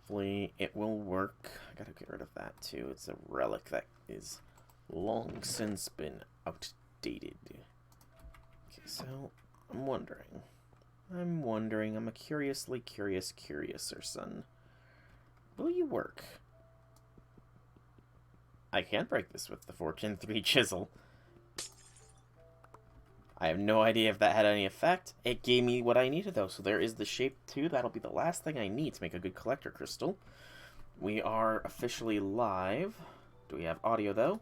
hopefully it will work. I gotta get rid of that too. It's a relic that is long since been outdated. Okay, so I'm wondering. I'm a curiously curiouser son. Will you work? I can't break this with the Fortune 3 chisel. I have no idea if that had any effect. It gave me what I needed, though. So there is the shape 2. That'll be the last thing I need to make a good collector crystal. We are officially live. Do we have audio, though?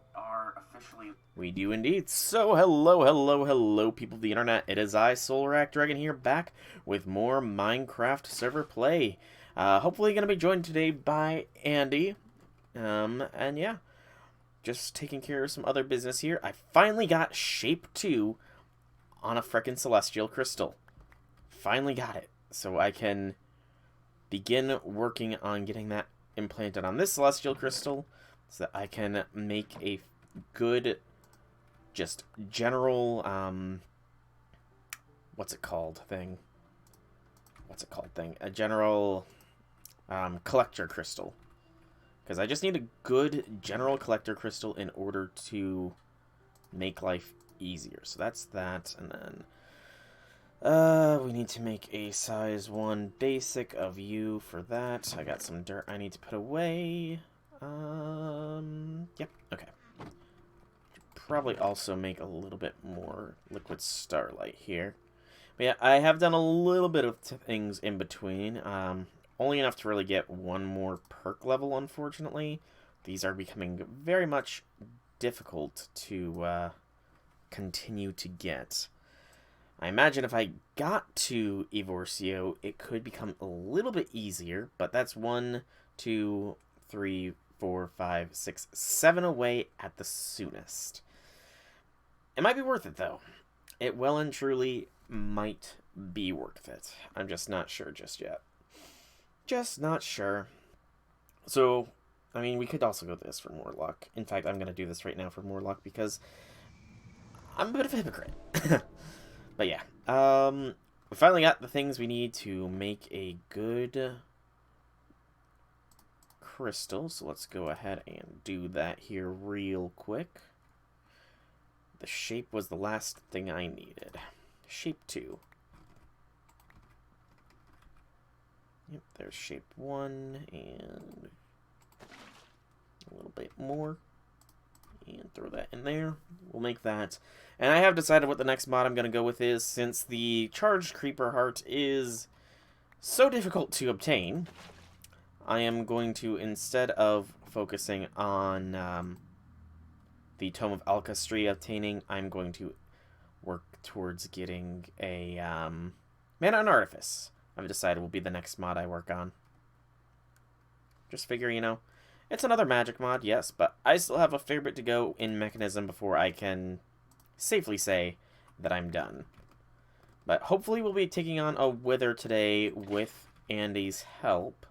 We do indeed. So, hello, people of the internet. It is I, Solrak Dragon, here, back with more Minecraft server play. Hopefully going to be joined today by Andy. And yeah, just taking care of some other business here. I finally got shape 2 on a frickin' celestial crystal. Finally got it. So I can begin working on getting that implanted on this celestial crystal so that I can make a good, just general, a general, collector crystal. Because I just need a good general collector crystal in order to make life easier. So that's that, and then we need to make a size 1 basic of you for that. I got some dirt I need to put away. Yep, okay. Probably also make a little bit more liquid starlight here. But yeah, I have done a little bit of things in between. Only enough to really get one more perk level, unfortunately. These are becoming very much difficult to continue to get. I imagine if I got to Evorcio, it could become a little bit easier, but that's 1, 2, 3, 4, 5, 6, 7 away at the soonest. It might be worth it, though. It well and truly might be worth it. I'm just not sure just yet. Just not sure. So, I mean, we could also go this for more luck. In fact, I'm going to do this right now for more luck because I'm a bit of a hypocrite. But yeah, we finally got the things we need to make a good crystal. So let's go ahead and do that here real quick. The shape was the last thing I needed. Shape 2. Yep, there's shape 1, and a little bit more. And throw that in there. We'll make that. And I have decided what the next mod I'm going to go with is, since the charged creeper heart is so difficult to obtain, I am going to, instead of focusing on the Tome of Alkastri obtaining, I'm going to work towards getting a Mana and Artifice. I've decided will be the next mod I work on. Just figure, you know, it's another magic mod, yes, but I still have a fair bit to go in Mechanism before I can safely say that I'm done. But hopefully we'll be taking on a Wither today with Andy's help.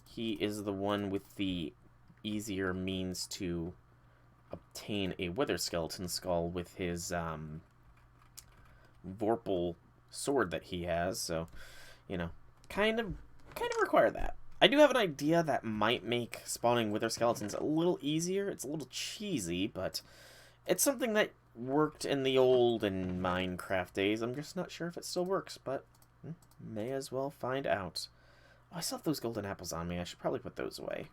He is the one with the easier means to obtain a Wither skeleton skull with his Vorpal sword that he has, so, you know, kind of require that. I do have an idea that might make spawning Wither skeletons a little easier. It's a little cheesy, but it's something that worked in the olden Minecraft days. I'm just not sure if it still works, but may as well find out. Oh, I still have those golden apples on me. I should probably put those away.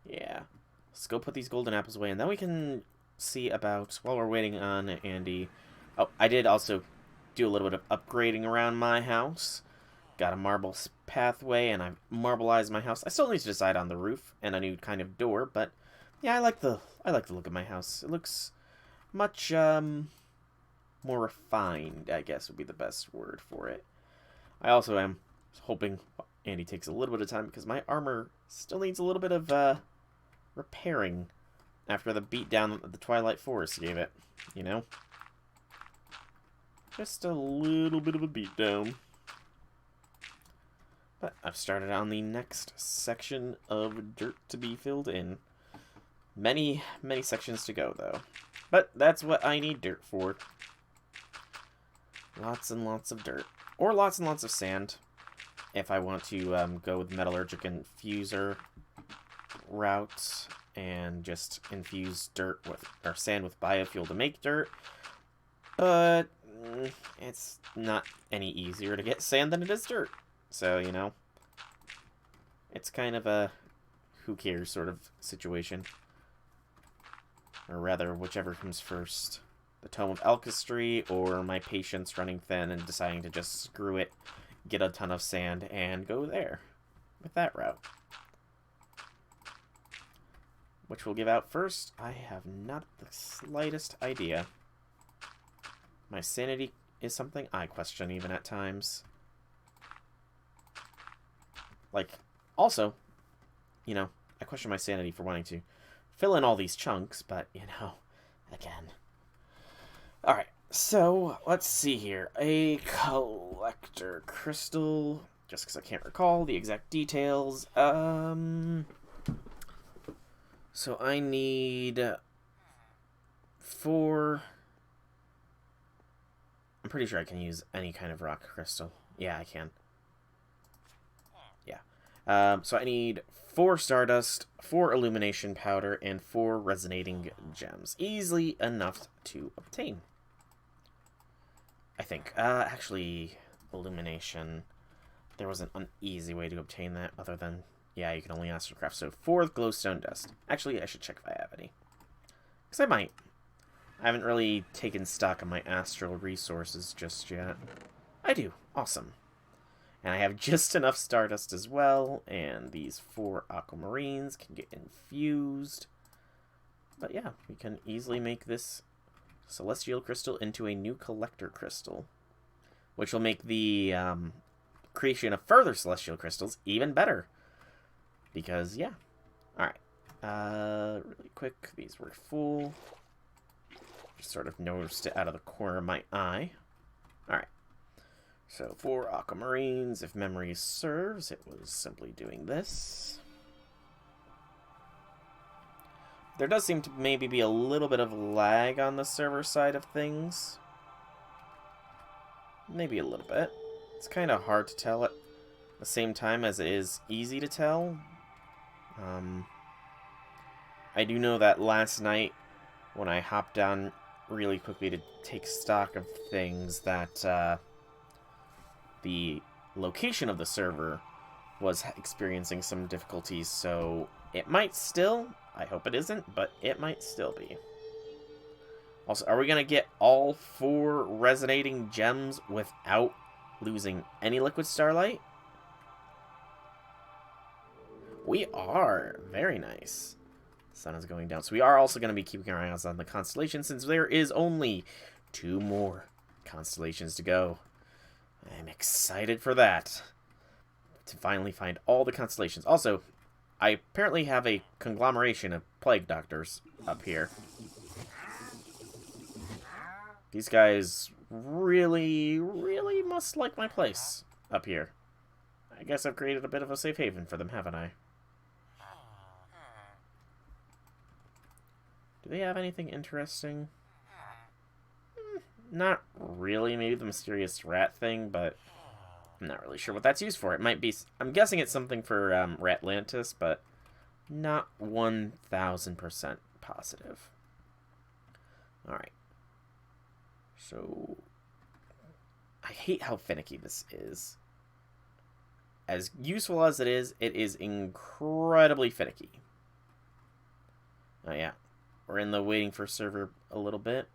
Yeah. Let's go put these golden apples away, and then we can see about, while we're waiting on Andy. Oh, I did also do a little bit of upgrading around my house. Got a marble pathway, and I've marbleized my house. I still need to decide on the roof and a new kind of door, but yeah, I like the look of my house. It looks much more refined, I guess would be the best word for it. I also am hoping Andy takes a little bit of time because my armor still needs a little bit of repairing after the beatdown that the Twilight Forest gave it, you know? Just a little bit of a beatdown. But I've started on the next section of dirt to be filled in. Many, many sections to go, though. But that's what I need dirt for. Lots and lots of dirt. Or lots and lots of sand. if I want to go with Metallurgic Infuser route and just infuse dirt with, or sand with biofuel to make dirt. But it's not any easier to get sand than it is dirt. So, you know, it's kind of a who cares sort of situation. Or rather, whichever comes first. The Tome of Alchemy or my patience running thin and deciding to just screw it, get a ton of sand, and go there with that route. Which we'll give out first. I have not the slightest idea. My sanity is something I question even at times. Like, also, you know, I question my sanity for wanting to fill in all these chunks, but, you know, again. Alright, so, let's see here. A collector crystal, just because I can't recall the exact details. So I need 4... I'm pretty sure I can use any kind of rock crystal. Yeah, I can. Yeah. So I need 4 stardust, 4 illumination powder, and 4 resonating gems. Easily enough to obtain, I think. Actually, illumination. There wasn't an easy way to obtain that other than, yeah, you can only astral craft. So 4 glowstone dust. Actually, I should check if I have any. Because I might. I haven't really taken stock of my astral resources just yet. I do. Awesome. And I have just enough stardust as well, and these 4 aquamarines can get infused. But yeah, we can easily make this celestial crystal into a new collector crystal, which will make the creation of further celestial crystals even better. Because, yeah. Alright. Really quick, these were full. Just sort of noticed it out of the corner of my eye. Alright. So, 4 aquamarines, if memory serves, it was simply doing this. There does seem to maybe be a little bit of lag on the server side of things. Maybe a little bit. It's kind of hard to tell at the same time as it is easy to tell. I do know that last night, when I hopped on really quickly to take stock of things, that the location of the server was experiencing some difficulties, so it might still, I hope it isn't, but it might still be. Also, are we going to get all 4 resonating gems without losing any liquid starlight? We are. Very nice. Sun is going down. So we are also going to be keeping our eyes on the constellations, since there is only 2 more constellations to go. I'm excited for that. To finally find all the constellations. Also, I apparently have a conglomeration of plague doctors up here. These guys really, really must like my place up here. I guess I've created a bit of a safe haven for them, haven't I? Do they have anything interesting? Not really. Maybe the mysterious rat thing, but I'm not really sure what that's used for. It might be... I'm guessing it's something for Ratlantis, but not 1000% positive. Alright. So... I hate how finicky this is. As useful as it is incredibly finicky. Oh yeah. We're in the waiting for server a little bit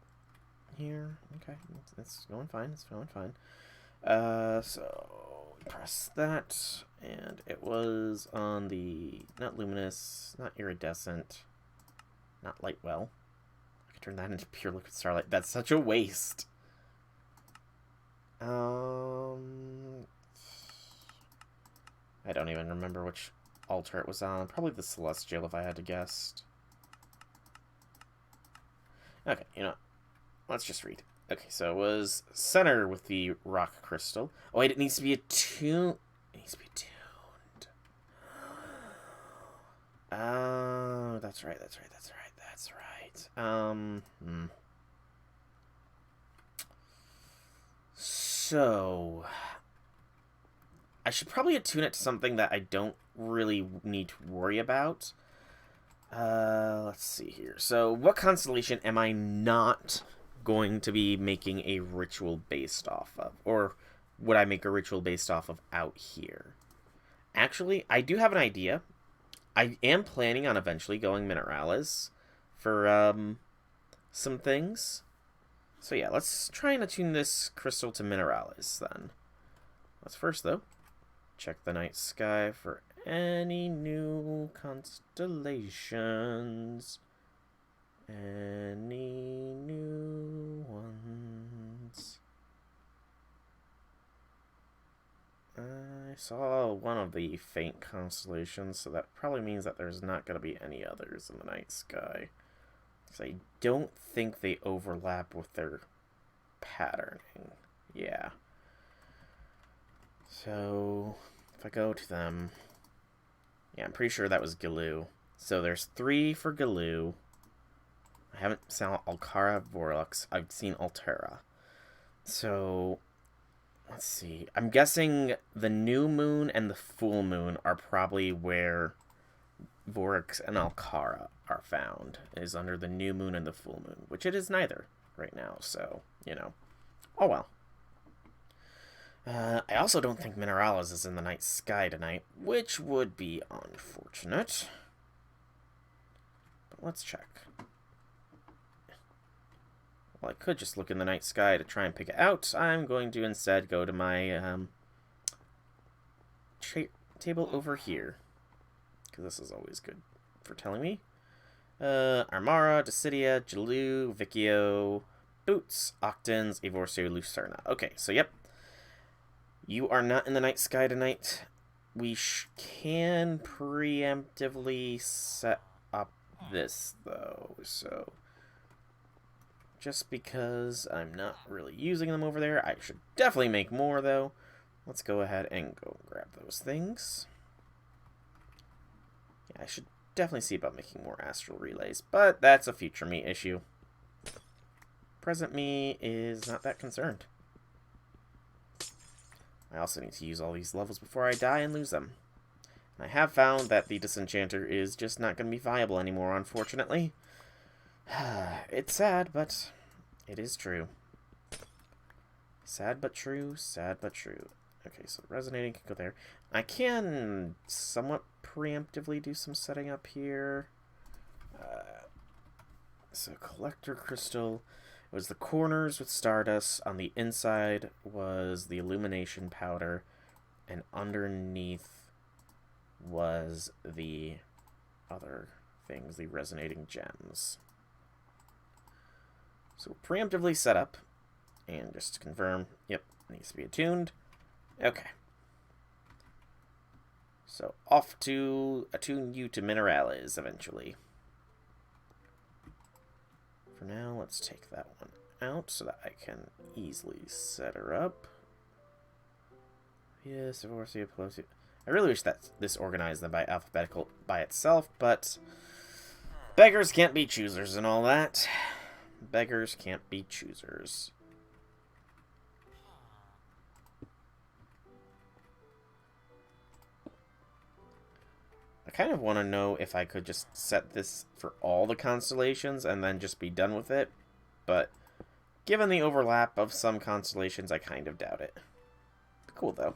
here. Okay, it's going fine. It's going fine. So press that, and it was on the not luminous, not iridescent, not light well. I could turn that into pure liquid starlight. That's such a waste. I don't even remember which altar it was on. Probably the celestial, if I had to guess. Okay, you know, let's just read. Okay, so it was center with the rock crystal. Oh wait, it needs to be attuned. It needs to be attuned. Oh, that's right. So I should probably attune it to something that I don't really need to worry about. Let's see here. So, what constellation am I not going to be making a ritual based off of? Or would I make a ritual based off of out here? Actually, I do have an idea. I am planning on eventually going Mineralis for some things. So yeah, let's try and attune this crystal to Mineralis then. Let's first, though, check the night sky for any new constellations. Any new ones. I saw one of the faint constellations, so that probably means that there's not going to be any others in the night sky. Because I don't think they overlap with their patterning. Yeah. So, if I go to them... Yeah, I'm pretty sure that was Galoo. So there's 3 for Galoo. I haven't seen Alcara Vorlux. I've seen Altera. So... Let's see. I'm guessing the new moon and the full moon are probably where Vorix and Alcara are found. Is under the new moon and the full moon, which it is neither right now. So, you know. Oh well. I also don't think Mineralis is in the night sky tonight, which would be unfortunate. But let's check. Well, I could just look in the night sky to try and pick it out. I'm going to instead go to my table over here. Because this is always good for telling me. Armara, Decidia, Jaloo, Vicchio, Boots, Octans, Evorsio, Lucerna. Okay, so yep. You are not in the night sky tonight. We can preemptively set up this, though, so... Just because I'm not really using them over there. I should definitely make more, though. Let's go ahead and go grab those things. Yeah, I should definitely see about making more astral relays, but that's a future me issue. Present me is not that concerned. I also need to use all these levels before I die and lose them. And I have found that the Disenchanter is just not going to be viable anymore, unfortunately. It's sad, but it is true. Sad but true, sad but true. Okay, so resonating can go there. I can somewhat preemptively do some setting up here. So collector crystal. It was the corners with stardust. On the inside was the illumination powder. And underneath was the other things, the resonating gems. So preemptively set up, and just to confirm, yep, needs to be attuned. Okay. So off to attune you to Mineralis eventually. For now, let's take that one out so that I can easily set her up. Yes, of course, I really wish that this organized them by alphabetical by itself, but beggars can't be choosers and all that. Beggars can't be choosers. I kind of want to know if I could just set this for all the constellations and then just be done with it, but given the overlap of some constellations, I kind of doubt it. Cool, though.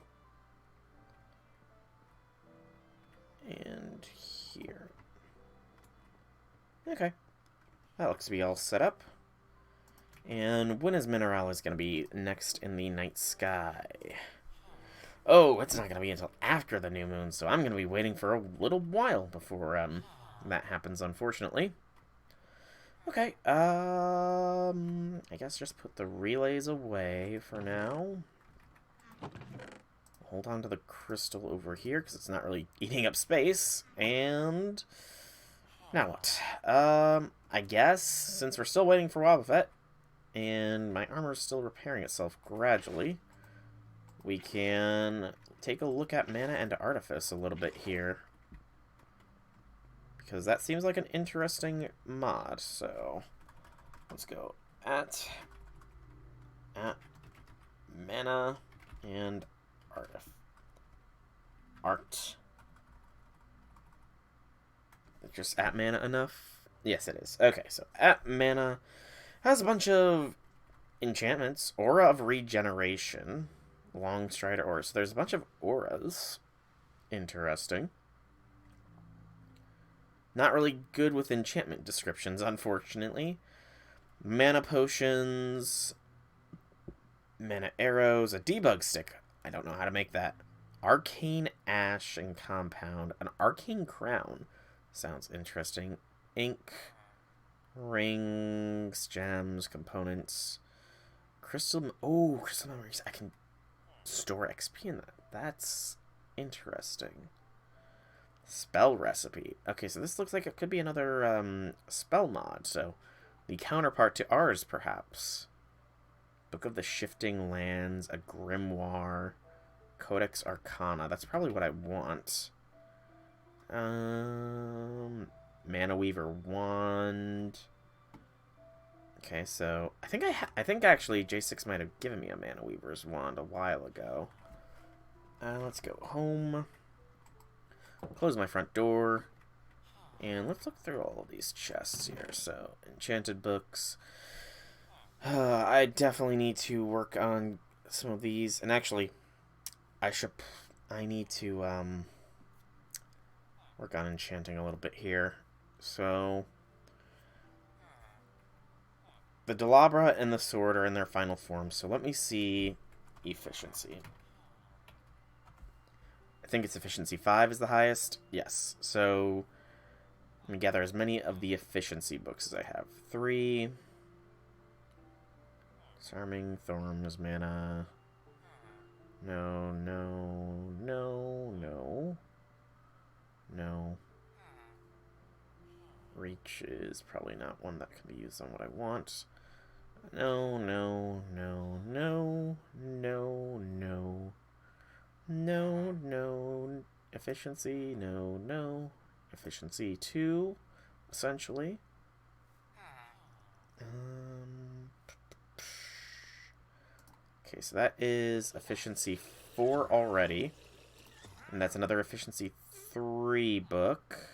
And here. Okay. That looks to be all set up. And when is Mineralis going to be next in the night sky? Oh, it's not going to be until after the new moon, so I'm going to be waiting for a little while before that happens, unfortunately. Okay, I guess just put the relays away for now. Hold on to the crystal over here, because it's not really eating up space. And now what? I guess, since we're still waiting for Wobbuffet, and my armor is still repairing itself gradually, we can take a look at Mana and Artifice a little bit here. Because that seems like an interesting mod, so let's go at Mana and Artifice. art. Just at mana enough? Yes, it is. Okay, so at mana has a bunch of enchantments. Aura of Regeneration. Long Strider Aura. So there's a bunch of auras. Interesting. Not really good with enchantment descriptions, unfortunately. Mana potions. Mana arrows. A debug stick. I don't know how to make that. Arcane Ash and Compound. An Arcane Crown. Sounds interesting. Ink. Rings. Gems. Components. Crystal... Oh, crystal memories. I can store XP in that. That's interesting. Spell recipe. Okay, so this looks like it could be another spell mod. So, the counterpart to ours, perhaps. Book of the Shifting Lands, a Grimoire, Codex Arcana. That's probably what I want. Mana Weaver Wand. Okay, so I think actually J6 might have given me a Mana Weaver's Wand a while ago. Let's go home. Close my front door. And let's look through all of these chests here. So, enchanted books. I definitely need to work on some of these. And actually, I need to work on enchanting a little bit here. So, the Delabra and the sword are in their final form. So let me see efficiency. I think it's efficiency 5 is the highest. Yes. So let me gather as many of the efficiency books as I have. 3. Disarming, Thorns, Mana. No, no, no, no. No. Reach is probably not one that can be used on what I want. No, no, no, no, no, no. No, no. Efficiency, no, no. Efficiency 2, essentially. Okay, so that is efficiency 4 already. And that's another efficiency 3 book.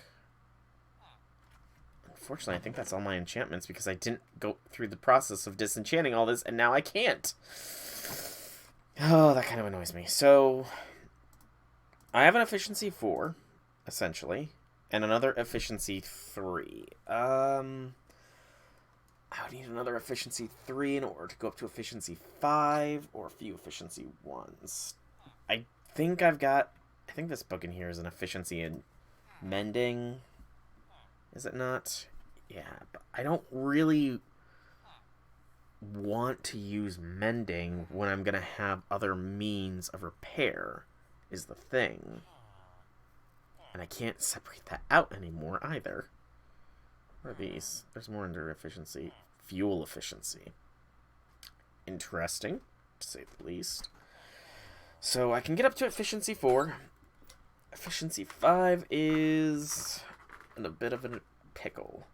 Unfortunately, I think that's all my enchantments because I didn't go through the process of disenchanting all this, and now I can't. Oh, that kind of annoys me. So, I have an efficiency 4, essentially, and another efficiency 3. I would need another efficiency 3 in order to go up to efficiency 5, or a few efficiency 1s. I think this book in here is an efficiency in mending. Is it not? Yeah, but I don't really want to use mending when I'm going to have other means of repair, is the thing. And I can't separate that out anymore either. What are these? There's more under efficiency. Fuel efficiency. Interesting, to say the least. So I can get up to efficiency 4. Efficiency 5 is in a bit of a pickle.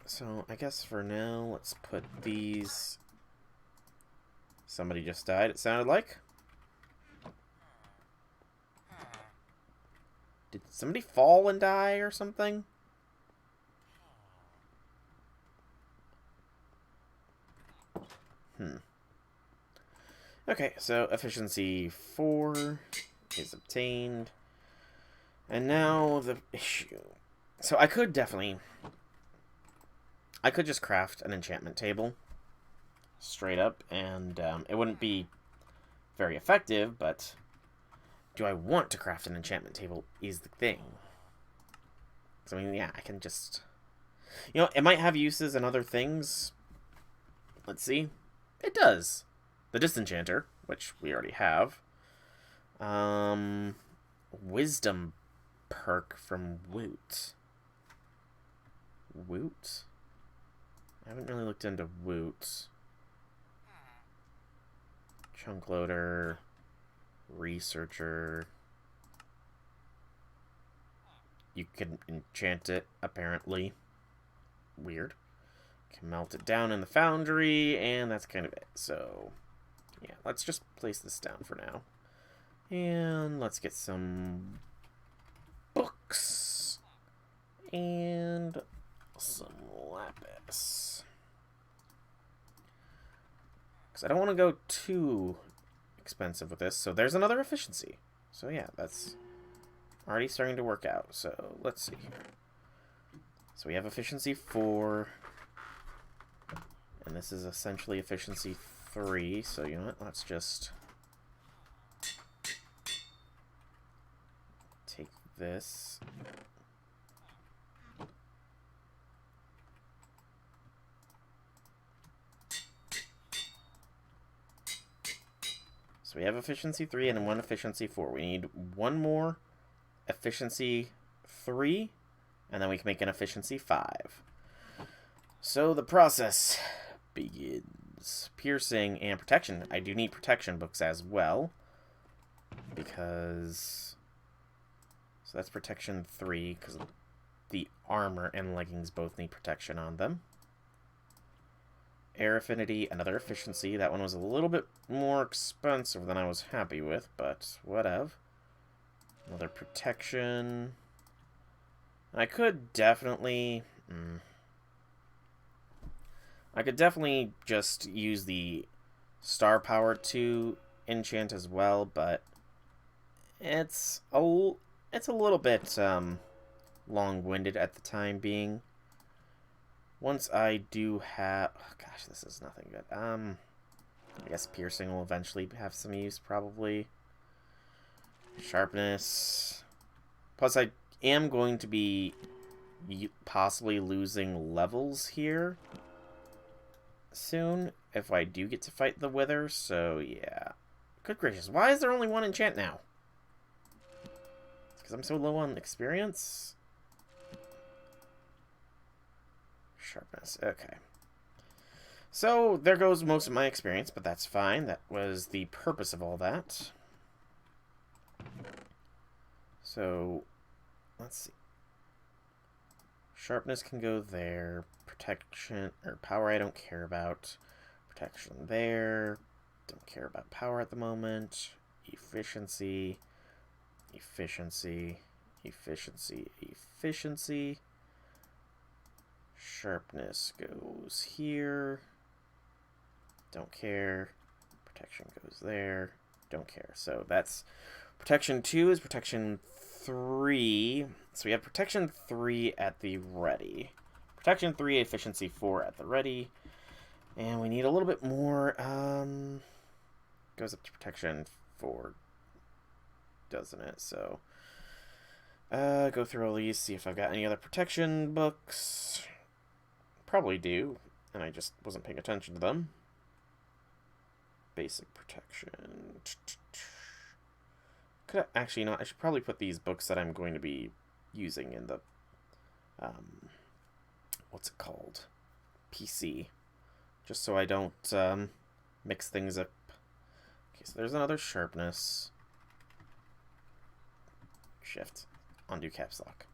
So I guess for now, let's put these... Somebody just died, it sounded like. Did somebody fall and die or something? Okay, so efficiency 4 is obtained. And now the issue. So I could just craft an enchantment table. Straight up. And it wouldn't be very effective, but do I want to craft an enchantment table is the thing. So, I mean, yeah, I can just... You know, it might have uses and other things. Let's see. It does. The Disenchanter, which we already have. Wisdom perk from Woot. Woot? I haven't really looked into Woot. Chunk loader. Researcher. You can enchant it, apparently. Weird. Can melt it down in the foundry, and that's kind of it. So, yeah, let's just place this down for now. And let's get some books. And some lapis. Because I don't want to go too expensive with this. So there's another efficiency. So yeah, that's already starting to work out. So let's see here. So we have efficiency 4. And this is essentially efficiency 3. So you know what? Let's just take this. So we have efficiency 3 and 1 efficiency 4. We need 1 more efficiency 3, and then we can make an efficiency 5. So the process begins. Piercing and protection. I do need protection books as well, because... So that's protection 3, because the armor and leggings both need protection on them. Air affinity, another efficiency. That one was a little bit more expensive than I was happy with, but whatever. Another protection. I could definitely... I could definitely just use the star power to enchant as well, but it's a little bit long-winded at the time being. Once I do have... Oh, gosh, this is nothing good. I guess piercing will eventually have some use, probably. Sharpness. Plus, I am going to be possibly losing levels here soon, if I do get to fight the Wither, so yeah. Good gracious, why is there only 1 enchant now? It's because I'm so low on experience? Sharpness, okay. So, there goes most of my experience, but that's fine. That was the purpose of all that. So, let's see. Sharpness can go there. Protection, or power I don't care about. Protection there. Don't care about power at the moment. Efficiency. Efficiency. Efficiency. Efficiency. Sharpness goes here. Don't care. Protection goes there. Don't care. So that's protection 2 is protection 3. So we have protection 3 at the ready. Protection 3, efficiency 4 at the ready. And we need a little bit more. Goes up to protection 4, doesn't it? So go through all these, see if I've got any other protection books. Probably do, and I just wasn't paying attention to them. Basic protection. Could I, actually, no, I should probably put these books that I'm going to be using in the, what's it called? PC. Just so I don't, mix things up. Okay, so there's another sharpness. Shift. Undo caps lock.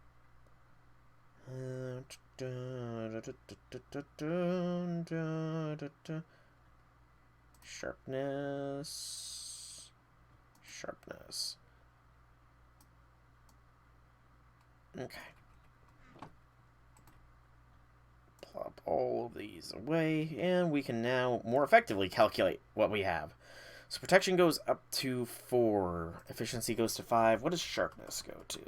Sharpness. Sharpness. Okay. Plop all of these away, and we can now more effectively calculate what we have. So protection goes up to 4. Efficiency goes to 5. What does sharpness go to?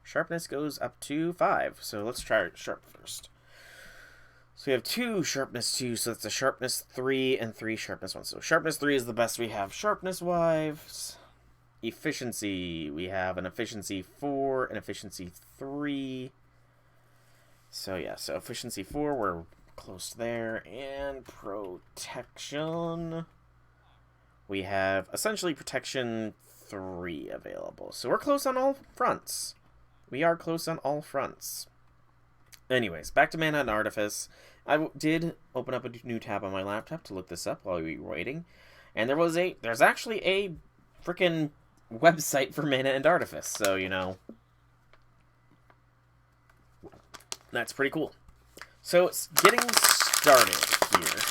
Sharpness goes up to 5. So let's try sharp first. So we have 2 sharpness 2, so that's a sharpness 3 and 3 sharpness 1. So sharpness 3 is the best we have sharpness-wise. Efficiency, we have an efficiency 4 and efficiency 3. So yeah, so efficiency 4, we're close there. And protection, we have essentially protection 3 available. So we're close on all fronts. We are close on all fronts. Anyways, back to Mana and Artifice. I did open up a new tab on my laptop to look this up while we were waiting. And there's actually a freaking website for Mana and Artifice. So, you know, that's pretty cool. So, it's getting started here.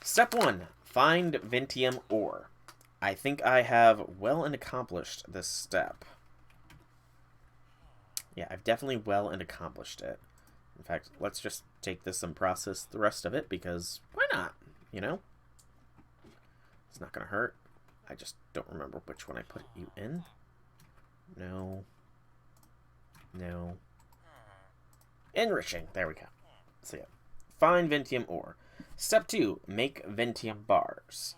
Step 1, find Ventium ore. I think I have well and accomplished this step. Yeah, I've definitely well and accomplished it. In fact, let's just take this and process the rest of it, because why not? You know? It's not going to hurt. I just don't remember which one I put you in. No. No. Enriching. There we go. So yeah. Find Ventium ore. Step 2. Make Ventium bars.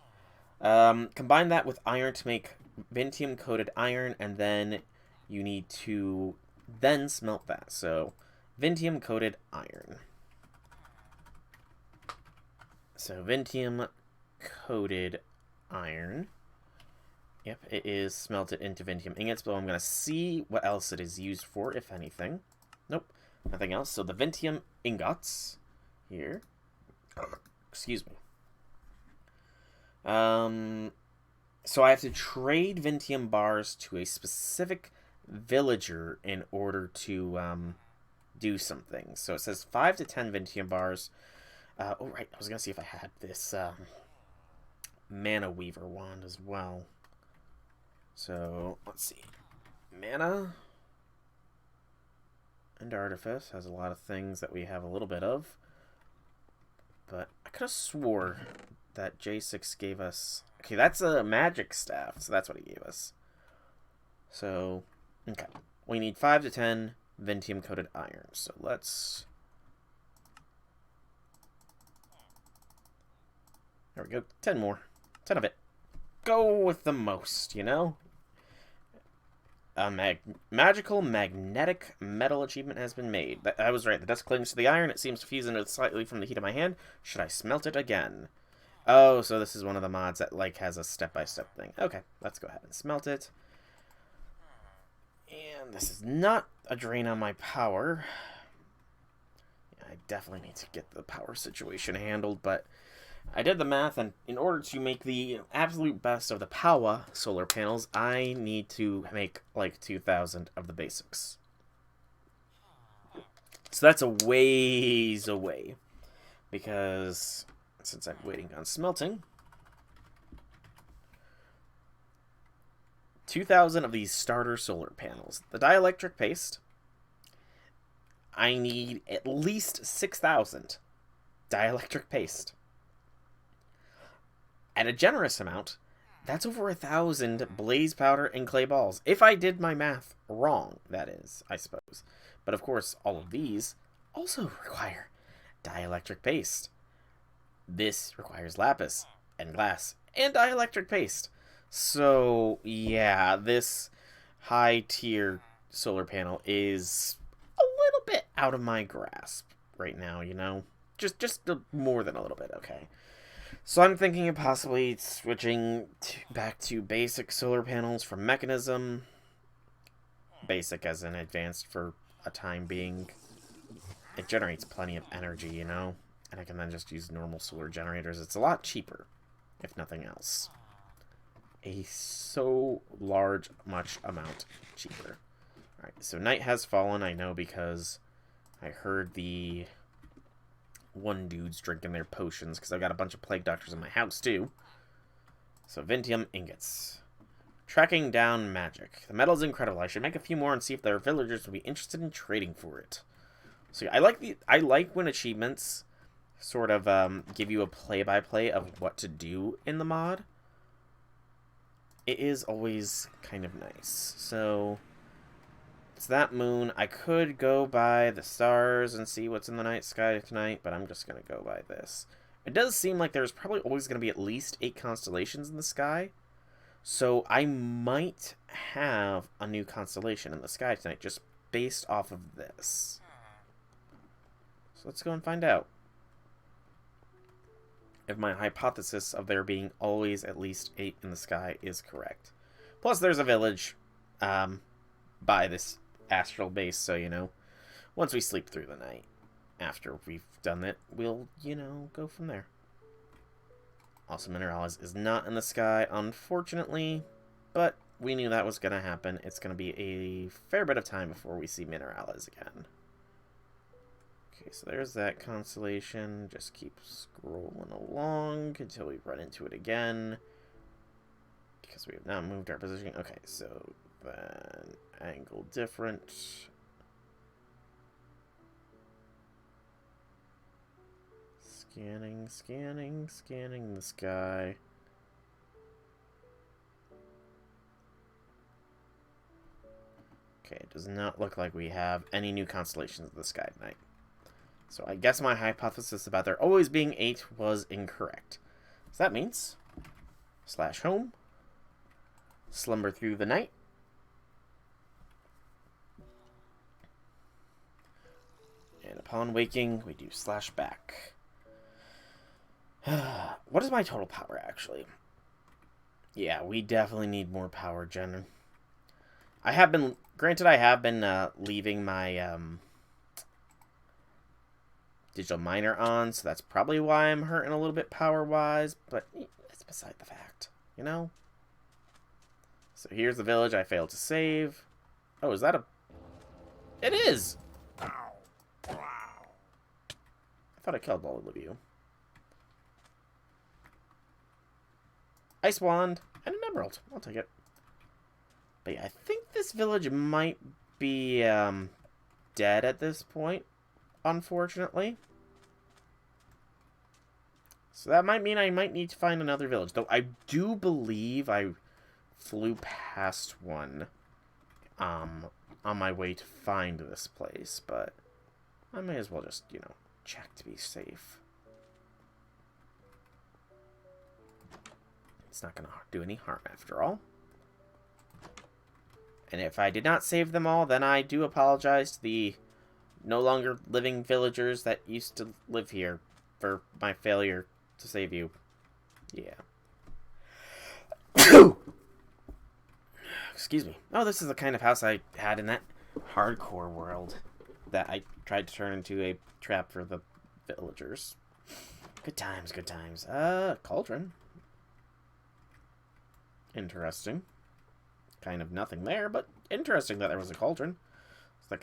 Combine that with iron to make Ventium-coated iron, and then you need to then smelt that. So, Ventium-coated iron. So, Ventium-coated iron. Yep, it is smelted into Ventium ingots, but I'm going to see what else it is used for, if anything. Nope, nothing else. So, the Ventium ingots here. Excuse me. So I have to trade Ventium bars to a specific villager in order to do something. So it says 5 to 10 Ventium bars. Oh, right. I was going to see if I had this Mana Weaver wand as well. So, let's see. Mana and Artifice has a lot of things that we have a little bit of. But I could have swore that J6 gave us... Okay, that's a magic staff, so that's what he gave us. So, okay. We need 5 to 10 Ventium-coated iron. So let's... There we go. 10 more. 10 of it. Go with the most, you know? A magical magnetic metal achievement has been made. I was right. The dust clings to the iron. It seems to fuse into it slightly from the heat of my hand. Should I smelt it again? Oh, so this is one of the mods that, like, has a step-by-step thing. Okay, let's go ahead and smelt it. And this is not a drain on my power. I definitely need to get the power situation handled, but I did the math, and in order to make the absolute best of the power solar panels, I need to make, like, 2,000 of the basics. So that's a ways away, because since I'm waiting on smelting, 2,000 of these starter solar panels. The dielectric paste, I need at least 6,000 dielectric paste. At a generous amount, that's over 1,000 blaze powder and clay balls. If I did my math wrong, that is, I suppose. But of course, all of these also require dielectric paste. This requires lapis and glass and dielectric paste. So, yeah, this high-tier solar panel is a little bit out of my grasp right now, you know? Just more than a little bit, okay? So I'm thinking of possibly switching back to basic solar panels from Mechanism. Basic as in advanced for a time being. It generates plenty of energy, you know? And I can then just use normal solar generators. It's a lot cheaper, if nothing else. A so much amount cheaper. Alright, so night has fallen, I know, because I heard the one dude's drinking their potions, because I've got a bunch of plague doctors in my house, too. So, Ventium ingots. Tracking down magic. The metal is incredible. I should make a few more and see if there are villagers who would be interested in trading for it. So, yeah, I like when achievements sort of give you a play-by-play of what to do in the mod. It is always kind of nice. So, it's that moon. I could go by the stars and see what's in the night sky tonight, but I'm just going to go by this. It does seem like there's probably always going to be at least 8 constellations in the sky. So I might have a new constellation in the sky tonight just based off of this. So let's go and find out if my hypothesis of there being always at least 8 in the sky is correct. Plus there's a village by this astral base, so, you know, once we sleep through the night, after we've done it, we'll, you know, go from there. Also, Mineralis is not in the sky, unfortunately, but we knew that was going to happen. It's going to be a fair bit of time before we see Mineralis again. Okay, so there's that constellation. Just keep scrolling along until we run into it again. because we have now moved our position. Okay, so then angle different. Scanning, scanning, scanning the sky. Okay, it does not look like we have any new constellations in the sky tonight. So I guess my hypothesis about there always being 8 was incorrect. So that means /home, slumber through the night. And upon waking, we do /back. What is my total power, actually? Yeah, we definitely need more power gen. I have been leaving my digital miner on, so that's probably why I'm hurting a little bit power-wise, but it's beside the fact, you know? So here's the village I failed to save. Oh, is that a... It is! I thought I killed all of you. Ice wand and an emerald. I'll take it. But yeah, I think this village might be dead at this point, unfortunately. So that might mean I might need to find another village. Though I do believe I flew past one on my way to find this place. But I may as well just, you know, check to be safe. It's not going to do any harm after all. And if I did not save them all, then I do apologize to the no longer living villagers that used to live here for my failure to save you. Yeah. Excuse me. Oh, this is the kind of house I had in that hardcore world that I tried to turn into a trap for the villagers. Good times, good times. Cauldron. Interesting. Kind of nothing there, but interesting that there was a cauldron. So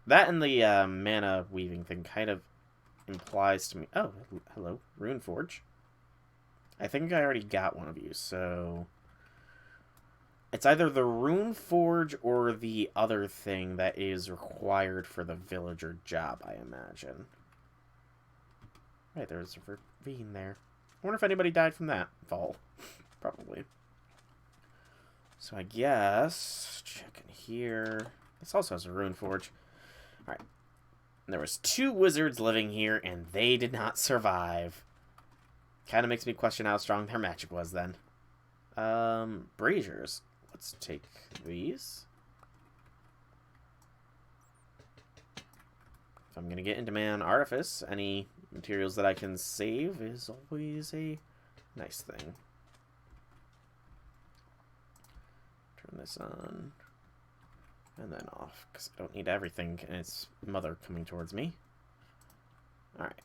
that and the mana weaving thing kind of implies to me... Oh, hello. Rune Forge. I think I already got one of you, so... It's either the Rune Forge or the other thing that is required for the villager job, I imagine. Right, there's a ravine there. I wonder if anybody died from that fall. Probably. So I guess... Checking here... This also has a Rune Forge. Alright. There was 2 wizards living here, and they did not survive. Kind of makes me question how strong their magic was then. Braziers. Let's take these. If I'm going to get into man Artifice, any materials that I can save is always a nice thing. Turn this on. And then off, because I don't need everything and its mother coming towards me. Alright.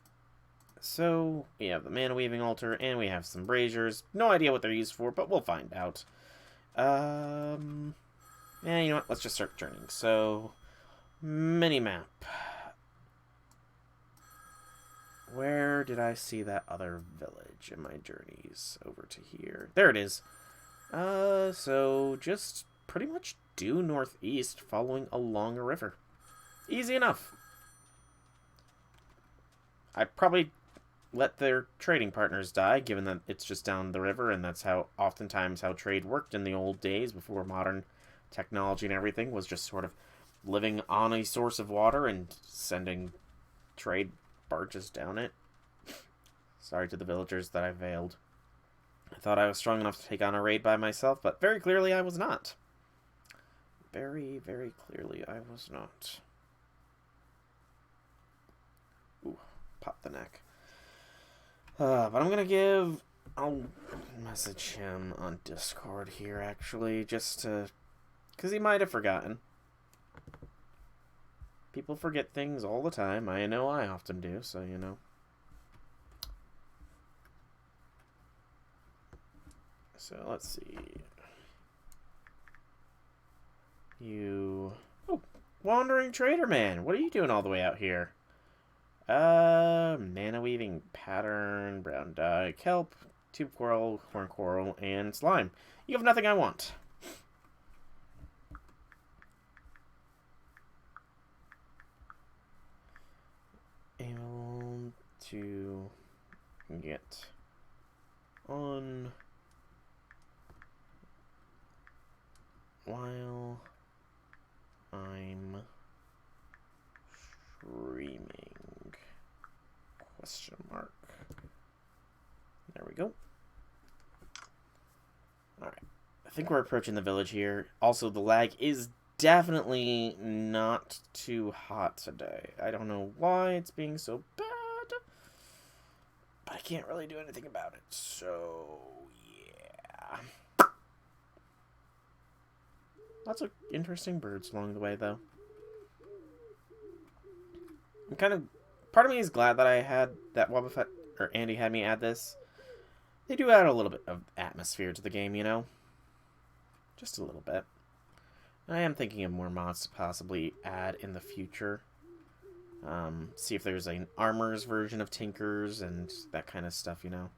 So, we have the mana weaving altar, and we have some braziers. No idea what they're used for, but we'll find out. Yeah, you know what? Let's just start journeying. So, mini-map. Where did I see that other village in my journeys? Over to here. There it is. So, just pretty much due northeast, following along a river. Easy enough. I probably let their trading partners die, given that it's just down the river, and that's how oftentimes how trade worked in the old days before modern technology and everything was just sort of living on a source of water and sending trade barges down it. Sorry to the villagers that I veiled. I thought I was strong enough to take on a raid by myself, but very clearly I was not. Very, very clearly I was not. Ooh, pop the neck. But I'm gonna give... I'll message him on Discord here, actually, just to... Because he might have forgotten. People forget things all the time. I know I often do, so you know. So, let's see... You... Oh, Wandering Trader Man. What are you doing all the way out here? Mana weaving pattern, brown dye, kelp. tube coral, horn coral, and slime. You have nothing I want. Able to get on while I'm streaming. Question mark. There we go. Alright. I think we're approaching the village here. Also, the lag is definitely not too hot today. I don't know why it's being so bad, but I can't really do anything about it. So, yeah. Lots of interesting birds along the way, though. I'm kind of... Part of me is glad that I had that Wobbuffet, or Andy had me add this. They do add a little bit of atmosphere to the game, you know? Just a little bit. I am thinking of more mods to possibly add in the future. See if there's an armor's version of Tinkers and that kind of stuff, you know?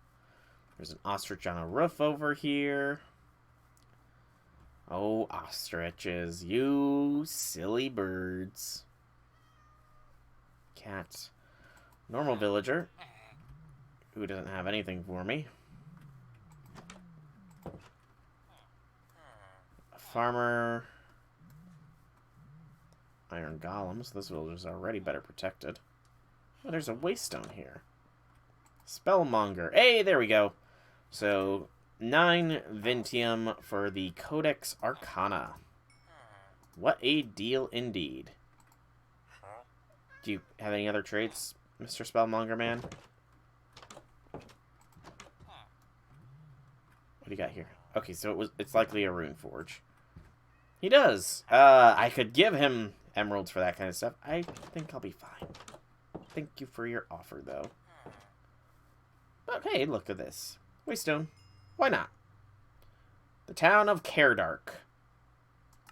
There's an ostrich on a roof over here. Oh, ostriches, you silly birds. Cat. Normal villager, who doesn't have anything for me. A farmer. Iron golems. This villager's already better protected. Oh, there's a waystone here. Spellmonger. Hey, there we go. So, 9 Ventium for the Codex Arcana. What a deal indeed. Do you have any other traits, Mr. Spellmonger man? What do you got here? Okay, so it's likely a Rune Forge. He does. I could give him emeralds for that kind of stuff. I think I'll be fine. Thank you for your offer, though. But hey, look at this. Waystone. Why not? The town of Caredark.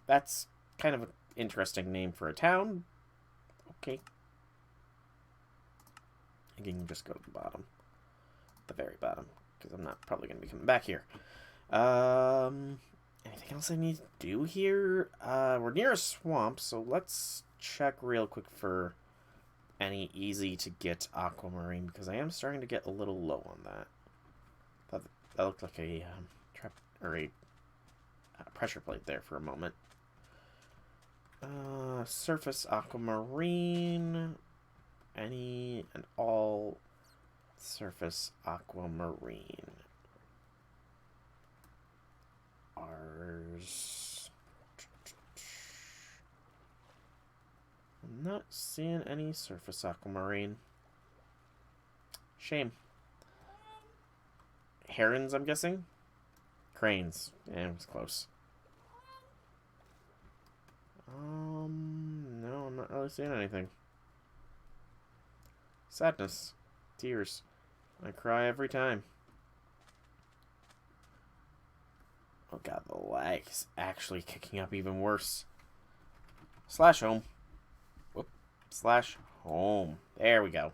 That's kind of an interesting name for a town. Okay. I can just go to the bottom. The very bottom. Because I'm not probably going to be coming back here. Anything else I need to do here? We're near a swamp, so let's check real quick for any easy to get aquamarine, because I am starting to get a little low on that. That looked like a trap or a pressure plate there for a moment. Surface aquamarine. Any and all surface aquamarine. Ours. I'm not seeing any surface aquamarine. Shame. Herons, I'm guessing? Cranes. Yeah, it was close. No, I'm not really seeing anything. Sadness. Tears. I cry every time. Oh god, the lag is actually kicking up even worse. Slash home. Whoop. Slash home. There we go.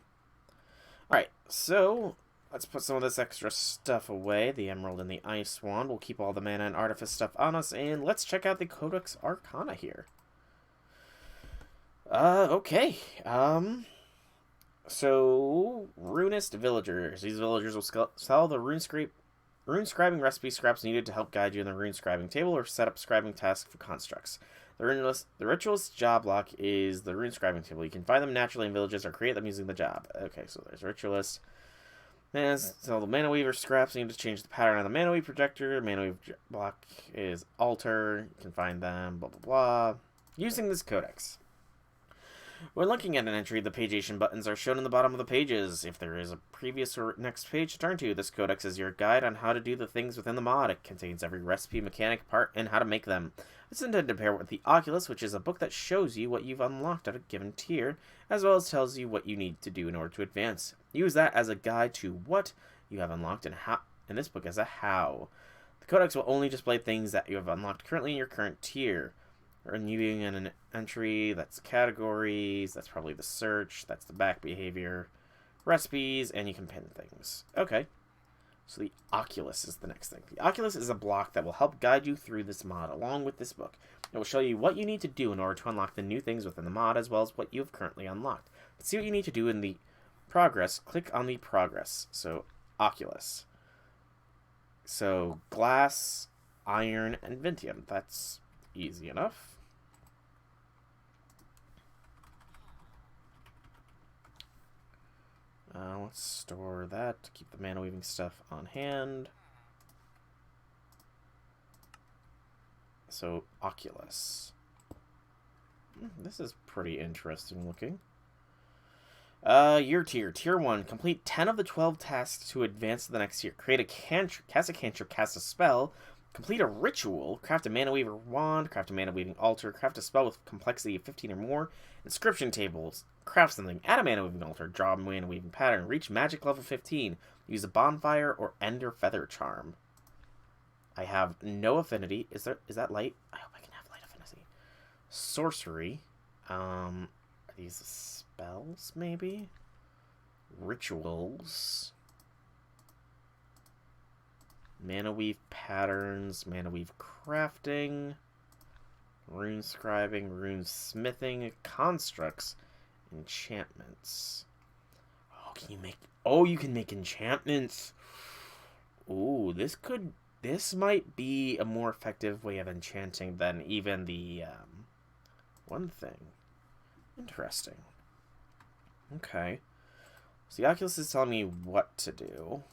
Alright, so let's put some of this extra stuff away. The emerald and the ice wand. We'll keep all the mana and artifice stuff on us, and let's check out the Codex Arcana here. Okay. So, runist villagers. These villagers will sell the rune scribing recipe scraps needed to help guide you in the rune scribing table or set up scribing tasks for constructs. The ritualist job block is the rune scribing table. You can find them naturally in villages or create them using the job. Okay, so there's ritualist. So the mana weaver scraps need to change the pattern on the mana weave projector. Mana weave block is altar. You can find them. Blah blah blah. Using this codex. When looking at an entry, the pageation buttons are shown in the bottom of the pages. If there is a previous or next page to turn to, this codex is your guide on how to do the things within the mod. It contains every recipe, mechanic, part, and how to make them. It's intended to pair with the Oculus, which is a book that shows you what you've unlocked at a given tier, as well as tells you what you need to do in order to advance. Use that as a guide to what you have unlocked and how, and this book as a how. The codex will only display things that you have unlocked currently in your current tier. Renewing an entry, that's categories, that's probably the search, that's the back behavior, recipes, and you can pin things. Okay. So the Oculus is the next thing. The Oculus is a block that will help guide you through this mod along with this book. It will show you what you need to do in order to unlock the new things within the mod, as well as what you have currently unlocked. To see what you need to do in the progress, click on the progress. So Oculus. So glass, iron, and Ventium. That's easy enough. Let's store that to keep the mana weaving stuff on hand. So, Oculus. This is pretty interesting looking. Your tier. Tier 1. Complete 10 of the 12 tasks to advance to the next tier. Create a cantrip, cast a spell. Complete a ritual. Craft a mana weaver wand. Craft a mana weaving altar. Craft a spell with complexity of 15 or more. Inscription tables. Craft something. Add a mana weaving altar. Draw a mana weaving pattern. Reach magic level 15. Use a bonfire or ender feather charm. I have no affinity. Is that light? I hope I can have light affinity. Sorcery. Are these spells, maybe? Rituals. Mana weave patterns. Mana weave crafting. Rune scribing. Rune smithing. Constructs. Enchantments. Oh, can you make... Oh, you can make enchantments. Ooh, this might be a more effective way of enchanting than even the one thing. Interesting. Okay. So the Oculus is telling me what to do.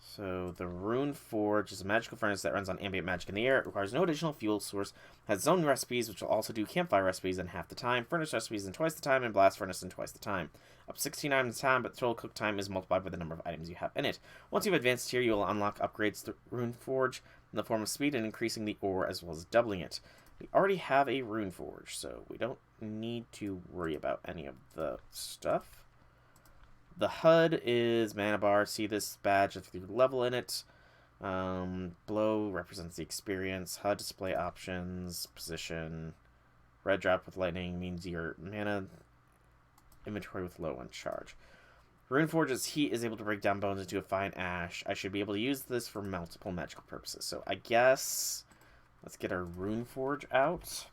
So the Rune Forge is a magical furnace that runs on ambient magic in the air. It requires no additional fuel source. Has its own recipes, which will also do campfire recipes in half the time, furnace recipes in twice the time, and blast furnace in twice the time. Up to 16 items at a time, but the total cook time is multiplied by the number of items you have in it. Once you've advanced here, you will unlock upgrades to Rune Forge in the form of speed and increasing the ore as well as doubling it. We already have a Rune Forge, so we don't need to worry about any of the stuff. The HUD is mana bar. See this badge with your level in it. Blow represents the experience. HUD display options. Position. Red drop with lightning means your mana inventory with low on charge. Rune Forge's heat is able to break down bones into a fine ash. I should be able to use this for multiple magical purposes. So I guess let's get our Rune Forge out.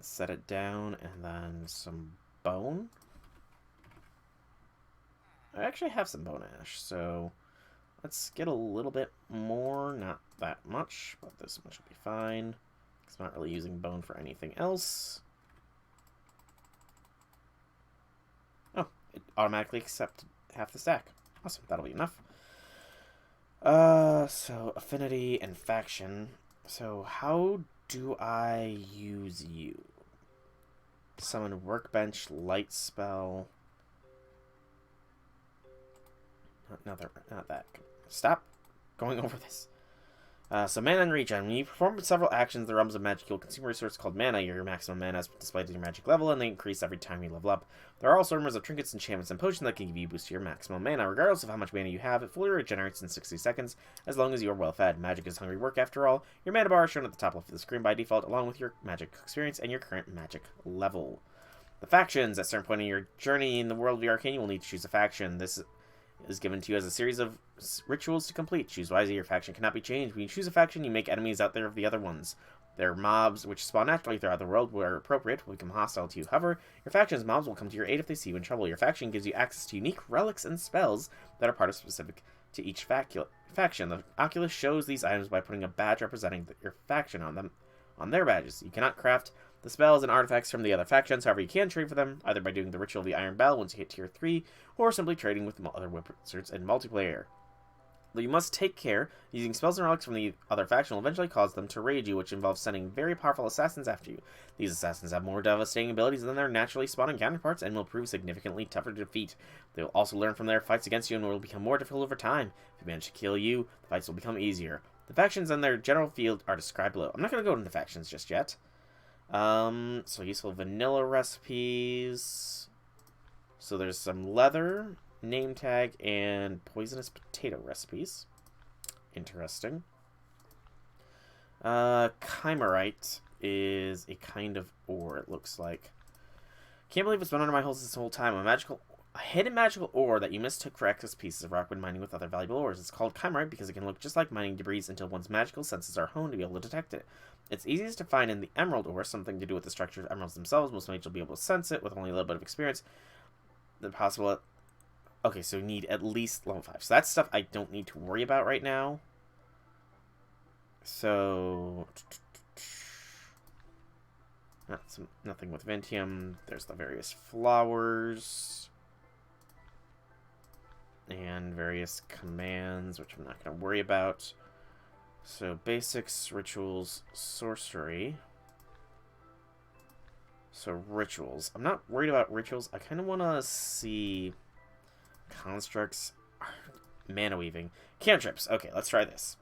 Set it down, and then some bone. I actually have some bone ash, so let's get a little bit more. Not that much, but this much will be fine. It's not really using bone for anything else. Oh, it automatically accepted half the stack. Awesome, that'll be enough. So affinity and faction. So how do I use you? Summon workbench, light spell. Not that. Stop going over this. So mana and regen. When you perform several actions in the realms of magic, you'll consume a resource called mana. Your maximum mana is displayed in your magic level, and they increase every time you level up. There are also rumors of trinkets, enchantments, and potions that can give you a boost to your maximum mana. Regardless of how much mana you have, it fully regenerates in 60 seconds, as long as you are well fed. Magic is hungry work after all. Your mana bar is shown at the top left of the screen by default, along with your magic experience and your current magic level. The factions. At a certain point in your journey in the world of the arcane, you will need to choose a faction. This is given to you as a series of rituals to complete. Choose wisely. Your faction cannot be changed. When you choose a faction, you make enemies out there of the other ones. Their mobs, which spawn naturally throughout the world where appropriate, will become hostile to you. However, your faction's mobs will come to your aid if they see you in trouble. Your faction gives you access to unique relics and spells that are part of specific to each faction. The Oculus shows these items by putting a badge representing your faction on them, on their badges. You cannot craft the spells and artifacts from the other factions. However, you can trade for them, either by doing the Ritual of the Iron Bell once you hit tier 3, or simply trading with other wizards in multiplayer. Though you must take care, using spells and relics from the other faction will eventually cause them to raid you, which involves sending very powerful assassins after you. These assassins have more devastating abilities than their naturally spawning counterparts, and will prove significantly tougher to defeat. They will also learn from their fights against you, and will become more difficult over time. If you manage to kill you, the fights will become easier. The factions and their general field are described below. I'm not going to go into the factions just yet. So useful vanilla recipes. So there's some leather, name tag, and poisonous potato recipes. Interesting. Kymerite is a kind of ore, it looks like. Can't believe it's been under my holes this whole time. A hidden magical ore that you mistook for excess pieces of rock when mining with other valuable ores. It's called Kymerite because it can look just like mining debris until one's magical senses are honed to be able to detect it. It's easiest to find in the emerald ore, something to do with the structure of emeralds themselves. Most mages will be able to sense it with only a little bit of experience. The possible... Okay, so we need at least level 5. So that's stuff I don't need to worry about right now. So... Nothing with Ventium. There's the various flowers. And various commands, which I'm not going to worry about. So, basics, rituals, sorcery. So, rituals. I'm not worried about rituals. I kind of want to see constructs, mana weaving. Cantrips. Okay, let's try this.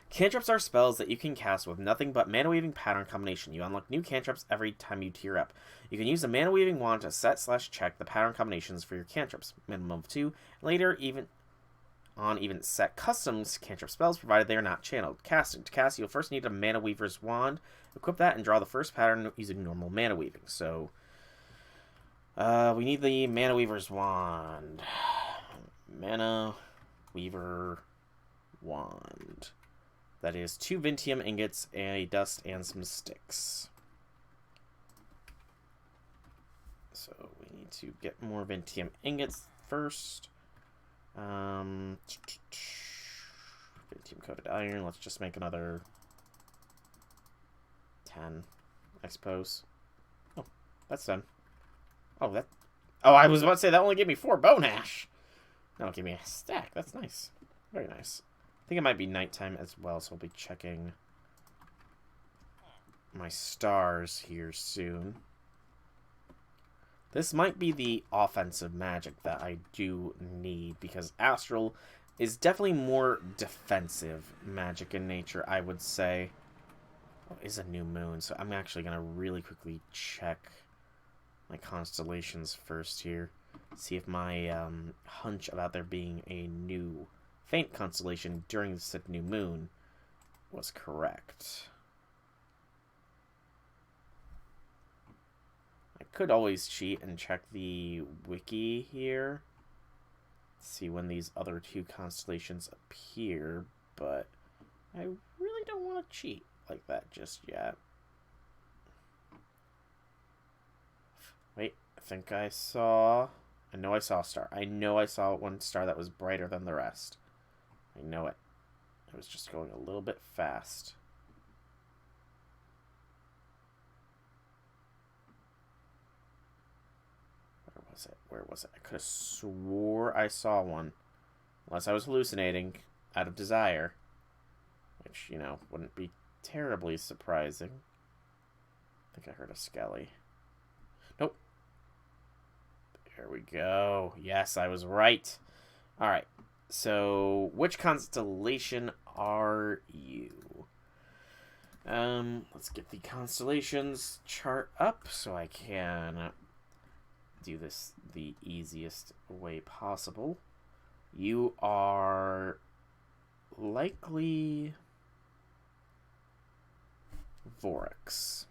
Cantrips are spells that you can cast with nothing but mana weaving pattern combination. You unlock new cantrips every time you tier up. You can use the mana weaving wand to set/check the pattern combinations for your cantrips, minimum of 2. Later, even set custom cantrip spells, provided they are not channeled. Casting. To cast, you'll first need a mana weaver's wand. Equip that and draw the first pattern using normal mana weaving. So, we need the mana weaver's wand. Mana weaver wand. That is 2 Ventium ingots, a dust, and some sticks. So we need to get more Ventium ingots first. Ventium coated iron. Let's just make another 10, I suppose. Oh, that's done. Oh, that. Oh, I was about to say that only gave me 4 bone ash. That'll give me a stack. That's nice. Very nice. I think it might be nighttime as well, so I'll be checking my stars here soon. This might be the offensive magic that I do need, because Astral is definitely more defensive magic in nature, I would say. Oh, it is a new moon, so I'm actually going to really quickly check my constellations first here. See if my hunch about there being a new faint constellation during the new moon was correct. I could always cheat and check the wiki here, see when these other 2 constellations appear, but I really don't want to cheat like that just yet. Wait, I think I know I saw a star. I know I saw one star that was brighter than the rest. I know it. I was just going a little bit fast. Where was it? Where was it? I could have swore I saw one. Unless I was hallucinating out of desire. Which, you know, wouldn't be terribly surprising. I think I heard a skelly. Nope. There we go. Yes, I was right. Alright. So, which constellation are you? Let's get the constellations chart up so I can do this the easiest way possible. You are likely Vorax,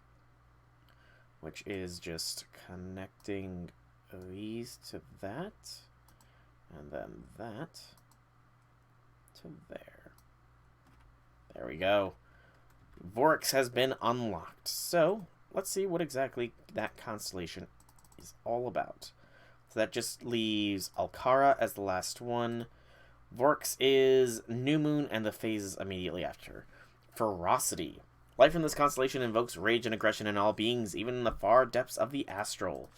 which is just connecting these to that, and then that to there. There we go. Vorax has been unlocked. So, let's see what exactly that constellation is all about. So that just leaves Alcara as the last one. Vorax is new moon and the phases immediately after. Ferocity. Life in this constellation invokes rage and aggression in all beings, even in the far depths of the astral.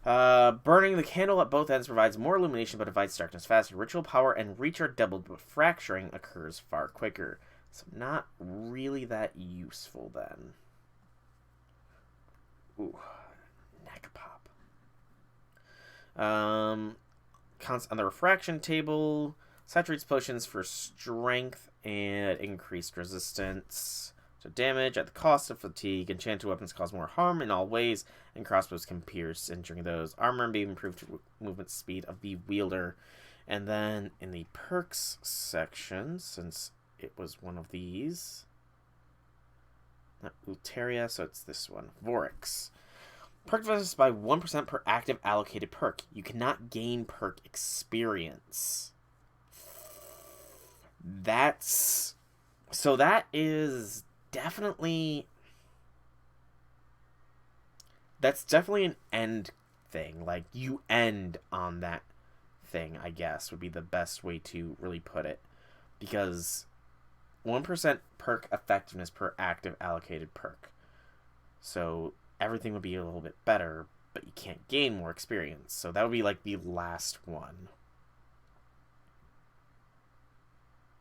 Burning the candle at both ends provides more illumination but divides darkness faster. Ritual power and reach are doubled, but fracturing occurs far quicker. So not really that useful then. Ooh, neck pop. On the refraction table, saturates potions for strength and increased resistance to damage at the cost of fatigue. Enchanted weapons cause more harm in all ways, and crossbows can pierce, injuring those. Armor and beam improved movement speed of the wielder. And then in the perks section, since it was one of these, not Ulteria, so it's this one, Vorax. Perk versus by 1% per active allocated perk. You cannot gain perk experience. That's... So that is definitely... That's definitely an end thing. Like, you end on that thing, I guess, would be the best way to really put it. Because 1% perk effectiveness per active allocated perk. So everything would be a little bit better, but you can't gain more experience. So that would be like the last one.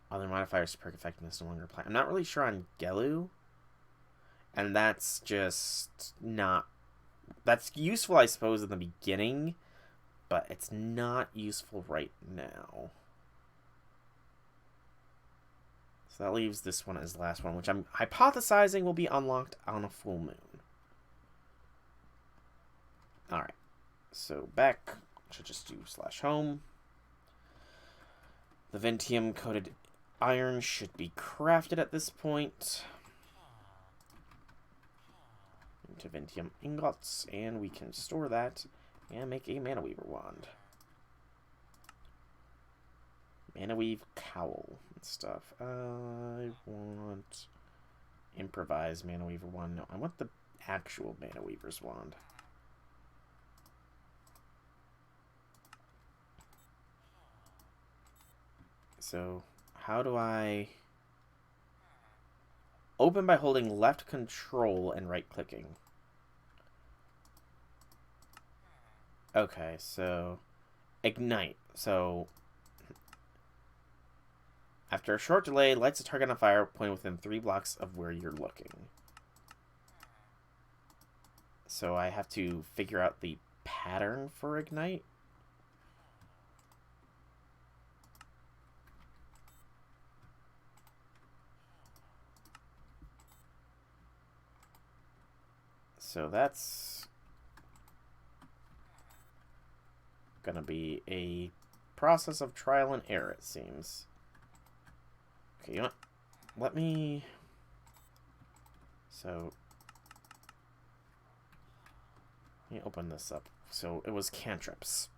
Other modifiers to perk effectiveness no longer apply. I'm not really sure on Gelu. And that's just not... That's useful, I suppose, in the beginning. But it's not useful right now. So that leaves this one as the last one, which I'm hypothesizing will be unlocked on a full moon. Alright. So back. Should just do /home. The Ventium coated iron should be crafted at this point. Into Ventium ingots, and we can store that and make a Mana Weaver wand. Mana Weave cowl and stuff. I want improvise Mana Weaver wand. No, I want the actual Mana Weaver's wand. So, how do I open by holding left control and right clicking? Okay, so ignite. So after a short delay, lights a target on fire, point within 3 blocks of where you're looking. So I have to figure out the pattern for ignite. So that's gonna be a process of trial and error, it seems. Okay, you know what? Let me... So... Let me open this up. So, it was cantrips.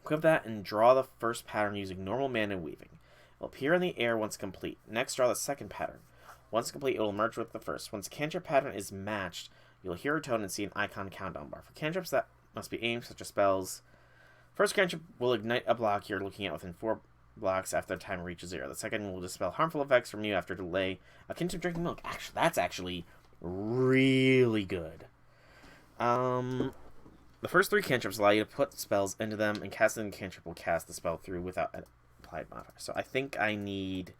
Equip that and draw the first pattern using normal mana weaving. It will appear in the air once complete. Next, draw the second pattern. Once complete, it will merge with the first. Once cantrip pattern is matched, you'll hear a tone and see an icon countdown bar. For cantrips that must be aimed, such as spells, first cantrip will ignite a block you're looking at within 4 blocks after the timer reaches 0. The second will dispel harmful effects from you after delay, akin to drinking milk. Actually, that's actually really good. The first 3 cantrips allow you to put spells into them, and casting the cantrip will cast the spell through without an applied modifier. So I think I need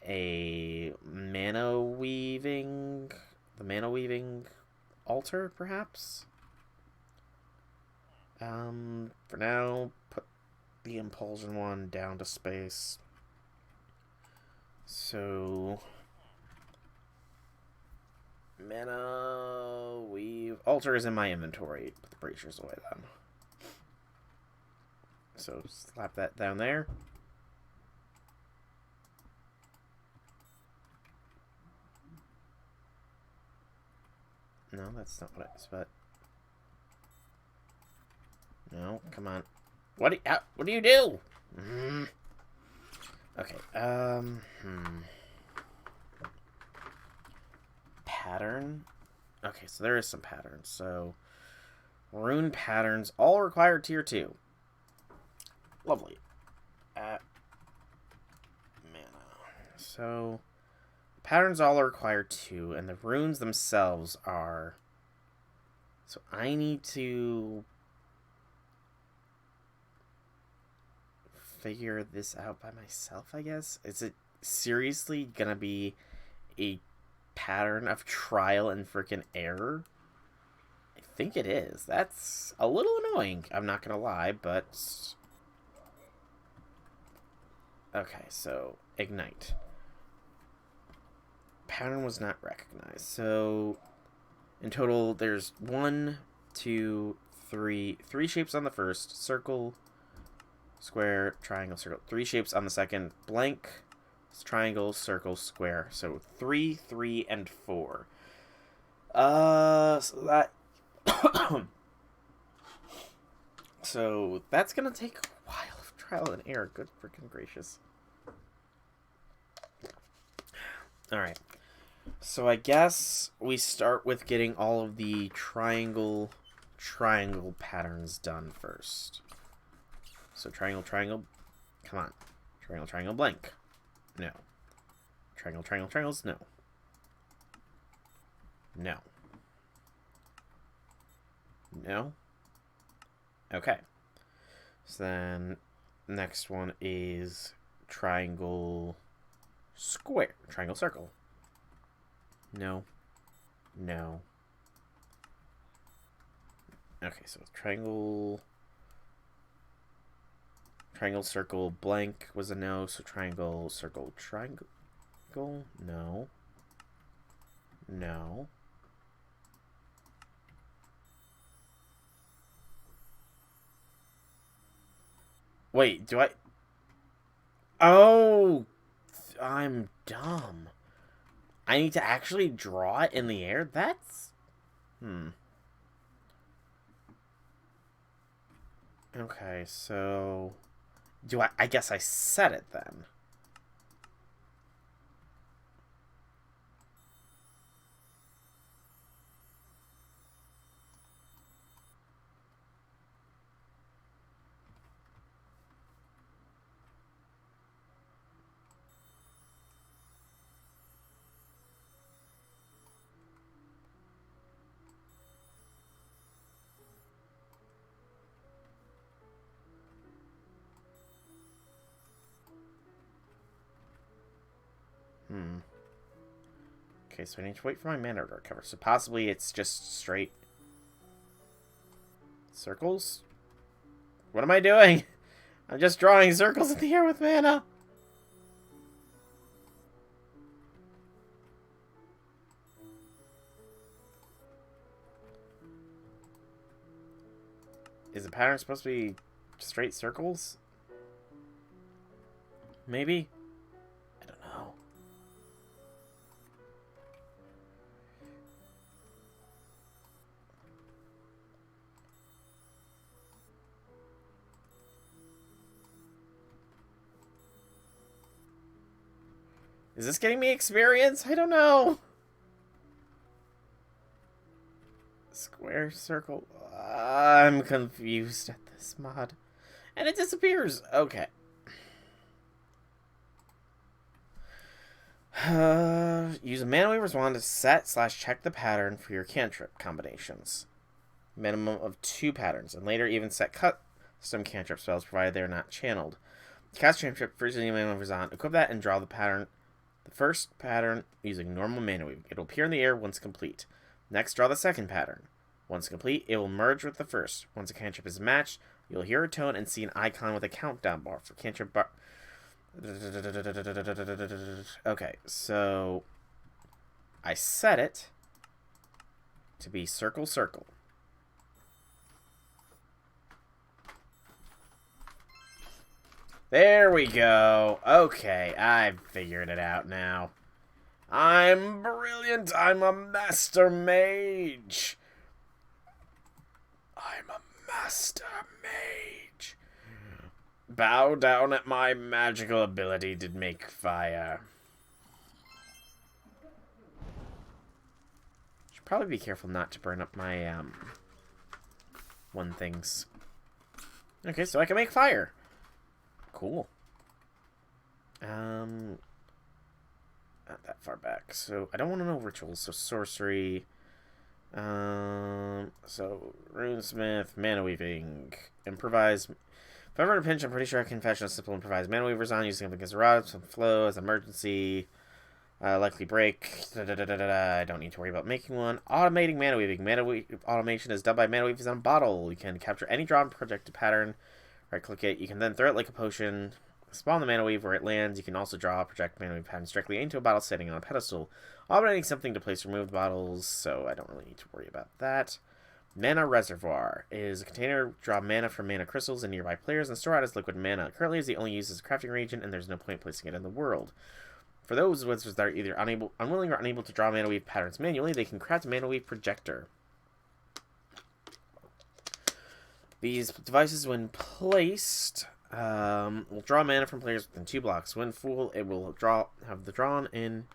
a mana weaving... The mana weaving altar, perhaps? For now, put the impulsion one down to space. So... Mana weave... Altar is in my inventory. Put the bracers away then. So slap that down there. No, that's not what it is, but... No, come on. What do you do? Okay, Pattern? Okay, so there is some patterns. So, Rune Patterns, all required tier 2. Lovely. Mana. So... Patterns all are required too, and the runes themselves are... So I need to figure this out by myself, I guess? Is it seriously gonna be a pattern of trial and freaking error? I think it is. That's a little annoying, I'm not gonna lie, but... Okay, so ignite. Pattern was not recognized. So, in total, there's 1, 2, 3 shapes on the first. Circle, square, triangle, circle. 3 shapes on the second. Blank, triangle, circle, square. So, 3, 3, and 4. So that so that's gonna take a while of trial and error. Good freaking gracious. Alright. So I guess we start with getting all of the triangle patterns done first. So triangle, come on. Triangle, blank. No. Triangles, no. No. No. Okay. So then, next one is triangle, square. Triangle, circle. No. No. Okay, so triangle, circle, blank was a no. So triangle, circle, triangle. No. No. Wait, do I... Oh! I'm dumb. I need to actually draw it in the air? That's... Okay, so... I guess I set it then. Okay, so I need to wait for my mana to recover. So possibly it's just straight circles? What am I doing? I'm just drawing circles in the air with mana. Is the pattern supposed to be straight circles? Maybe? I don't know. Is this getting me experience? I don't know. Square, circle. I'm confused at this mod. And it disappears. Okay. Use a Mana Weaver's Wand to set/check the pattern for your cantrip combinations. Minimum of 2 patterns, and later even set custom cantrip spells provided they are not channeled. Cast cantrip first using Mana Weaver's Wand. Equip that and draw the pattern. The first pattern using normal Mana Weaving. It will appear in the air once complete. Next, draw the second pattern. Once complete, it will merge with the first. Once a cantrip is matched, you'll hear a tone and see an icon with a countdown bar for cantrip bar. Okay, so I set it to be circle, circle. There we go. Okay, I've figured it out now. I'm brilliant. I'm a master mage. I'm a master mage. Bow down at my magical ability to make fire. Should probably be careful not to burn up my things. Okay, so I can make fire. Cool. Not that far back. So I don't want to know rituals. So sorcery. So runesmith, mana weaving, improvise. If I'm in a pinch, I'm pretty sure I can fashion a simple improvised mana weaver's on using something as a rod, some flow as emergency. Likely break. I don't need to worry about making one. Automating mana weaving. Automation is done by mana weavers on a bottle. You can capture any drawn projected pattern. Right click it. You can then throw it like a potion. Spawn the mana weave where it lands. You can also draw project mana weave patterns directly into a bottle sitting on a pedestal. Automating something to place removed bottles, so I don't really need to worry about that. Mana Reservoir is a container. Draw mana from mana crystals and nearby players and store out as liquid mana. Currently is the only use as a crafting region, and there's no point placing it in the world. For those wizards that are either unwilling or unable to draw mana wave patterns manually, they can craft a mana wave projector. These devices, when placed, will draw mana from players within 2 blocks. When full, it will have the drawn in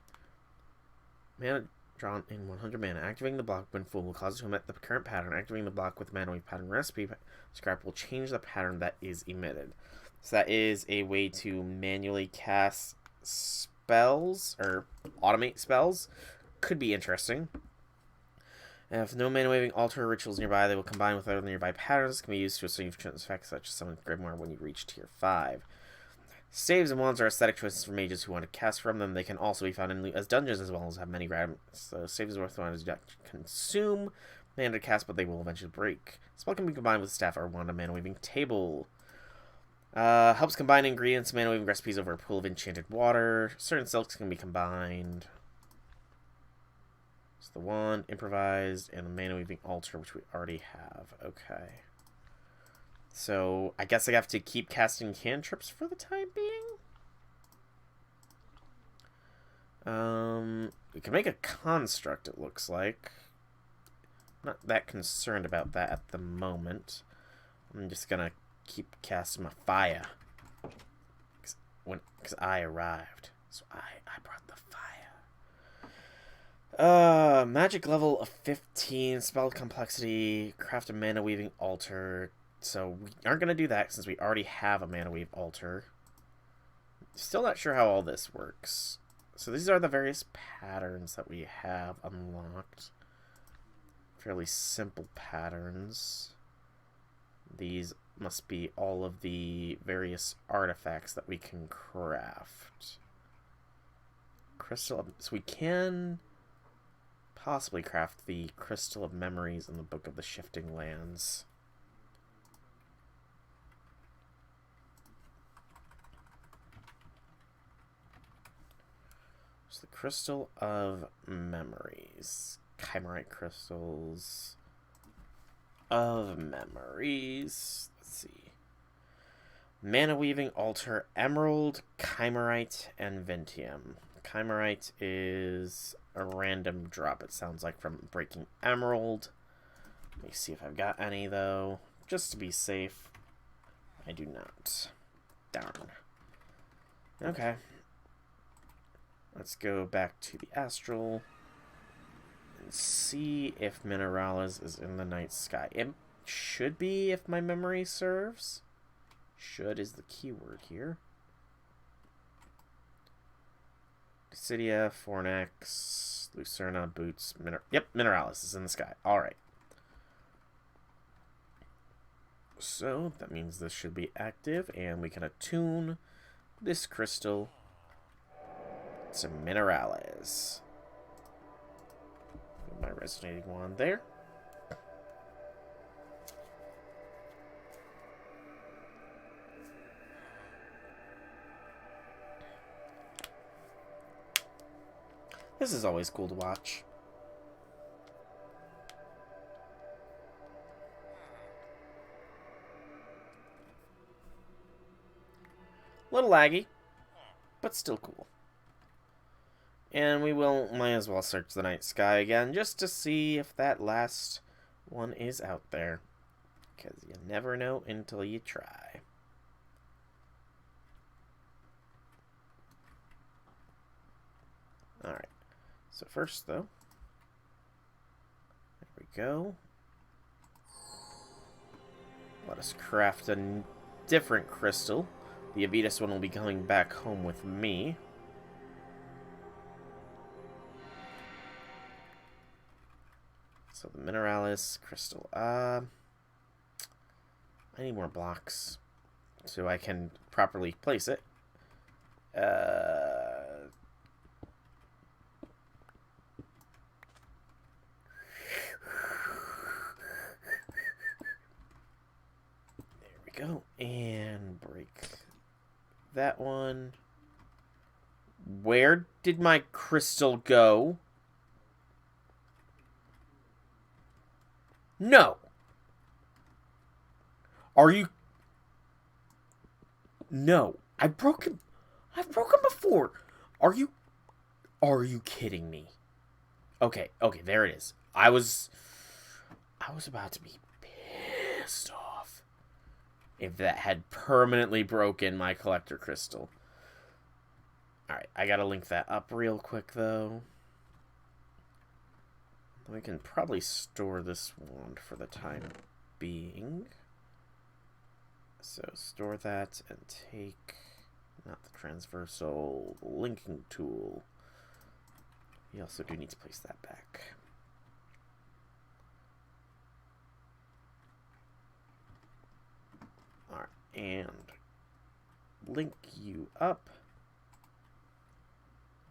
100 mana. Activating the block when full will cause it to emit the current pattern. Activating the block with mana wave pattern recipe scrap will change the pattern that is emitted. So that is a way to manually cast spells or automate spells. Could be interesting. And if no mana waving altar rituals nearby, they will combine with other nearby patterns. Can be used to achieve effects such as summon Grimoire when you reach tier 5. Saves and wands are aesthetic choices for mages who want to cast from them. They can also be found as dungeons as well as have many grabs. So saves worth wands do not consume mana to cast, but they will eventually break. Spell can be combined with staff or wand, a mana waving table. Helps combine ingredients, mana waving recipes over a pool of enchanted water. Certain silks can be combined. It's the wand, improvised, and the mana weaving altar, which we already have. Okay. So, I guess I have to keep casting cantrips for the time being? We can make a construct, it looks like. Not that concerned about that at the moment. I'm just gonna keep casting my fire. Because I arrived. So I brought the fire. Magic level of 15, spell complexity, craft a mana weaving altar. So we aren't going to do that since we already have a mana wave altar. Still not sure how all this works. So these are the various patterns that we have unlocked. Fairly simple patterns. These must be all of the various artifacts that we can craft. Crystal. So we can possibly craft the Crystal of Memories in the Book of the Shifting Lands. So the Crystal of Memories. Kymerite crystals of memories. Let's see. Mana weaving altar, emerald, Kymerite, and Ventium. Kymerite is a random drop, it sounds like, from breaking emerald. Let me see if I've got any, though. Just to be safe. I do not. Darn. Okay. Let's go back to the astral and see if Mineralis is in the night sky. It should be, if my memory serves. Should is the keyword here. Dissidia, Fornax, Lucerna, Boots, yep, Mineralis is in the sky. Alright. So, that means this should be active, and we can attune this crystal to Mineralis. Put my resonating wand there. This is always cool to watch. A little laggy, but still cool. And we might as well search the night sky again, just to see if that last one is out there. Because you never know until you try. Alright. So first, though, there we go. Let us craft a different crystal. The Avitus one will be coming back home with me. So the Mineralis Crystal. I need more blocks so I can properly place it. There we go. And break that one. Where did my crystal go? No. Are you... No. I've broken before. Are you Are you kidding me? Okay, there it is. I was about to be pissed off if that had permanently broken my collector crystal. Alright, I gotta link that up real quick, though. We can probably store this wand for the time being. So, store that and take, not the transversal, linking tool. You also do need to place that back. Alright, and link you up.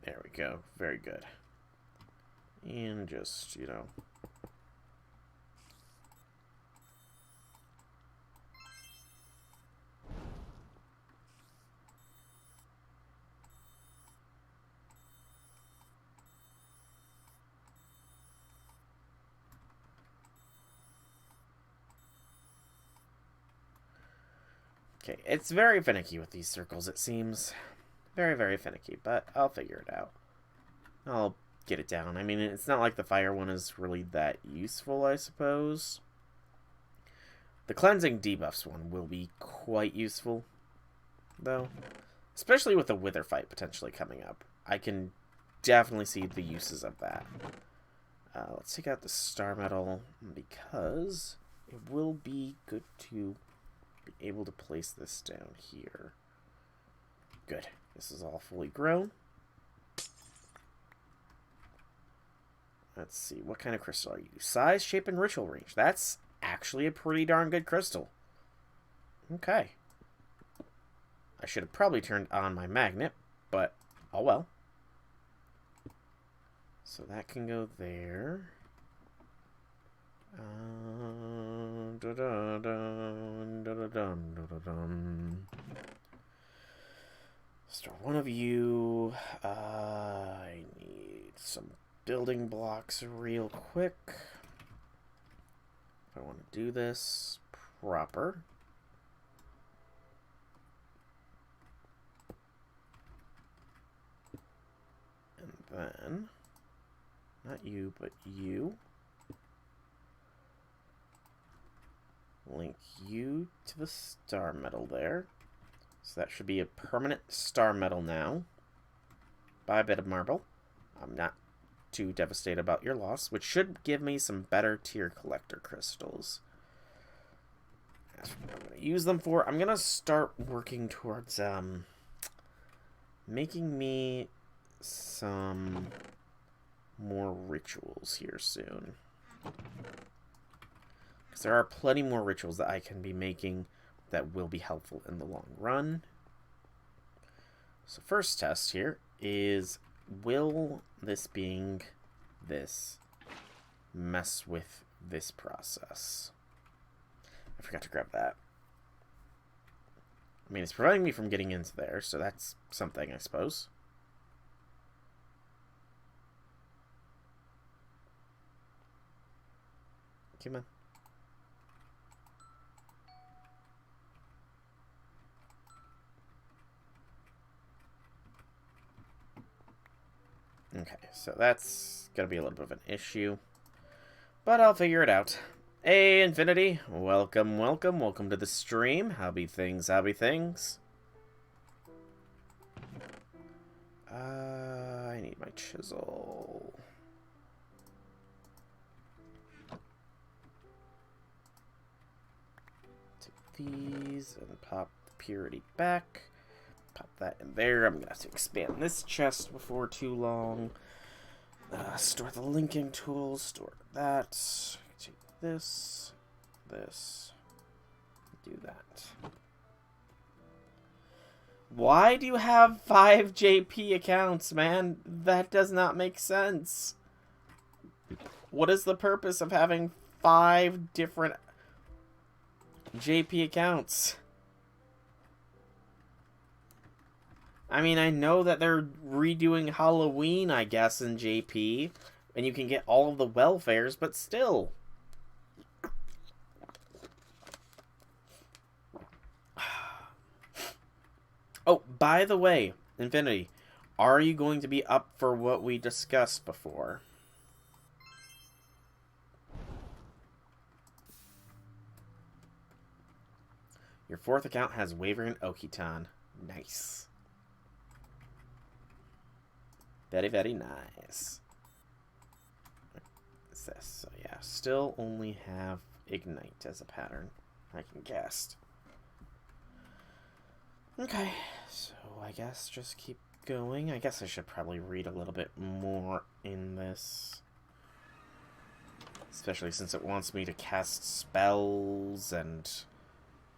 There we go. Very good. And just, you know. Okay, it's very finicky with these circles, it seems. Very, very finicky, but I'll figure it out. I'll get it down. I mean, it's not like the fire one is really that useful, I suppose. The cleansing debuffs one will be quite useful, though. Especially with the wither fight potentially coming up. I can definitely see the uses of that. Let's take out the star metal, because it will be good to be able to place this down here. Good. This is all fully grown. Let's see, what kind of crystal are you? Size, shape, and ritual range. That's actually a pretty darn good crystal. Okay. I should have probably turned on my magnet, but oh well. So that can go there. Store one of you. I need some building blocks real quick. If I want to do this proper. And then, not you, but you. Link you to the star metal there. So that should be a permanent star metal now. Buy a bit of marble. I'm not too devastated about your loss, which should give me some better tier collector crystals. That's what I'm going to use them for. I'm going to start working towards making me some more rituals here soon. Because there are plenty more rituals that I can be making that will be helpful in the long run. So first test here is, will this being this mess with this process? I forgot to grab that. I mean, it's preventing me from getting into there, so that's something, I suppose. Come on. Okay, so that's going to be a little bit of an issue. But I'll figure it out. Hey, Infinity. Welcome, welcome. Welcome to the stream. How be things, how be things? I need my chisel. Take these and pop the purity back. Pop that in there. I'm going to have to expand this chest before too long. Store the linking tool. Store that. Take this. This. Do that. Why do you have 5 JP accounts, man? That does not make sense. What is the purpose of having 5 different JP accounts? I mean, I know that they're redoing Halloween, I guess, in JP, and you can get all of the welfares, but still. Oh, by the way, Infinity, Are you going to be up for what we discussed before? Your 4th account has Wavering Okiton. Nice. Very, very nice. What's this? So yeah, still only have Ignite as a pattern I can cast. Okay, so I guess just keep going. I guess I should probably read a little bit more in this. Especially since it wants me to cast spells and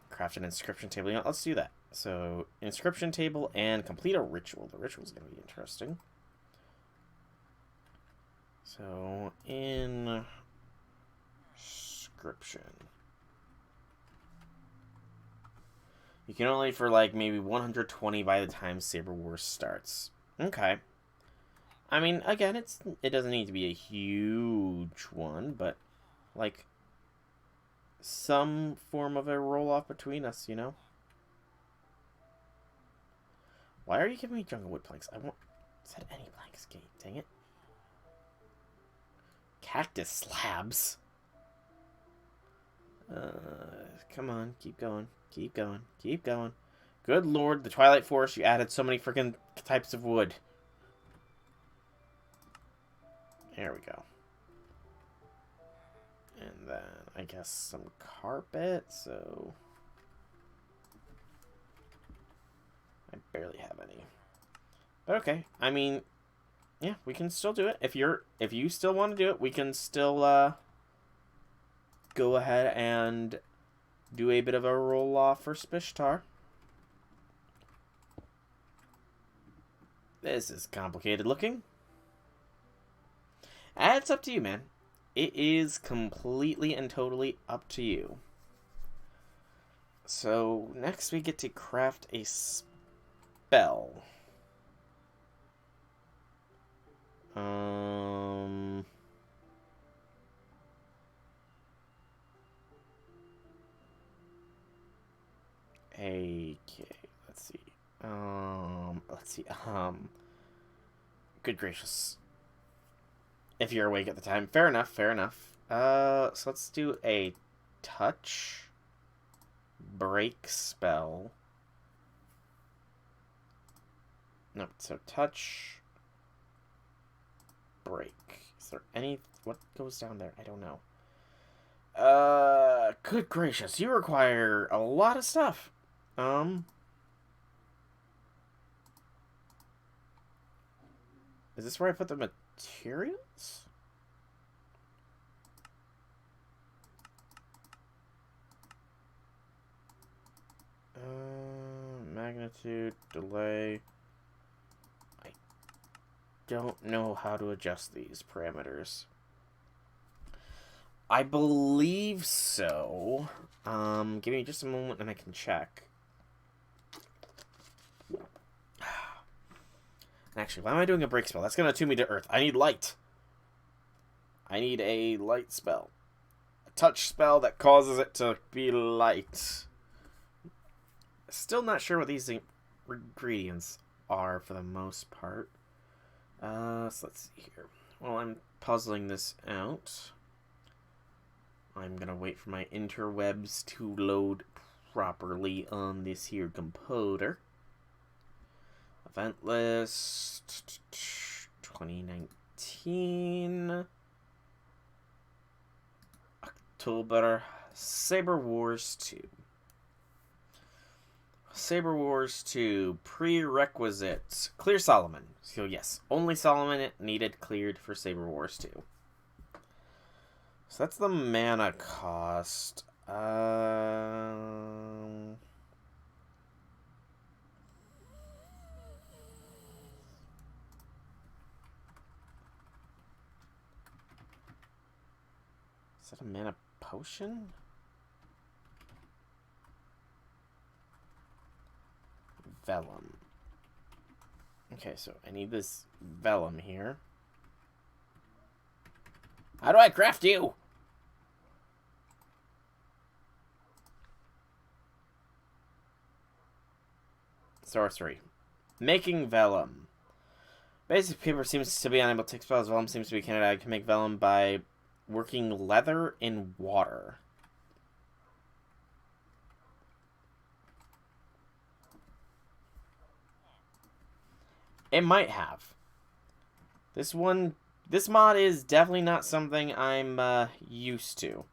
craft an inscription table. You know, let's do that. So, inscription table and complete a ritual. The ritual is going to be interesting. So, inscription. You can only for like maybe 120 by the time Saber Wars starts. Okay. I mean, again, it doesn't need to be a huge one, but like some form of a roll-off between us, you know? Why are you giving me jungle wood planks? I want... Said any planks, Gate. Dang it. Cactus slabs. Come on. Keep going. Keep going. Keep going. Good lord, the Twilight Forest, you added so many freaking types of wood. There we go. And then, I guess, some carpet, so... I barely have any. But okay, I mean, yeah, we can still do it. If you still want to do it, we can still, go ahead and do a bit of a roll-off for Spishtar. This is complicated looking. It's up to you, man. It is completely and totally up to you. So, next we get to craft a spell. Okay, let's see. Good gracious. If you're awake at the time. Fair enough, fair enough. So let's do a touch break spell. No, so touch break. Is there any... What goes down there? I don't know. Good gracious. You require a lot of stuff. Is this where I put the materials? Magnitude, delay. I don't know how to adjust these parameters. I believe so. Give me just a moment and I can check. Actually, why am I doing a break spell? That's going to attune me to Earth. I need light. I need a light spell. A touch spell that causes it to be light. Still not sure what these ingredients are for the most part. So let's see here. While I'm puzzling this out, I'm going to wait for my interwebs to load properly on this here computer. Event list 2019 October. Saber Wars 2. Saber Wars 2 prerequisites. Clear Solomon. So yes, only Solomon needed cleared for Saber Wars 2. So that's the mana cost. Is that a mana potion? Vellum. Okay, so I need this vellum here. How do I craft you? Sorcery. Making vellum. Basic paper seems to be unable to take spells. Vellum seems to be candidate. I can make vellum by working leather in water. It might have. This mod is definitely not something I'm used to.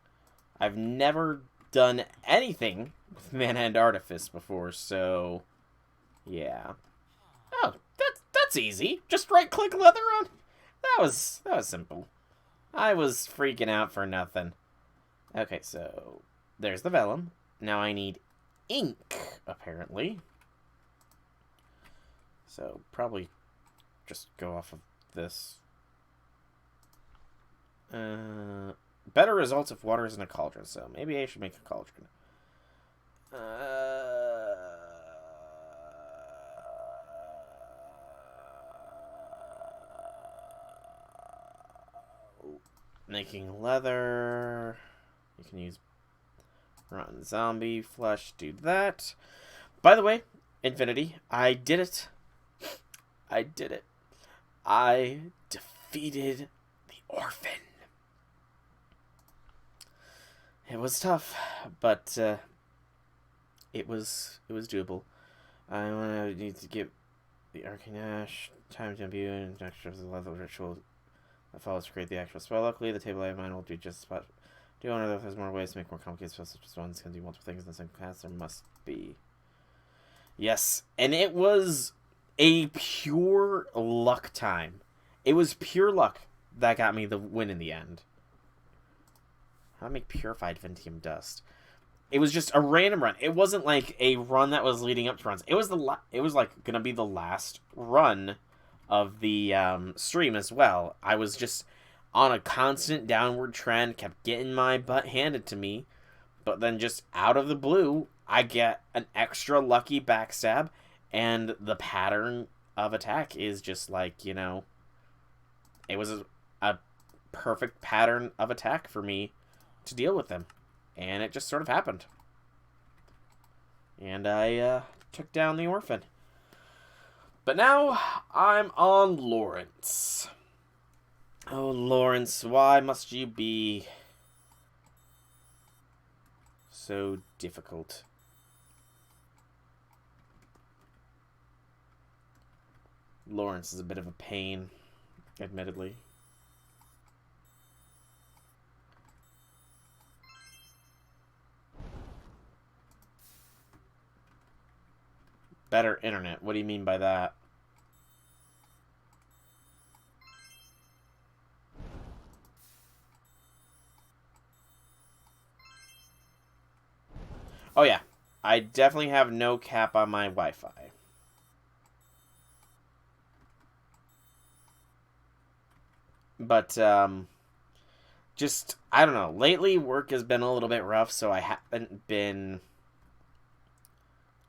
I've never done anything with Mana and Artifice before, so yeah. Oh, that's easy. Just right-click leather on. That was simple. I was freaking out for nothing. Okay, so there's the vellum. Now I need ink, apparently. So probably just go off of this. Better results if water is in a cauldron, so maybe I should make a cauldron. Making leather. You can use rotten zombie flesh. Do that. By the way, Infinity, I did it. I did it. I defeated the orphan. It was tough, but it was doable. I need to give the Arcana time to imbue and extra the level ritual that follows to create the actual spell. Luckily, the table I have in mind will be just a spot. Do you wonder if there's more ways to make more complicated spells, such as ones can do multiple things in the same class? There must be. Yes, and it was a pure luck time. It was pure luck that got me the win in the end. How do I make purified Ventium dust? It was just a random run. It wasn't like a run that was leading up to runs. It was like gonna be the last run of the stream as well. I was just on a constant downward trend, kept getting my butt handed to me, but then just out of the blue, I get an extra lucky backstab, and the pattern of attack is just like, you know, it was a perfect pattern of attack for me to deal with them, and it just sort of happened. And I took down the orphan. But now I'm on Lawrence. Oh, Lawrence, why must you be so difficult? Lawrence is a bit of a pain, admittedly. Better internet. What do you mean by that? Oh yeah, I definitely have no cap on my Wi-Fi. But, just, I don't know. Lately, work has been a little bit rough, so I haven't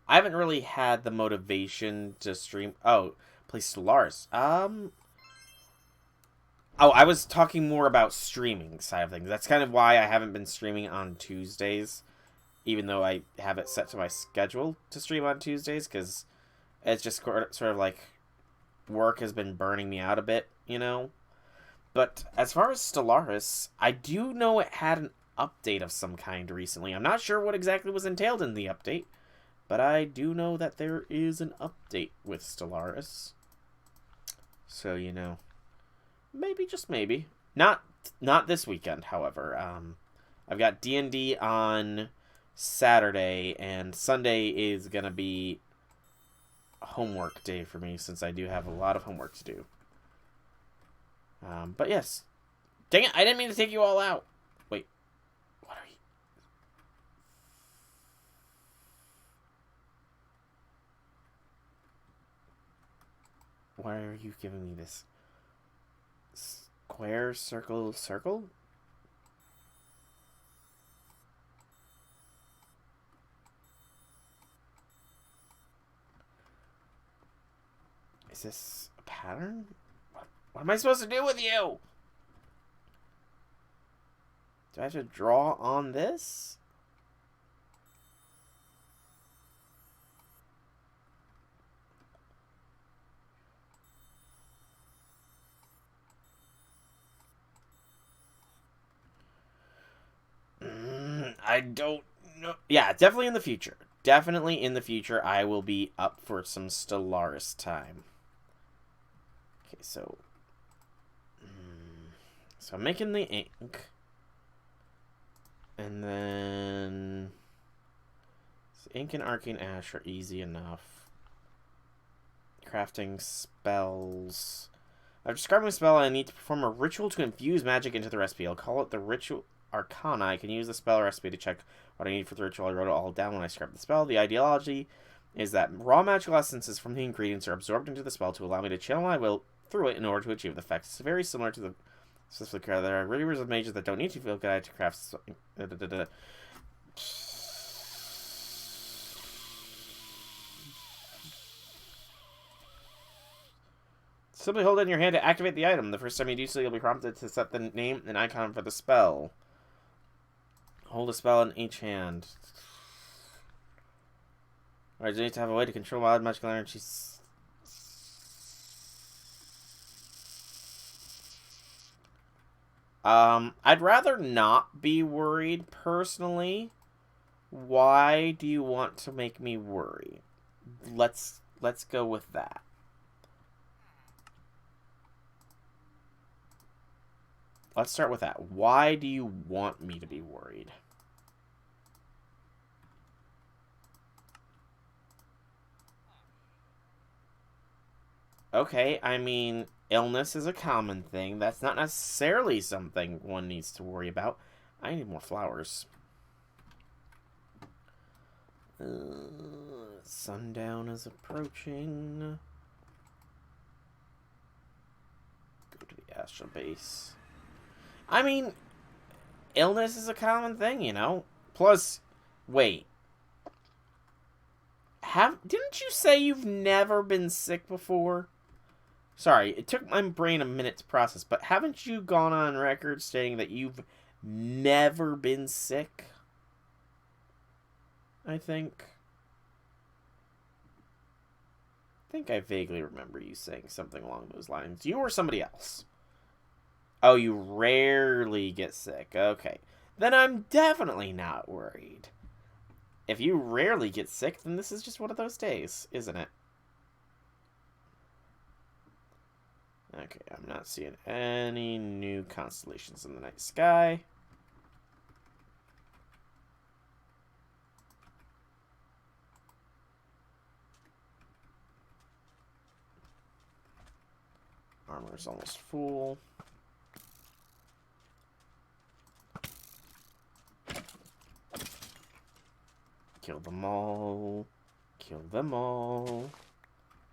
really had the motivation to stream. Oh, play Stellaris. Oh, I was talking more about streaming side of things. That's kind of why I haven't been streaming on Tuesdays, even though I have it set to my schedule to stream on Tuesdays, because it's just sort of like work has been burning me out a bit, you know? But as far as Stellaris, I do know it had an update of some kind recently. I'm not sure what exactly was entailed in the update, but I do know that there is an update with Stellaris. So, you know, maybe, just maybe. Not this weekend, however. I've got D&D on Saturday, and Sunday is going to be homework day for me, since I do have a lot of homework to do. But yes. Dang it, I didn't mean to take you all out. Wait. What are you? Why are you giving me this? Square, circle, circle? Is this a pattern? What am I supposed to do with you? Do I have to draw on this? I don't know. Yeah, definitely in the future. Definitely in the future, I will be up for some Stellaris time. Okay, so I'm making the ink. And then ink and arcane ash are easy enough. Crafting spells. I've described my spell and I need to perform a ritual to infuse magic into the recipe. I'll call it the ritual Arcana. I can use the spell recipe to check what I need for the ritual. I wrote it all down when I scribed the spell. The ideology is that raw magical essences from the ingredients are absorbed into the spell to allow me to channel my will through it in order to achieve the effects. It's very similar to the specific. There are rivers of mages that don't need to feel guided to craft. Simply hold it in your hand to activate the item. The first time you do so, you'll be prompted to set the name and icon for the spell. Hold a spell in each hand. Alright, you need to have a way to control wild magical energy. I'd rather not be worried, personally. Why do you want to make me worry? Let's go with that. Let's start with that. Why do you want me to be worried? Okay, I mean, illness is a common thing. That's not necessarily something one needs to worry about. I need more flowers. Sundown is approaching. Go to the astral base. I mean, illness is a common thing, you know? Plus, wait. Didn't you say you've never been sick before? Sorry, it took my brain a minute to process, but haven't you gone on record stating that you've never been sick? I think I vaguely remember you saying something along those lines. You or somebody else? Oh, you rarely get sick. Okay. Then I'm definitely not worried. If you rarely get sick, then this is just one of those days, isn't it? Okay, I'm not seeing any new constellations in the night sky. Armor's almost full. Kill them all. Kill them all.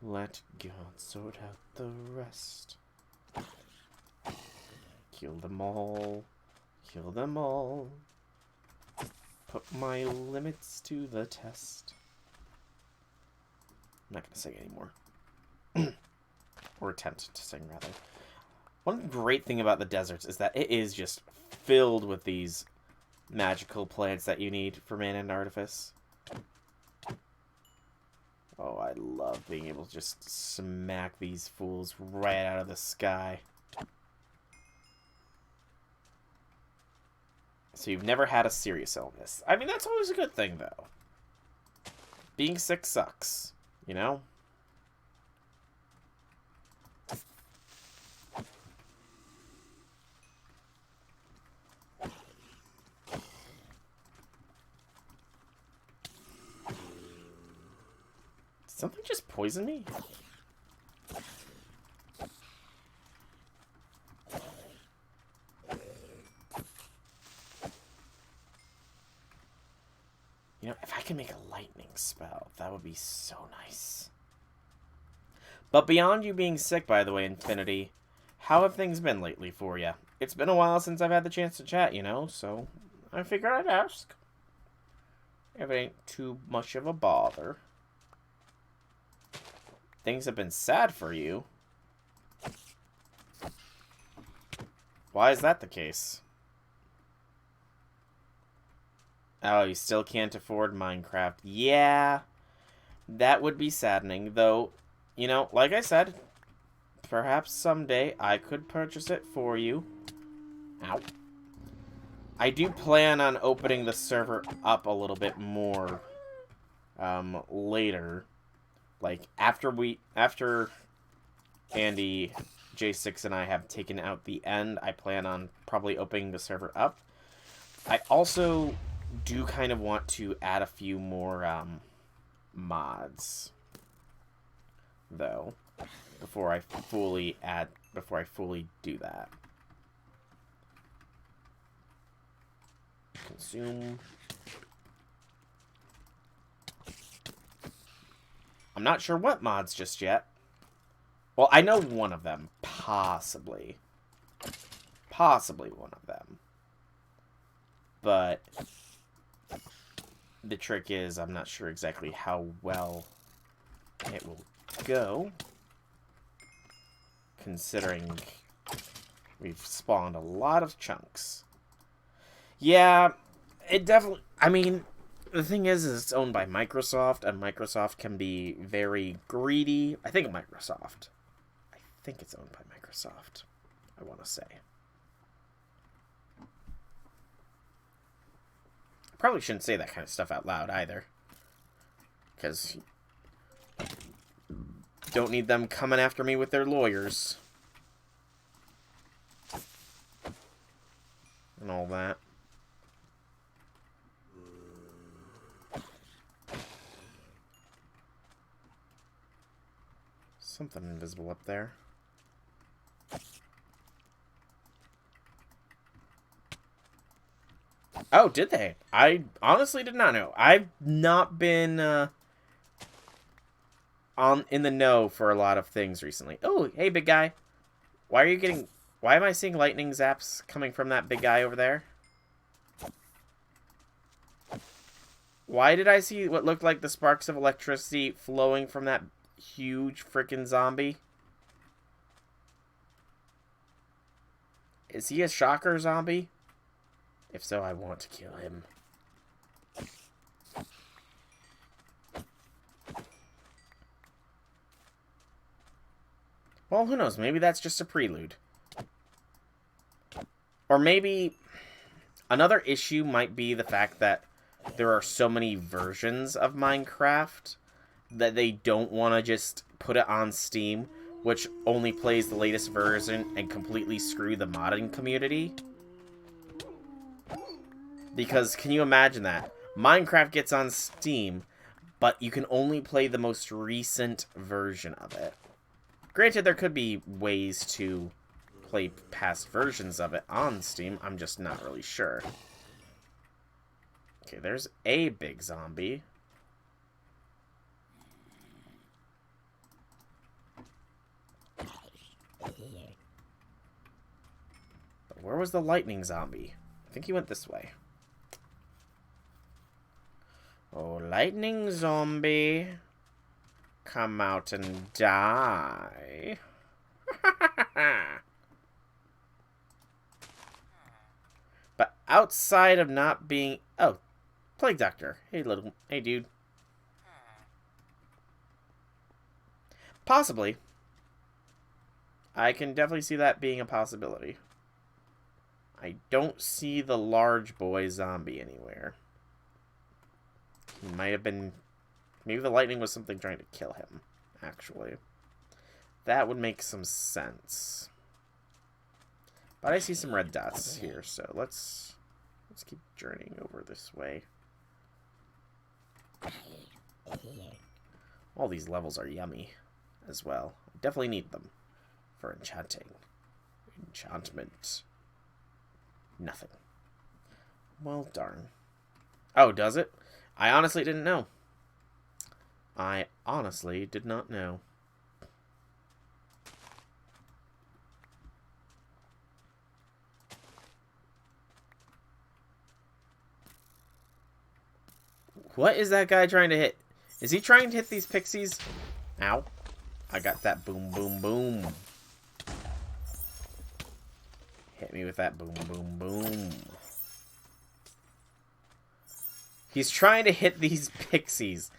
Let God sort out the rest. Kill them all. Kill them all. Put my limits to the test. I'm not going to sing anymore. Or attempt to sing, rather. One great thing about the deserts is that it is just filled with these magical plants that you need for mana and Artifice. Oh, I love being able to just smack these fools right out of the sky. So you've never had a serious illness. I mean, that's always a good thing, though. Being sick sucks, you know? Something just poisoned me? You know, if I can make a lightning spell, that would be so nice. But beyond you being sick, by the way, Infinity, how have things been lately for you? It's been a while since I've had the chance to chat, you know, so I figured I'd ask. If it ain't too much of a bother. Things have been sad for you. Why is that the case? Oh, you still can't afford Minecraft. Yeah, that would be saddening. Though, you know, like I said, perhaps someday I could purchase it for you. Ow. I do plan on opening the server up a little bit more later. Like, after Andy, J6, and I have taken out the end, I plan on probably opening the server up. I also do kind of want to add a few more mods, though, before I fully do that. Consume. I'm not sure what mods just yet. Well, I know one of them. Possibly. Possibly one of them. But the trick is, I'm not sure exactly how well it will go. Considering we've spawned a lot of chunks. Yeah, it definitely... I mean, the thing is it's owned by Microsoft, and Microsoft can be very greedy. I think it's owned by Microsoft, I want to say. Probably shouldn't say that kind of stuff out loud, either. Because... don't need them coming after me with their lawyers. And all that. Something invisible up there. Oh, did they? I honestly did not know. I've not been in the know for a lot of things recently. Oh, hey, big guy. Why am I seeing lightning zaps coming from that big guy over there? Why did I see what looked like the sparks of electricity flowing from that huge freaking zombie? Is he a shocker zombie? If so, I want to kill him. Well, who knows? Maybe that's just a prelude. Or maybe another issue might be the fact that there are so many versions of Minecraft that they don't want to just put it on Steam, which only plays the latest version, and completely screw the modding community. Because, can you imagine that? Minecraft gets on Steam, but you can only play the most recent version of it. Granted, there could be ways to play past versions of it on Steam. I'm just not really sure. Okay, there's a big zombie. But where was the lightning zombie? I think he went this way. Oh, lightning zombie. Come out and die. But outside of not being... Oh, Plague Doctor. Hey, dude. Possibly. I can definitely see that being a possibility. I don't see the large boy zombie anywhere. He might have been... Maybe the lightning was something trying to kill him, actually. That would make some sense. But I see some red dots here, so let's keep journeying over this way. All these levels are yummy as well. Definitely need them for enchanting. Enchantment. Nothing. Well, darn. Oh, does it? I honestly didn't know. I honestly did not know. What is that guy trying to hit? Is he trying to hit these pixies? Ow. I got that boom, boom, boom. Hit me with that boom, boom, boom. He's trying to hit these pixies.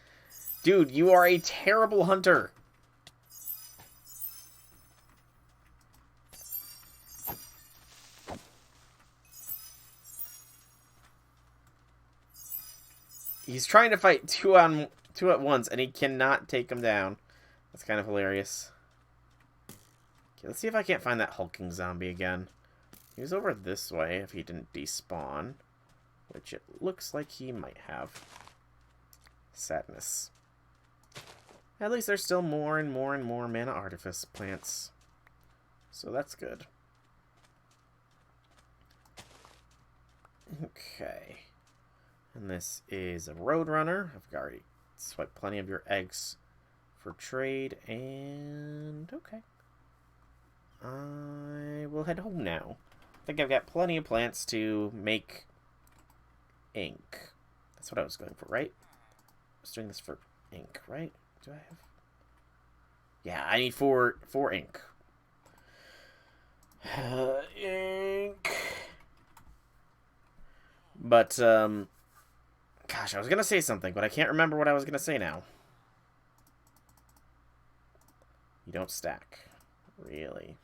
Dude, you are a terrible hunter. He's trying to fight two at once, and he cannot take him down. That's kind of hilarious. Okay, let's see if I can't find that hulking zombie again. He was over this way if he didn't despawn, which it looks like he might have. Sadness. At least there's still more and more and more mana artifice plants. So that's good. Okay. And this is a Roadrunner. I've already swiped plenty of your eggs for trade, and okay. I will head home now. I think I've got plenty of plants to make ink. That's what I was going for, right? I was doing this for ink, right? Do I have... Yeah, I need four ink. Ink. But, gosh, I was going to say something, but I can't remember what I was going to say now. You don't stack. Really?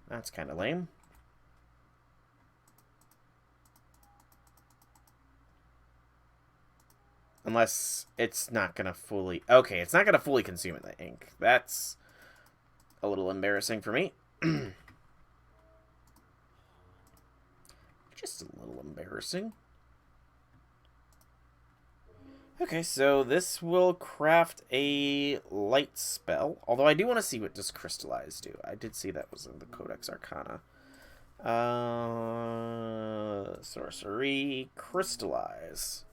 That's kind of lame. Unless it's not going to fully... Okay, it's not going to fully consume the ink. That's a little embarrassing for me. Just a little embarrassing. Okay, so this will craft a light spell. Although I do want to see what does Crystallize do. I did see that was in the Codex Arcana. Sorcery. Crystallize.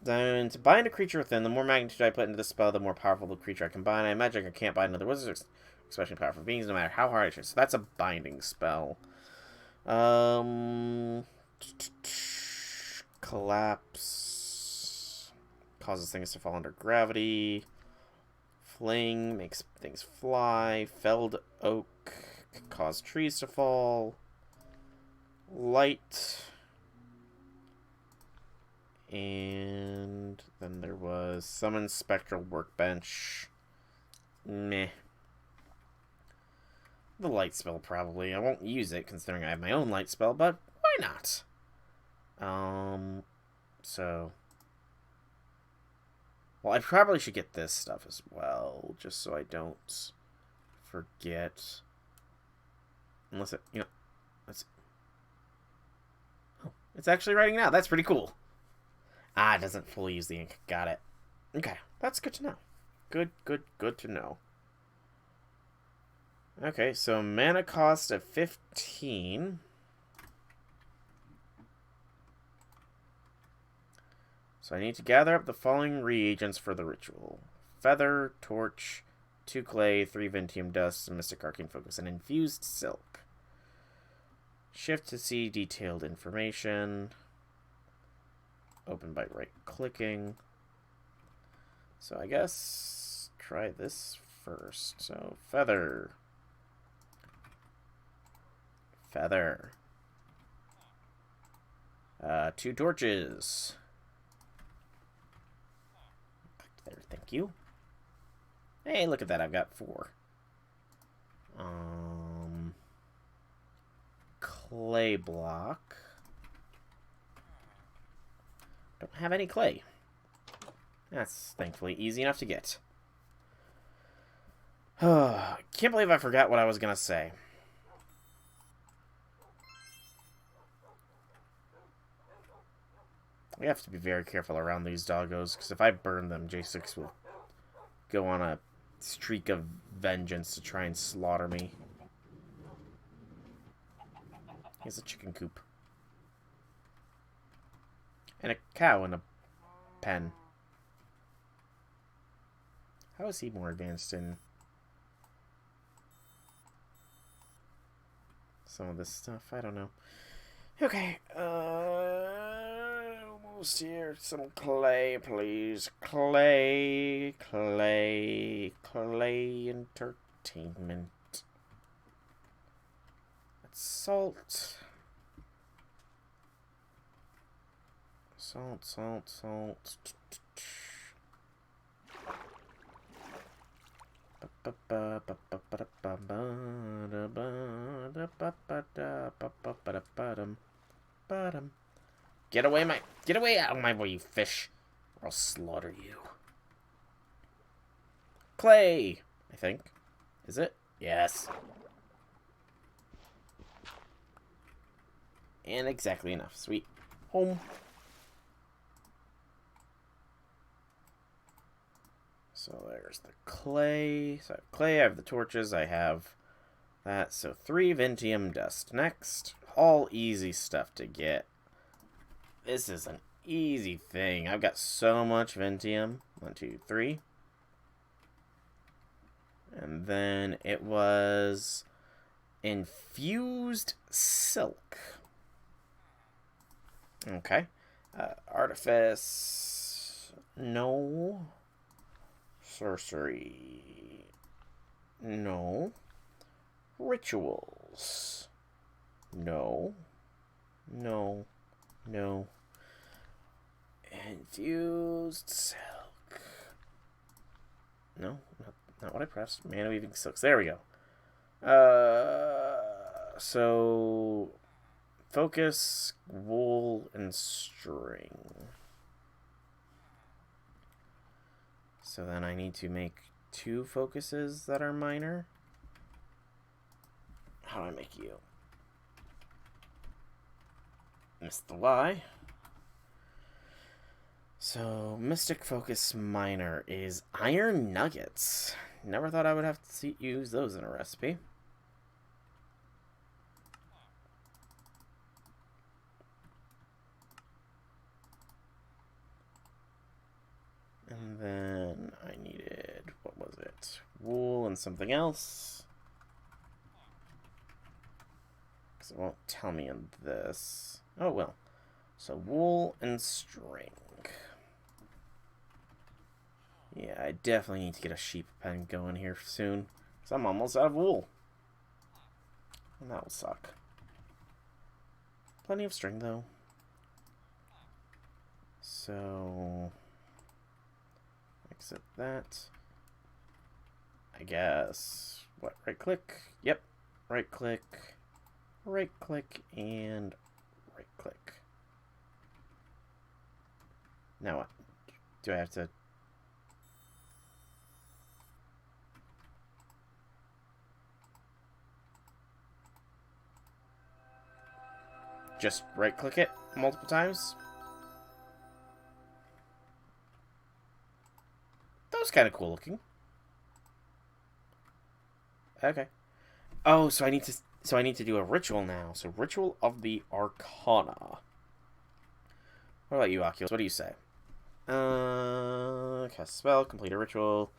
Then, to bind a creature within, the more magnitude I put into the spell, the more powerful the creature I can bind. I imagine I can't bind another wizard, especially powerful beings, no matter how hard I try. So that's a binding spell. Collapse causes things to fall under gravity. Fling makes things fly. Felled oak cause trees to fall. Light. And then there was summon spectral workbench. Meh. The light spell, probably. I won't use it, considering I have my own light spell, but why not? So... Well, I probably should get this stuff as well, just so I don't forget. Unless it, you know... Let's... Oh, it's actually writing now. That's pretty cool. Ah, it doesn't fully use the ink. Got it. Okay, that's good to know. Good to know. Okay, so mana cost of 15. So I need to gather up the following reagents for the ritual. Feather, torch, 2 clay, 3 Ventium dust, and Mystic Arcane Focus, and infused silk. Shift to see detailed information. Open by right-clicking. So I guess try this first. So feather. Feather. 2 torches. There, thank you. Hey, look at that, I've got 4. Clay block. Don't have any clay. That's thankfully easy enough to get. Can't believe I forgot what I was gonna say. We have to be very careful around these doggos, because if I burn them, J6 will go on a streak of vengeance to try and slaughter me. Here's a chicken coop. And a cow in a pen. How is he more advanced in some of this stuff? I don't know. Okay, almost here. Some clay, please. Clay entertainment. That's salt. Salt. Get away out of my way, you fish, or I'll slaughter you. Clay, I think. Is it? Yes. And exactly enough. Sweet. Home. So there's the clay. So I have clay, I have the torches, I have that. So 3 Ventium dust next. All easy stuff to get. This is an easy thing. I've got so much Ventium. 1, 2, 3. And then it was infused silk. Okay. Artifice. No. Sorcery. No. Rituals. No. No. No. Infused silk. No, not what I pressed. Mana weaving silks. There we go. So focus, wool, and string. So then I need to make 2 focuses that are minor. How do I make you? Missed the Y. So, Mystic Focus Minor is Iron Nuggets. Never thought I would have to use those in a recipe. And then I needed, what was it? Wool and something else. Because it won't tell me in this. Oh, well. So, wool and string. Yeah, I definitely need to get a sheep pen going here soon, because I'm almost out of wool. And that will suck. Plenty of string, though. So, exit that. I guess. What, right click? Yep. Right click, and right click. Now what? Do I have to... just right-click it multiple times? That was kind of cool looking. Okay. Oh, so I need to do a ritual now. So ritual of the Arcana. What about you, Oculus? What do you say? Cast spell, complete a ritual.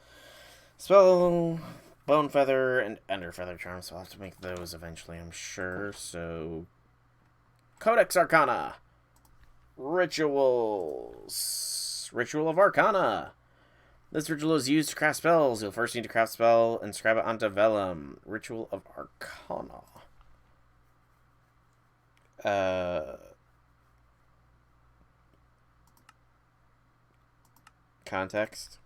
Spell, bone feather, and ender feather charm. So I'll have to make those eventually, I'm sure. So Codex Arcana. Rituals. Ritual of Arcana. This ritual is used to craft spells. You'll first need to craft spell and inscribe it onto vellum. Ritual of Arcana. Context.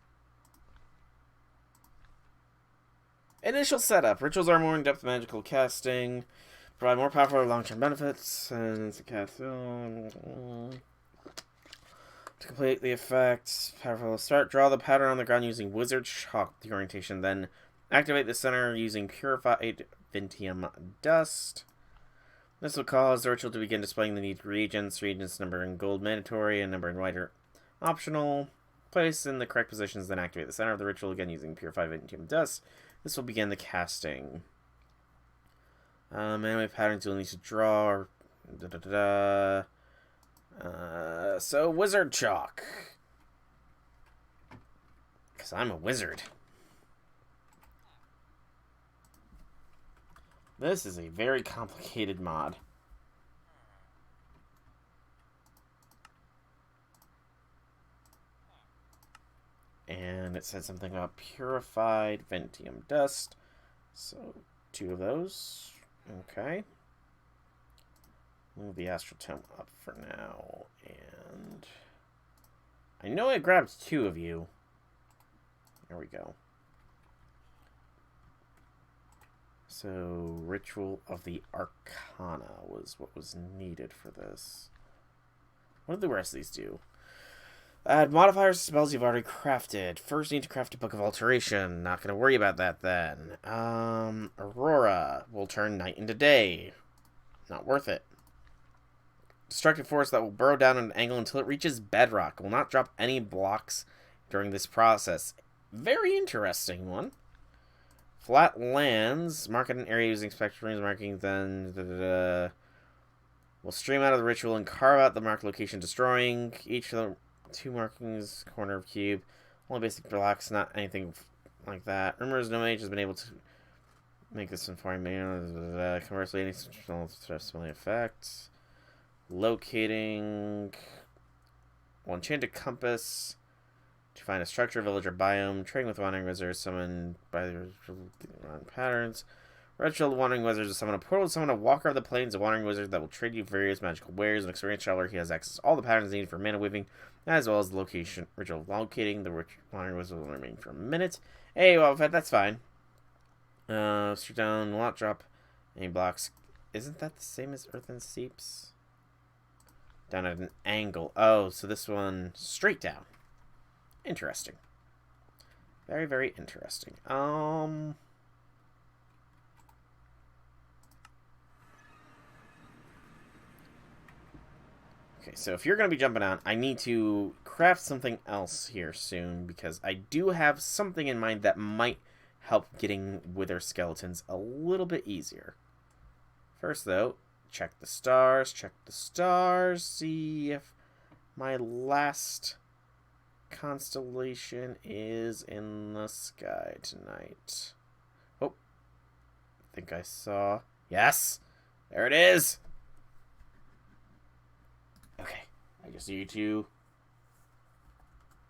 Initial setup. Rituals are more in-depth magical casting. Provide more powerful long-term benefits. And it's a cast. To complete the effect, powerful start. Draw the pattern on the ground using Wizard Chalk, the orientation. Then activate the center using Purified Ventium Dust. This will cause the ritual to begin displaying the needed reagents. Reagents number in gold mandatory and number in white are optional. Place in the correct positions, then activate the center of the ritual again using Purified Ventium Dust. This will begin the casting. Anyway, patterns you'll need to draw. So, Wizard Chalk. Because I'm a wizard. This is a very complicated mod. And it said something about Purified Ventium Dust. So, 2 of those. Okay. Move the Astral Tome up for now. And I know I grabbed 2 of you. There we go. So, Ritual of the Arcana was what was needed for this. What do the rest of these do? Add modifiers to spells you've already crafted. First, need to craft a Book of Alteration. Not going to worry about that then. Aurora will turn night into day. Not worth it. Destructive force that will burrow down at an angle until it reaches bedrock. Will not drop any blocks during this process. Very interesting one. Flat lands. Mark an area using spectral markings, then will stream out of the ritual and carve out the marked location, destroying each of the 2 markings, corner of cube. Only basic blocks, not anything like that. Rumors no mage has been able to make this informing. Conversely, any similar effects. Locating. Will enchant a compass to find a structure, village, or biome. Trading with wandering wizards summoned by the Rune Patterns. Ritual Wandering Wizards will summon a portal to summon a Walker of the Plains, a Wandering Wizard that will trade you various magical wares. An experienced traveler, he has access to all the patterns needed for mana weaving, as well as the location. Ritual Locating, the Wandering Wizard will remain for a minute. Hey, well, that's fine. Straight down, will not drop any blocks. Isn't that the same as Earthen Seeps? Down at an angle. Oh, so this one straight down. Interesting. Very, very interesting. Okay, so if you're going to be jumping out, I need to craft something else here soon, because I do have something in mind that might help getting Wither Skeletons a little bit easier. First, though, check the stars, see if my last constellation is in the sky tonight. Oh, I think I saw... Yes! There it is! Okay, I just need to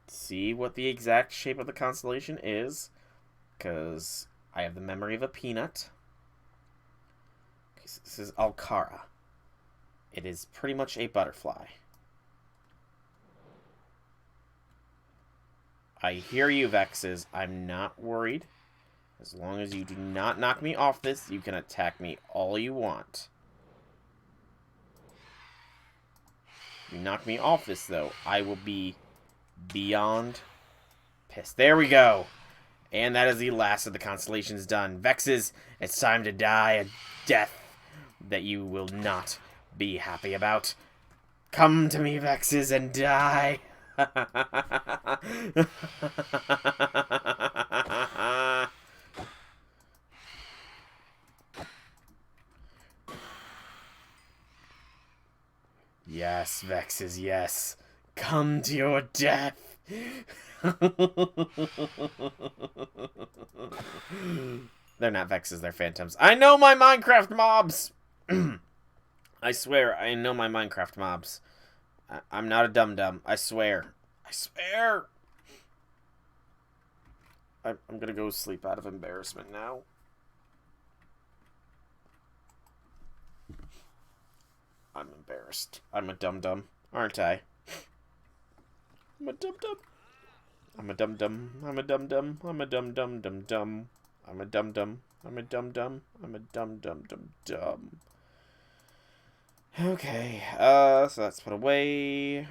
see what the exact shape of the constellation is, because I have the memory of a peanut. Okay, so this is Alcara. It is pretty much a butterfly. I hear you, Vexes. I'm not worried. As long as you do not knock me off this, you can attack me all you want. You knock me off this, though, I will be beyond pissed. There we go. And that is the last of the constellations done. Vexes, it's time to die a death that you will not be happy about. Come to me, Vexes, and die. Yes, Vexes, yes. Come to your death. They're not Vexes, they're phantoms. I know my Minecraft mobs! I swear, I know my Minecraft mobs. I'm not a dum-dum. I swear. I swear! I'm gonna go sleep out of embarrassment now. I'm embarrassed. I'm a dum-dum, aren't I? I'm a dum-dum. I'm a dum-dum. I'm a dum-dum. I'm a dum-dum-dum-dum. I'm a dum-dum. I'm a dum-dum. I'm a dum-dum-dum-dum. Okay, so that's put away.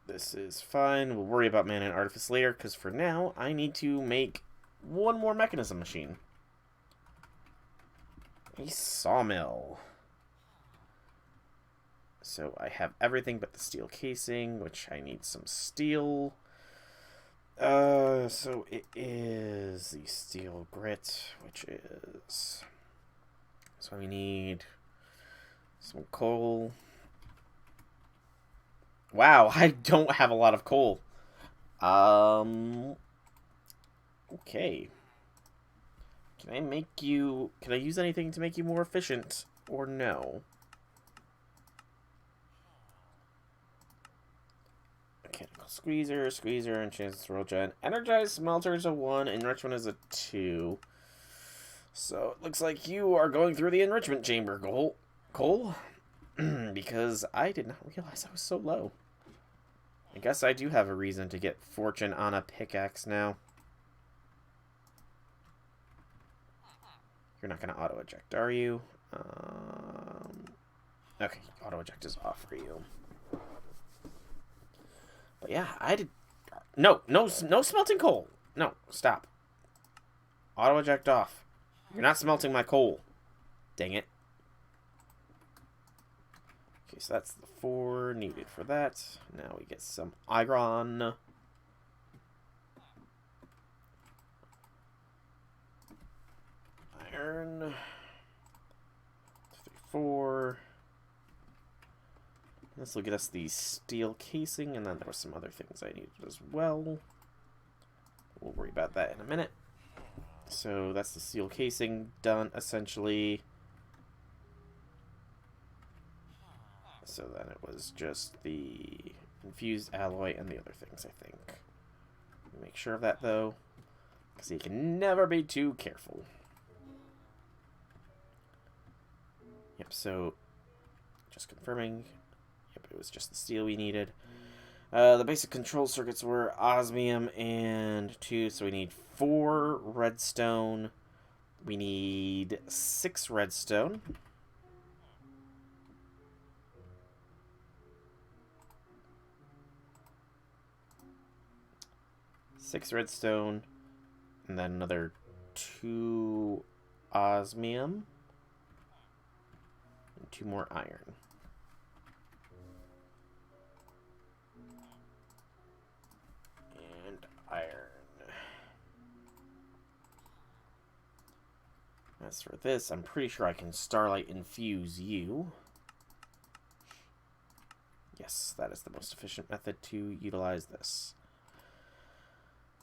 This is fine. We'll worry about mana and Artifice later, because for now, I need to make one more mechanism machine. A Sawmill. So I have everything but the steel casing, which I need some steel. So it is the steel grit, which is... So we need some coal. Wow, I don't have a lot of coal. Okay. Can I make you... Can I use anything to make you more efficient, or no? Mechanical squeezer, enchanted roll gen. Energized smelter is a 1, enrichment is a 2. So it looks like you are going through the enrichment chamber, Cole. Because I did not realize I was so low. I guess I do have a reason to get fortune on a pickaxe now. You're not going to auto-eject, are you? Okay, auto-eject is off for you. But yeah, I did... No smelting coal. No, stop. Auto eject off. You're not smelting my coal. Dang it. Okay, so that's the 4 needed for that. Now we get some iron. Iron. 3, 4. This will get us the steel casing, and then there were some other things I needed as well. We'll worry about that in a minute. So that's the steel casing done, essentially. So then it was just the infused alloy and the other things, I think. Make sure of that, though, because you can never be too careful. Yep, so just confirming. Yep, it was just the steel we needed. The basic control circuits were osmium and 2, so we need 4 redstone. We need 6 redstone. Six redstone, and then another 2 osmium, and 2 more iron. And iron. As for this, I'm pretty sure I can starlight infuse you. Yes, that is the most efficient method to utilize this.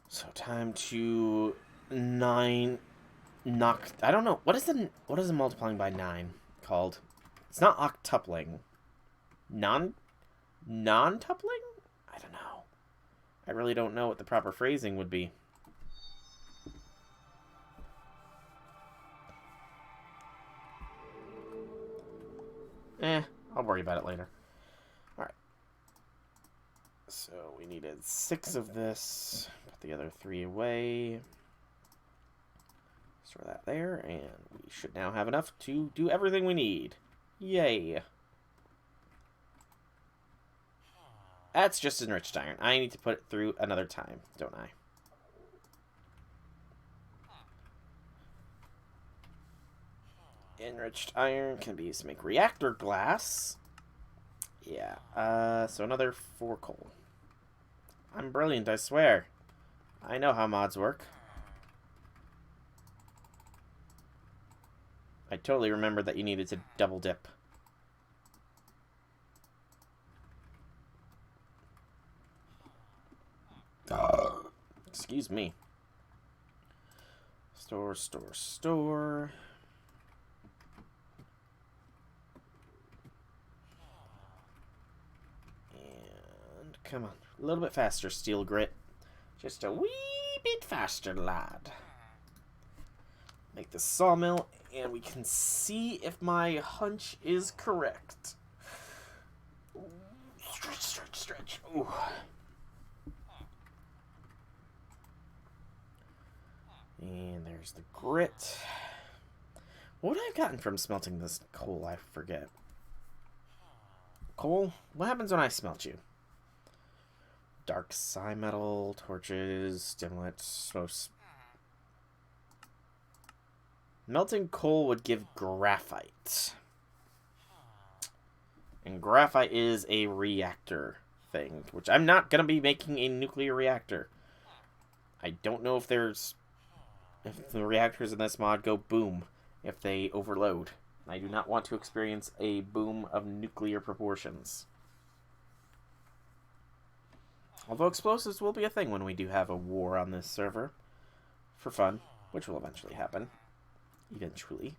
So time to knock. I don't know what is the multiplying by 9 called? It's not octupling. Non-tupling? I don't know. I really don't know what the proper phrasing would be. I'll worry about it later. Alright. So we needed 6 of this. Put the other 3 away. Store that there, and we should now have enough to do everything we need. Yay. That's just enriched iron. I need to put it through another time, don't I? Enriched iron can be used to make reactor glass. Yeah, so another 4 coal. I'm brilliant, I swear. I know how mods work. I totally remembered that you needed to double dip. Excuse me. Store, store, store. And come on, a little bit faster, Steel Grit. Just a wee bit faster, lad. Make the sawmill, and we can see if my hunch is correct. Stretch, stretch, stretch. Ooh. And there's the grit. What would I have gotten from smelting this coal? I forget. Coal? What happens when I smelt you? Dark psi metal, torches, stimulants, melting coal would give graphite. And graphite is a reactor thing, which I'm not going to be making a nuclear reactor. I don't know if the reactors in this mod go boom if they overload. I do not want to experience a boom of nuclear proportions. Although explosives will be a thing when we do have a war on this server. For fun, which will eventually happen. Eventually.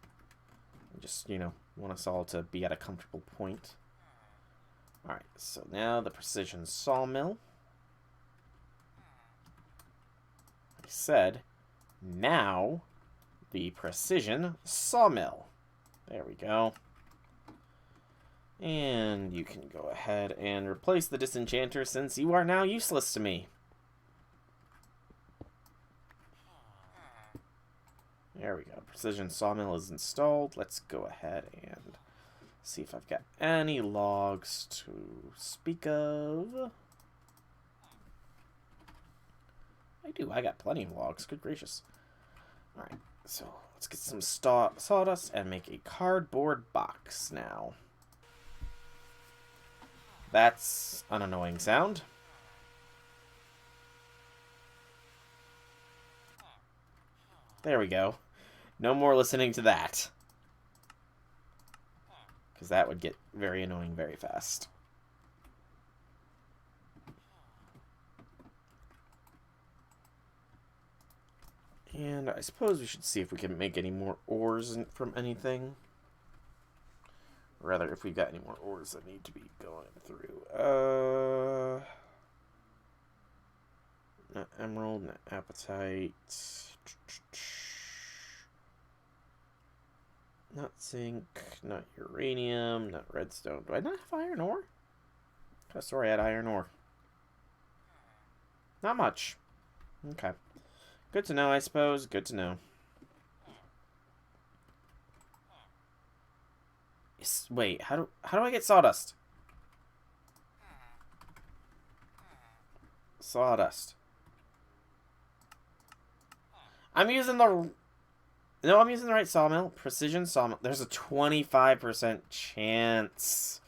I just, want us all to be at a comfortable point. Alright, so now the precision sawmill. Like I said, now the precision sawmill. There we go. And you can go ahead and replace the disenchanter since you are now useless to me. There we go. Precision sawmill is installed. Let's go ahead and see if I've got any logs to speak of. do. I got plenty of logs. Good gracious. Alright, so let's get some sawdust and make a cardboard box now. That's an annoying sound. There we go. No more listening to that. Because that would get very annoying very fast. And I suppose we should see if we can make any more ores from anything. Or rather, if we've got any more ores that need to be going through. Not emerald, not apatite. Not zinc, not uranium, not redstone. Do I not have iron ore? I swear I had iron ore. Not much. Okay. Good to know, I suppose. Good to know. Yes, wait, how do I get sawdust? Sawdust. I'm using the... No, I'm using the right sawmill. Precision sawmill. There's a 25% chance.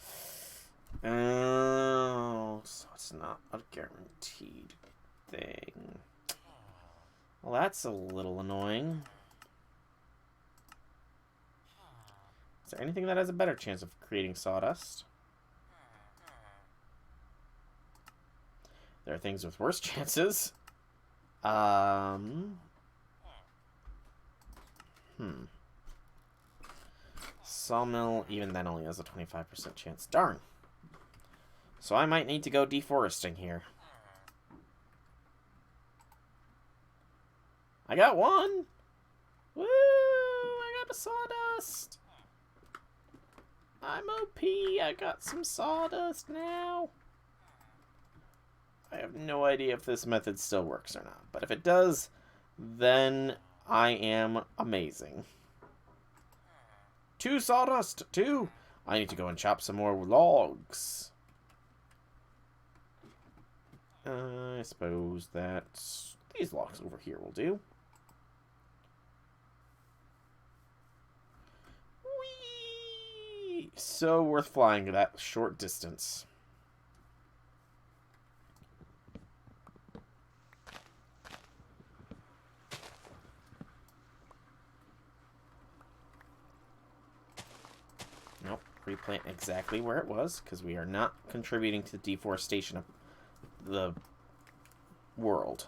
Oh, so it's not a guaranteed thing. Well, that's a little annoying. Is there anything that has a better chance of creating sawdust? There are things with worse chances. Sawmill, even then, only has a 25% chance. Darn. So I might need to go deforesting here. I got one! Woo! I got a sawdust! I'm OP. I got some sawdust now. I have no idea if this method still works or not. But if it does, then I am amazing. 2 sawdust! 2! I need to go and chop some more logs. I suppose that these logs over here will do. Whee! So worth flying that short distance. Nope, replant exactly where it was, because we are not contributing to the deforestation of the world.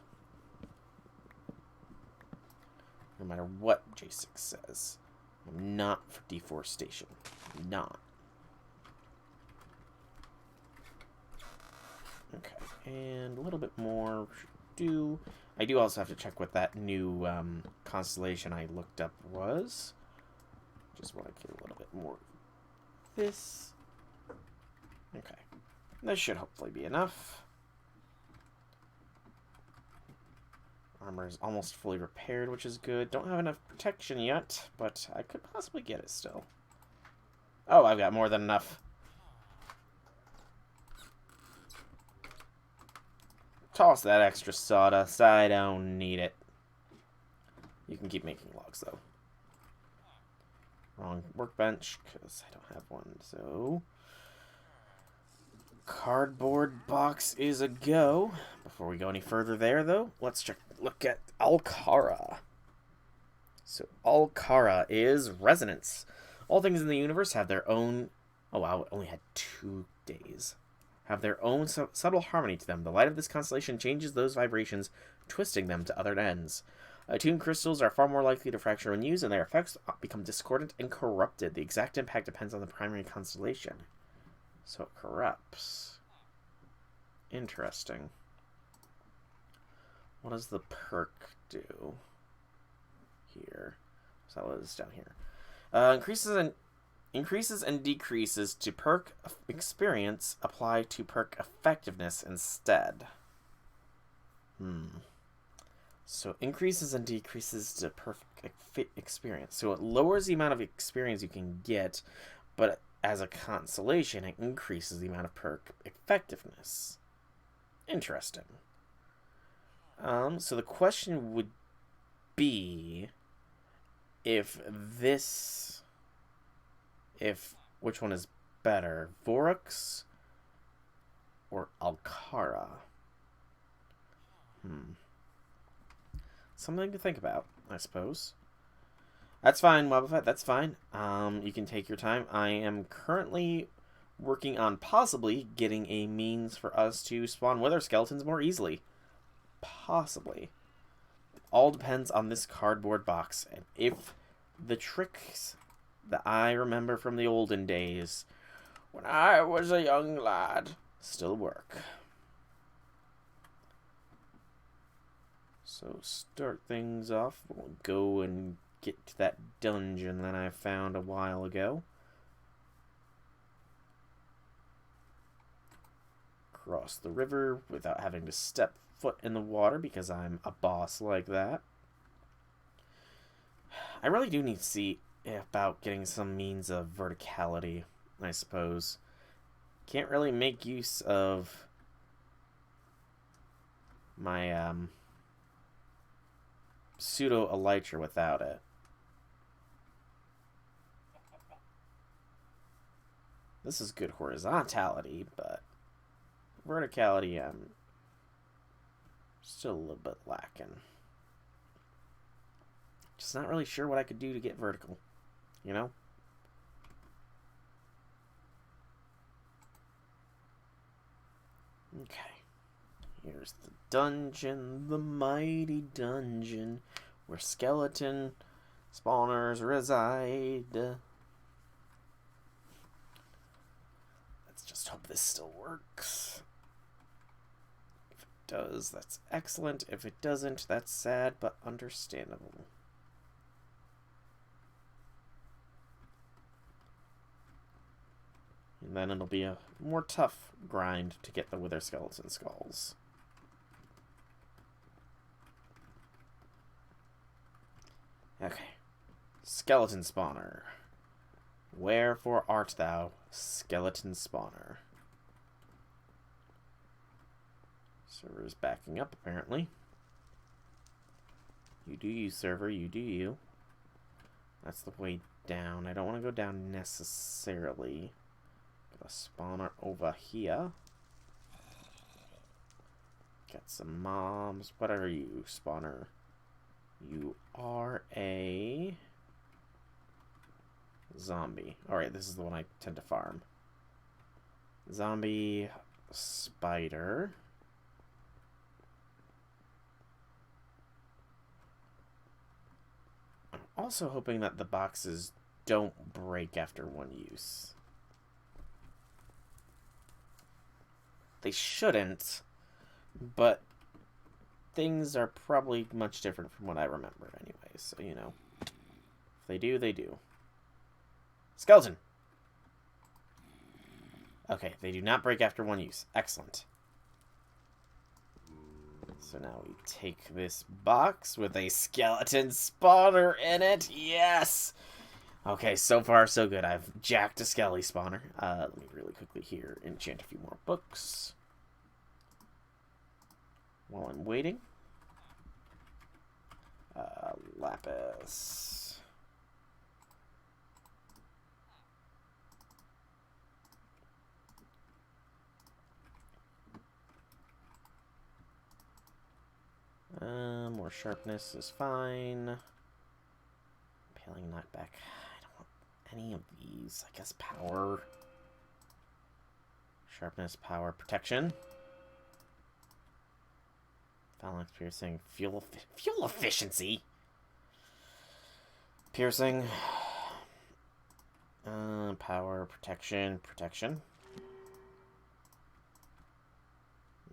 No matter what J6 says. I'm not for deforestation. I'm not. Okay, and a little bit more should do. I do also have to check what that new constellation I looked up was. Just want to get a little bit more of this. Okay. This should hopefully be enough. Armor is almost fully repaired, which is good. Don't have enough protection yet, but I could possibly get it still. Oh, I've got more than enough. Toss that extra sawdust. I don't need it. You can keep making logs, though. Wrong workbench, because I don't have one, so... Cardboard box is a go. Before we go any further there, though, let's look at Alcara. So Alcara is resonance. All things in the universe have their own... Oh, wow, it only had 2 days. Have their own subtle harmony to them. The light of this constellation changes those vibrations, twisting them to other ends. Attuned crystals are far more likely to fracture when used, and their effects become discordant and corrupted. The exact impact depends on the primary constellation. So it corrupts. Interesting. What does the perk do? Here. So that was down here. Increases and decreases to perk experience apply to perk effectiveness instead. So increases and decreases to perk experience. So it lowers the amount of experience you can get, but as a consolation, it increases the amount of perk effectiveness. Interesting. So the question would be if this... Which one is better? Vorux or Alcara? Something to think about, I suppose. That's fine, Wobbuffet, that's fine. You can take your time. I am currently working on possibly getting a means for us to spawn wither skeletons more easily. Possibly. It all depends on this cardboard box, and if the tricks that I remember from the olden days, when I was a young lad, still work. So start things off. We'll go and get to that dungeon that I found a while ago. Cross the river without having to step foot in the water because I'm a boss like that. I really do need to see about getting some means of verticality, I suppose. Can't really make use of my pseudo elytra without it. This is good horizontality, but verticality I'm still a little bit lacking. Just not really sure what I could do to get vertical, you know? Okay. Here's the dungeon, the mighty dungeon, where skeleton spawners reside. Let's just hope this still works. If it does, that's excellent. If it doesn't, that's sad, but understandable. And then it'll be a more tough grind to get the wither skeleton skulls. Okay. Skeleton spawner. Wherefore art thou, skeleton spawner? Server's backing up, apparently. You do you, server. You do you. That's the way down. I don't want to go down necessarily. Got a spawner over here. Got some mobs. What are you, spawner? You are a zombie. Alright, this is the one I tend to farm. Zombie spider. I'm also hoping that the boxes don't break after one use. They shouldn't, but things are probably much different from what I remember anyway, so, you know. If they do, they do. Skeleton! Okay, they do not break after one use. Excellent. So now we take this box with a skeleton spawner in it. Yes! Okay, so far so good. I've jacked a skelly spawner. Let me really quickly here enchant a few more books. While I'm waiting. Lapis. More sharpness is fine. Paling knockback. I don't want any of these. I guess power. Sharpness, power, protection. Phalanx piercing. Fuel efficiency. Piercing. Power, protection.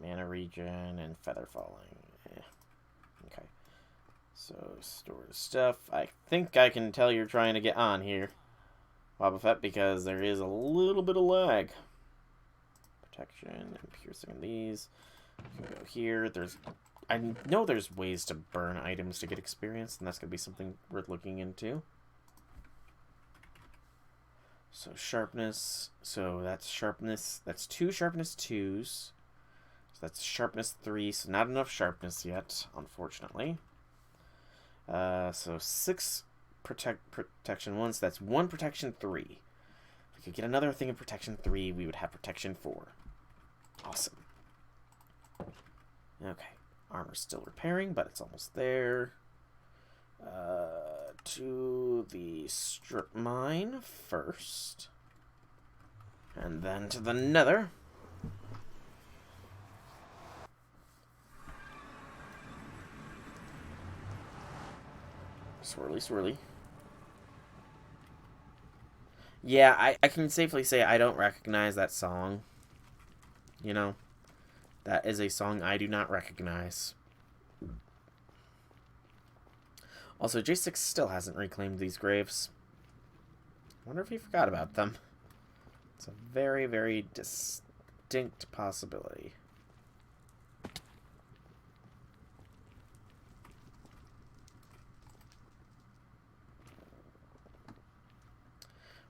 Mana regen and feather falling. Okay. So, store stuff. I think I can tell you're trying to get on here, Wobbuffet, because there is a little bit of lag. Protection and piercing these. You can go here. I know there's ways to burn items to get experience, and that's going to be something worth looking into. So, sharpness. So, that's sharpness. That's 2 sharpness 2s. So that's sharpness 3, so not enough sharpness yet, unfortunately. So 6 protection 1, so that's 1 protection 3. If we could get another thing of protection 3, we would have protection 4. Awesome. Okay, armor's still repairing, but it's almost there. To the strip mine first. And then to the nether. Swirly, swirly. Yeah, I can safely say I don't recognize that song. You know, that is a song I do not recognize. Also, J6 still hasn't reclaimed these graves. I wonder if he forgot about them. It's a very, very distinct possibility.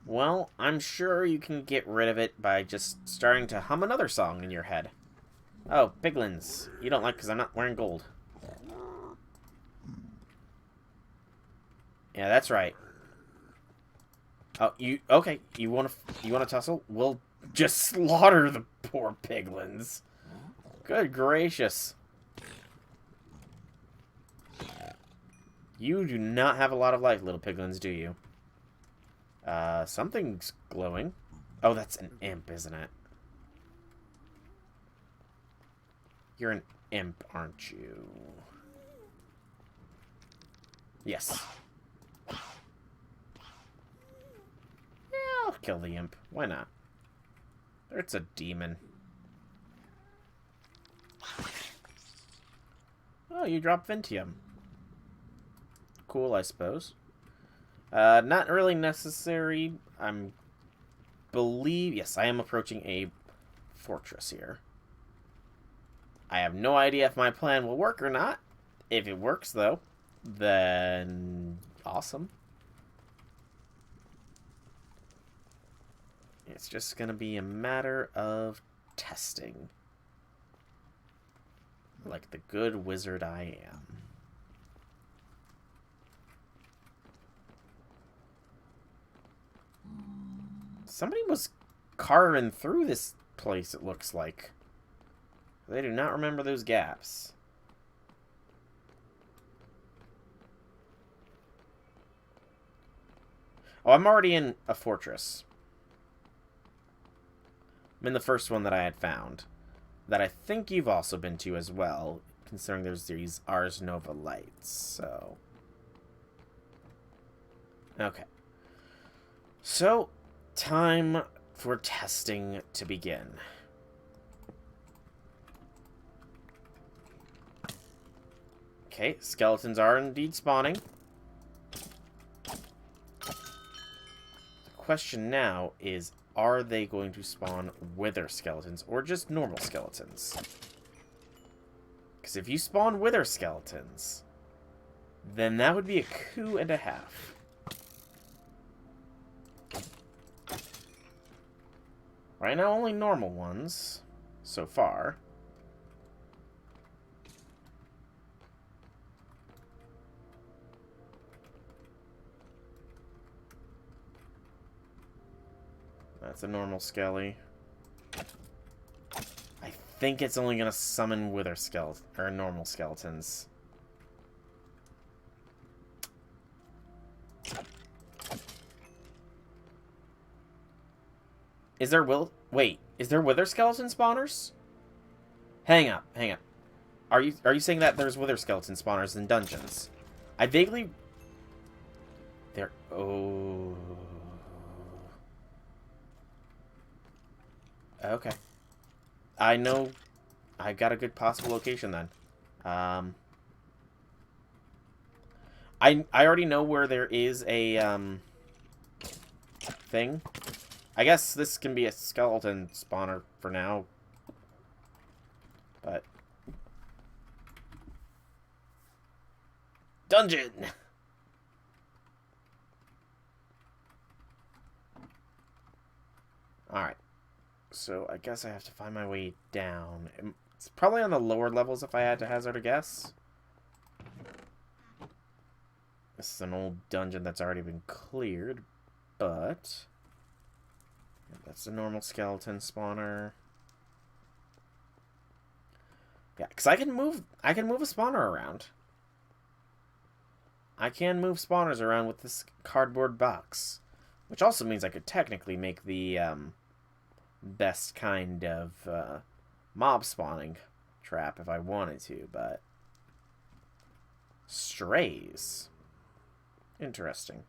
Well, I'm sure you can get rid of it by just starting to hum another song in your head. Oh, piglins. You don't like because I'm not wearing gold. Yeah, that's right. Oh, okay? You want to tussle? We'll just slaughter the poor piglins. Good gracious. You do not have a lot of life, little piglins, do you? Something's glowing. Oh, that's an imp, isn't it? You're an imp, aren't you? Yes. Yeah, I'll kill the imp. Why not? It's a demon. Oh, you dropped Ventium. Cool, I suppose. Not really necessary. Yes, I am approaching a fortress here. I have no idea if my plan will work or not. If it works, though, then awesome. It's just going to be a matter of testing. Like the good wizard I am. Somebody was carving through this place, it looks like. They do not remember those gaps. Oh, I'm already in a fortress. I'm in the first one that I had found. That I think you've also been to as well, considering there's these Ars Nova lights, so... Okay. So, time for testing to begin. Okay, skeletons are indeed spawning. The question now is, are they going to spawn wither skeletons or just normal skeletons? Because if you spawn wither skeletons, then that would be a coup and a half. Right now, only normal ones, so far. That's a normal skelly. I think it's only going to summon wither skeletons, or normal skeletons. Is there wait, is there wither skeleton spawners? Hang up. Are you saying that there's wither skeleton spawners in dungeons? I vaguely... Oh... Okay. I know I got a good possible location then. I already know where there is a thing. I guess this can be a skeleton spawner for now. But dungeon. All right. So I guess I have to find my way down. It's probably on the lower levels if I had to hazard a guess. This is an old dungeon that's already been cleared, but that's a normal skeleton spawner. Yeah, because I can move a spawner around. I can move spawners around with this cardboard box, which also means I could technically make the best kind of mob spawning trap if I wanted to, but strays. Interesting.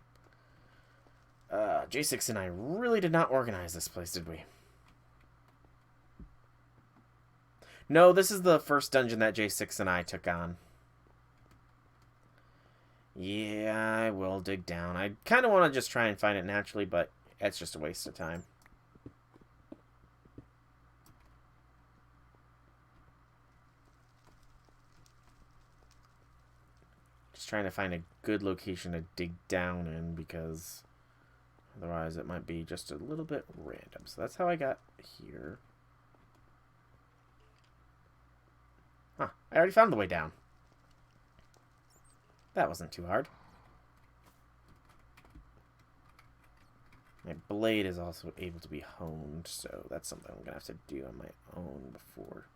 J6 and I really did not organize this place, did we? No, this is the first dungeon that J6 and I took on. Yeah, I will dig down. I kind of want to just try and find it naturally, but it's just a waste of time. Just trying to find a good location to dig down in, because otherwise it might be just a little bit random. So that's how I got here. Huh, I already found the way down. That wasn't too hard. My blade is also able to be honed, so that's something I'm going to have to do on my own before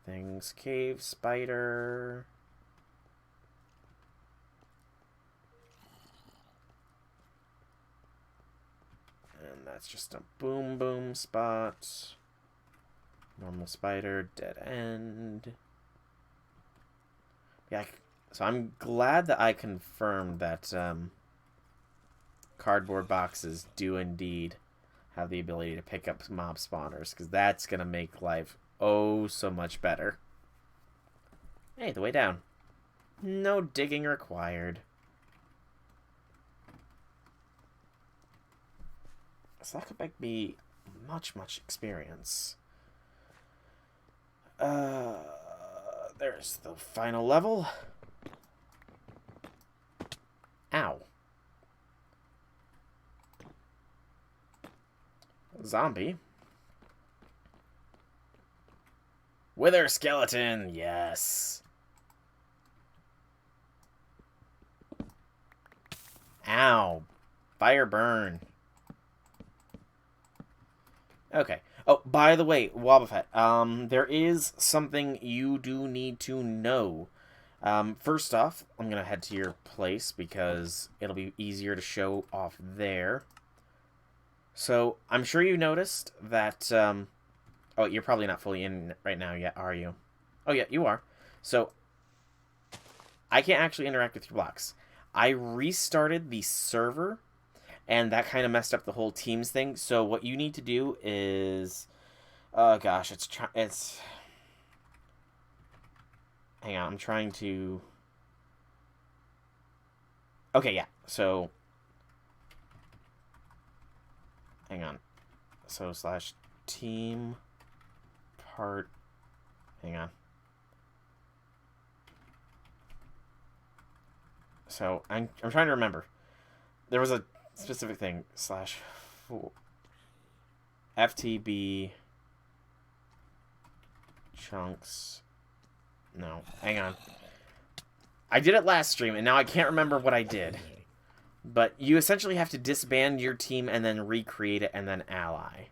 things. Cave spider. And that's just a boom boom spot. Normal spider, dead end. Yeah, so I'm glad that I confirmed that cardboard boxes do indeed have the ability to pick up mob spawners, because that's going to make life oh so much better. Hey, the way down. No digging required. So that could make me much experience. There's the final level. Ow. Zombie. Wither skeleton, yes. Ow. Fire burn. Okay. Oh, by the way, Wobbuffet, there is something you do need to know. First off, I'm going to head to your place because it'll be easier to show off there. So, I'm sure you noticed that, oh, you're probably not fully in right now yet, are you? Oh, yeah, you are. So, I can't actually interact with your blocks. I restarted the server, and that kind of messed up the whole Teams thing. So, what you need to do is... Oh, gosh, it's... Hang on, I'm trying to... Okay, yeah, so... Hang on. So, slash team part... Hang on. So, I'm trying to remember. There was a specific thing. Slash... FTB... Chunks... No, hang on. I did it last stream, and now I can't remember what I did. But you essentially have to disband your team and then recreate it and then ally.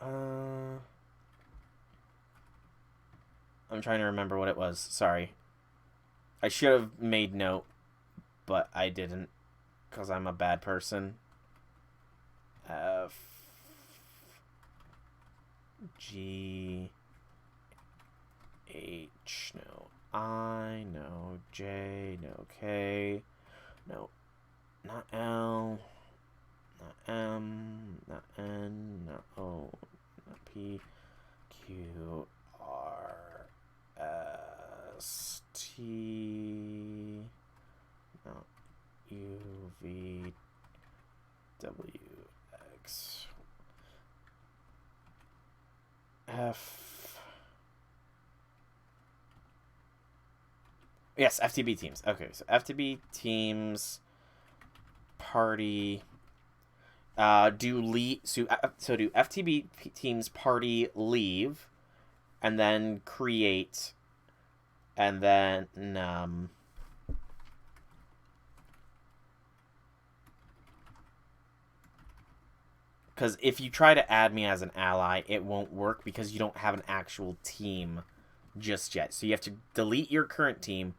I'm trying to remember what it was. Sorry. I should have made note, but I didn't, because I'm a bad person. F... G... H, no I, no J, no K, no, not L, not M, not N, not O, not P, Q, R, S, T, not U, V, W, X, F. Yes, FTB teams. Okay, so FTB teams, party, do FTB teams party leave, and then create, and then because if you try to add me as an ally, it won't work because you don't have an actual team just yet. So you have to delete your current team,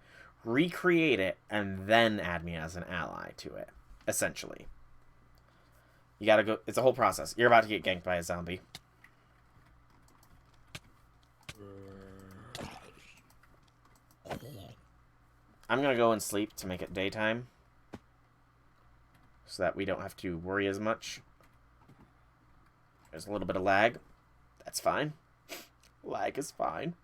recreate it, and then add me as an ally to it, essentially. You gotta go... It's a whole process. You're about to get ganked by a zombie. I'm gonna go and sleep to make it daytime, so that we don't have to worry as much. There's a little bit of lag. That's fine. Lag is fine.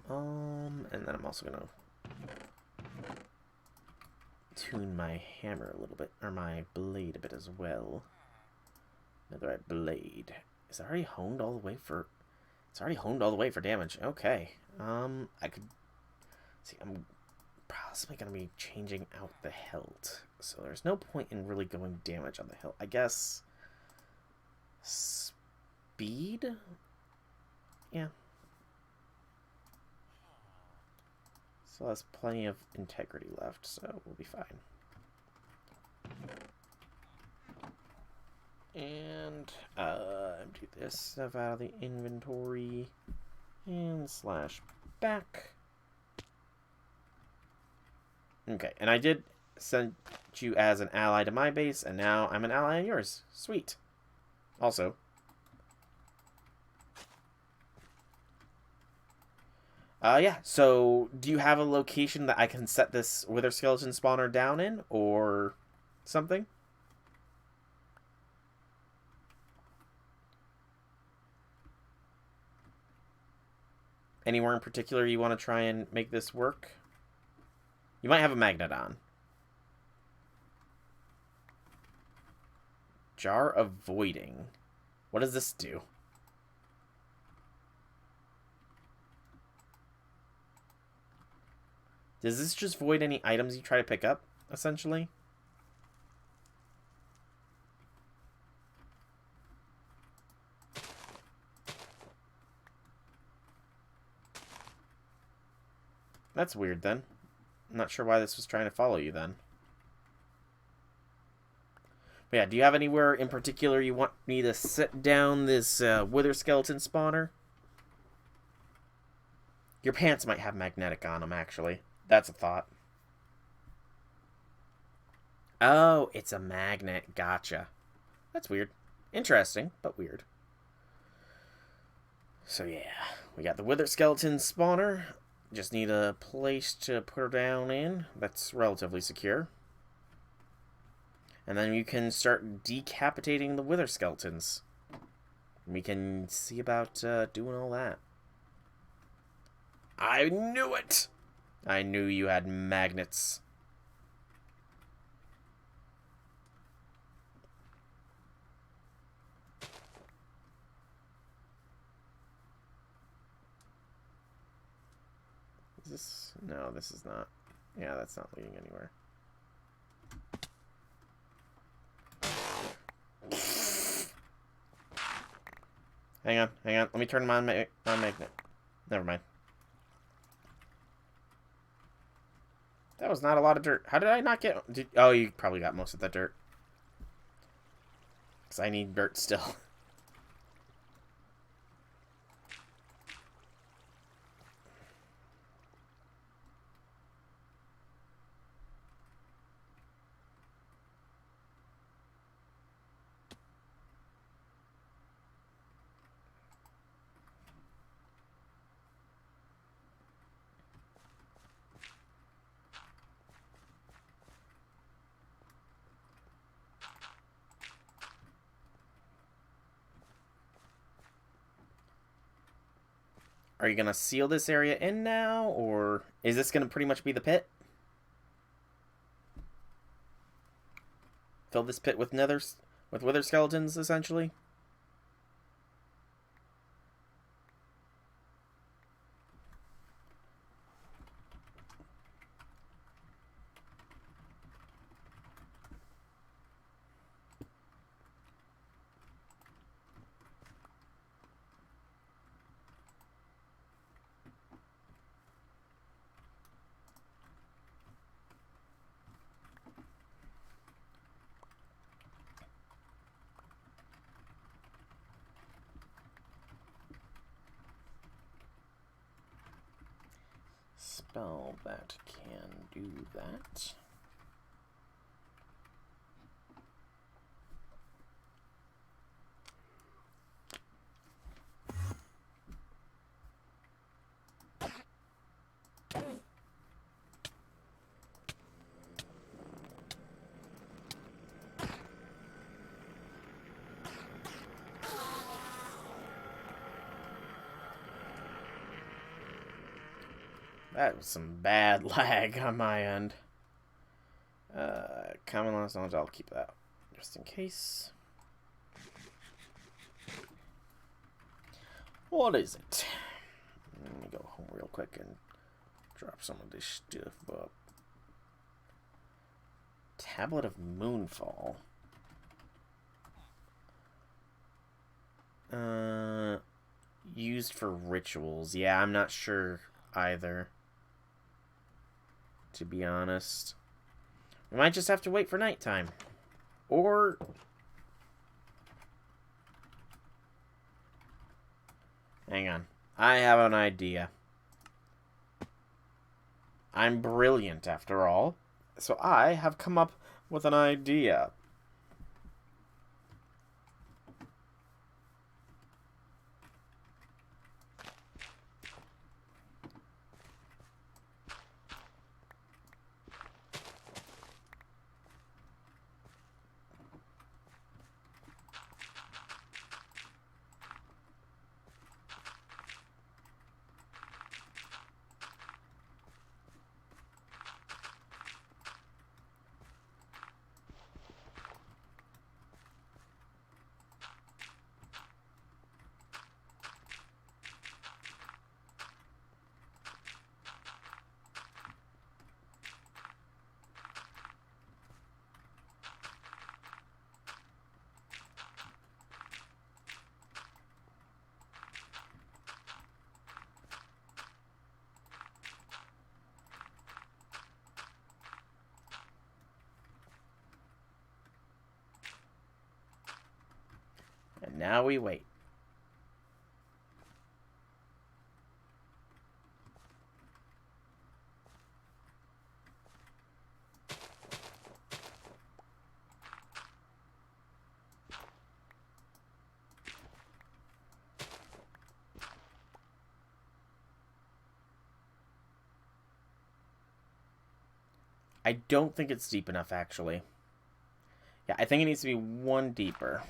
And then I'm also gonna tune my hammer a little bit, or my blade a bit as well. Netherite blade. Is it already honed all the way for... It's already honed all the way for damage. Okay. I could... See, I'm possibly going to be changing out the hilt. So there's no point in really going damage on the hilt. I guess... Speed? Yeah. So that's plenty of integrity left, so we'll be fine. And empty this stuff out of the inventory and slash back. Okay, and I did send you as an ally to my base, and now I'm an ally in yours. Sweet. Also, yeah, so do you have a location that I can set this Wither Skeleton spawner down in, or something? Anywhere in particular you want to try and make this work? You might have a magnet on. Jar of Voiding. What does this do? Does this just void any items you try to pick up, essentially? That's weird, then. I'm not sure why this was trying to follow you, then. But yeah, do you have anywhere in particular you want me to set down this Wither Skeleton spawner? Your pants might have magnetic on them, actually. That's a thought. Oh, it's a magnet. Gotcha. That's weird. Interesting, but weird. So yeah, we got the Wither Skeleton spawner. Just need a place to put her down in that's relatively secure. And then you can start decapitating the Wither Skeletons. We can see about doing all that. I knew it! I knew you had magnets. Is this... No, this is not. Yeah, that's not leading anywhere. Hang on, hang on. Let me turn my magnet. Never mind. That was not a lot of dirt. How did I not get... Oh, you probably got most of that dirt. Because I need dirt still. Are you going to seal this area in now, or is this going to pretty much be the pit? Fill this pit with wither skeletons, essentially? spell that can do that. That was some bad lag on my end. Common loss knowledge, I'll keep that just in case. What is it? Let me go home real quick and drop some of this stuff up. Tablet of Moonfall. Used for rituals. Yeah, I'm not sure either, to be honest. We might just have to wait for nighttime. Or... hang on. I have an idea. I'm brilliant, after all. So I have come up with an idea. And now we wait. I don't think it's deep enough, actually. Yeah, I think it needs to be one deeper.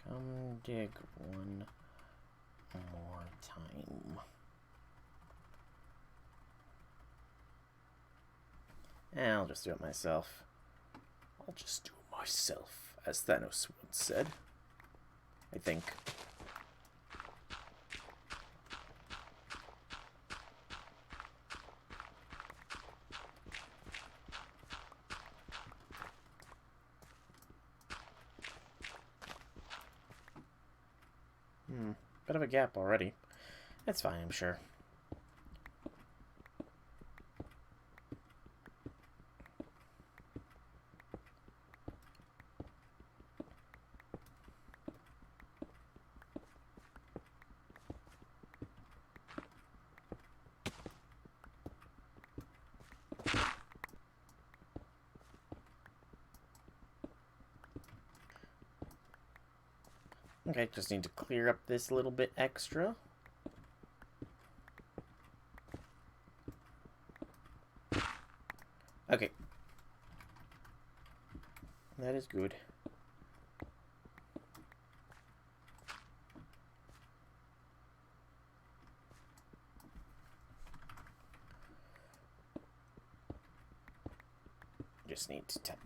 Come dig one more time. I'll just do it myself. I'll just do it myself, as Thanos once said. I think. Bit of a gap already. That's fine, I'm sure. Okay, just need to clear up this little bit extra. Okay. That is good. Just need to tap.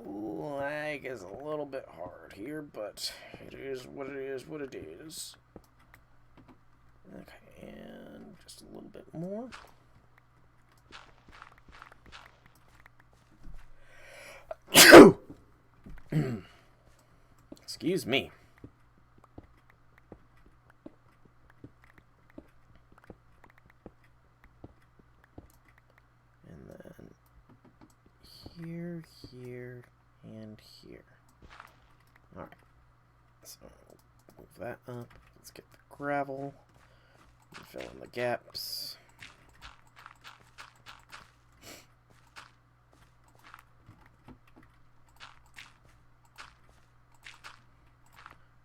Lag is a little bit hard here, but it is what it is, what it is. Okay, bit more. Excuse me. And then here, here, and here. Alright. So, move that up. Let's get the gravel. Fill in the gaps.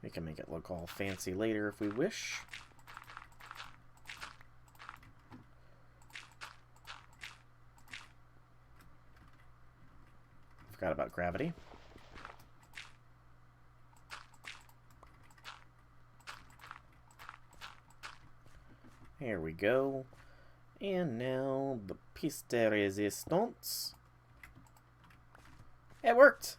We can make it look all fancy later if we wish. Forgot about gravity. Here we go. And now the piece de resistance. It worked!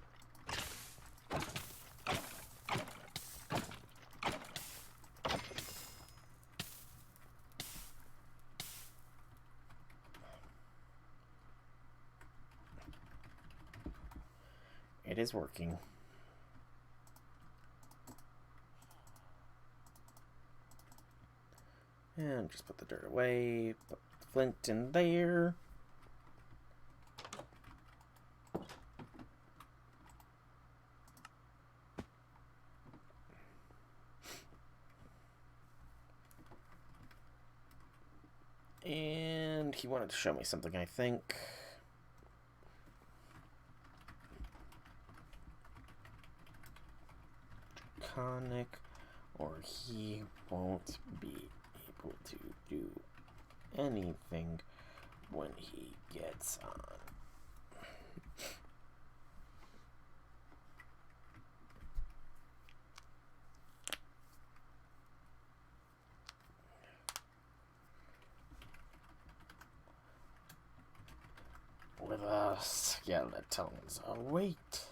It is working. And just put the dirt away, put the flint in there. And he wanted to show me something, I think. Draconic, or he won't be able to do anything when he gets on. With the skeletons await.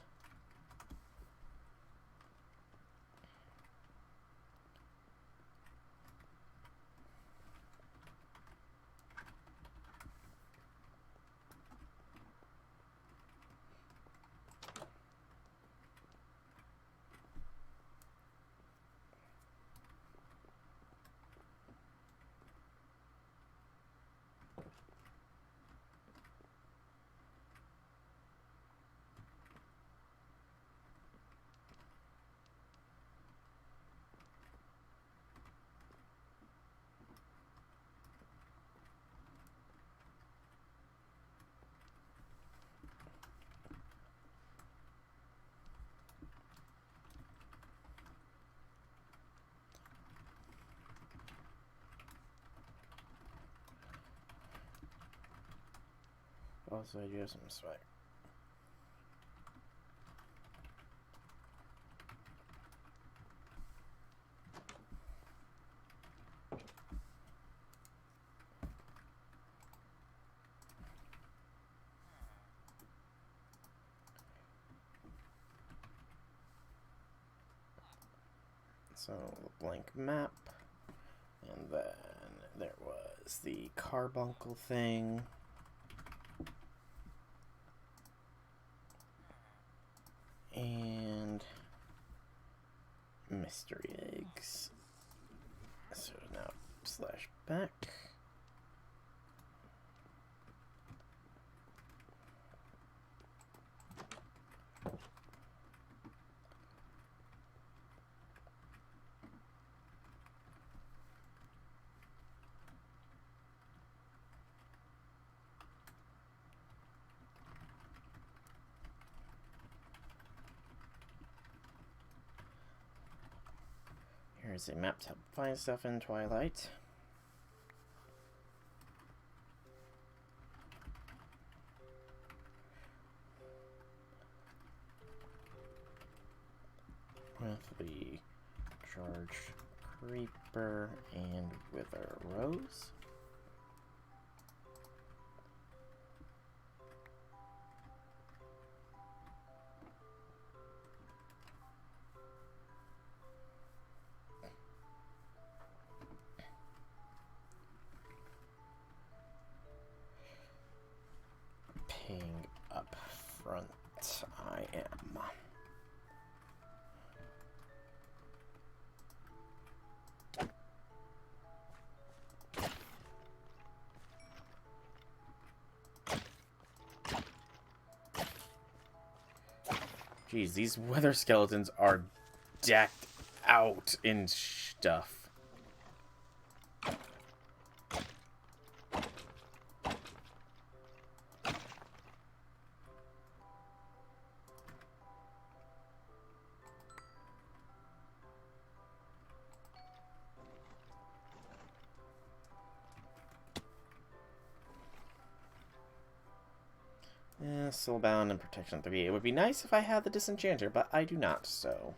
Also, I do have some swag. So, the blank map, and then there was the carbuncle thing. And mystery eggs. So now slash back. Here's a map to help find stuff in Twilight. With the charged creeper and wither rose. Jeez, these wither skeletons are decked out in stuff. Yeah, Soulbound and Protection 3. It would be nice if I had the Disenchanter, but I do not, so...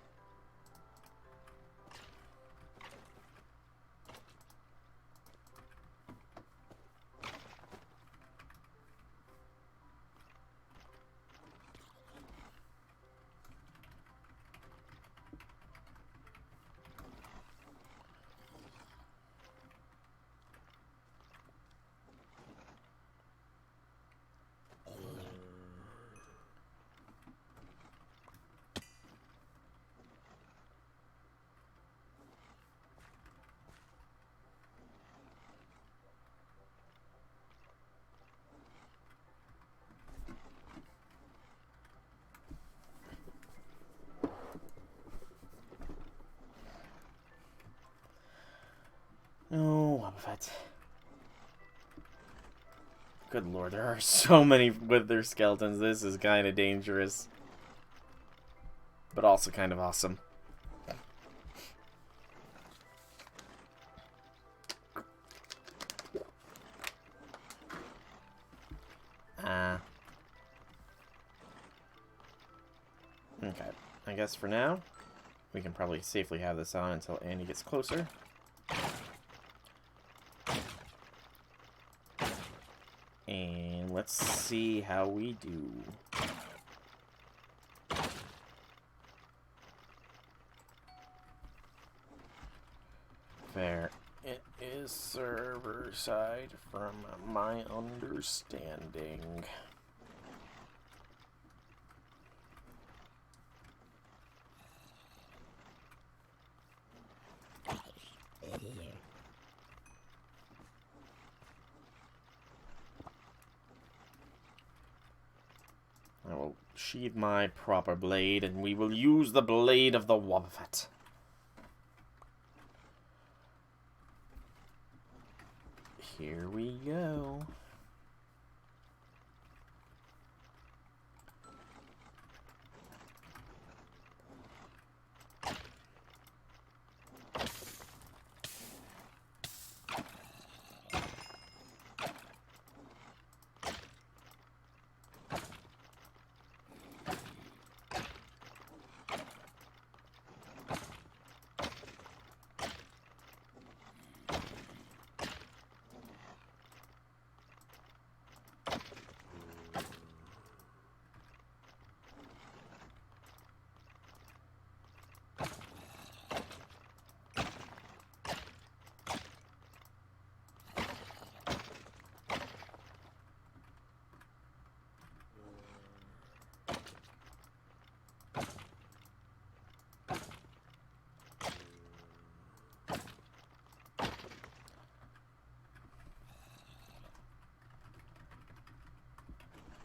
No, Wobbuffet. Good lord, there are so many wither skeletons. This is kind of dangerous. But also kind of awesome. Okay. I guess for now, we can probably safely have this on until Andy gets closer. And let's see how we do. Fair. It is server side from my understanding. I will sheathe my proper blade, and we will use the blade of the Wobbuffet. Here we go.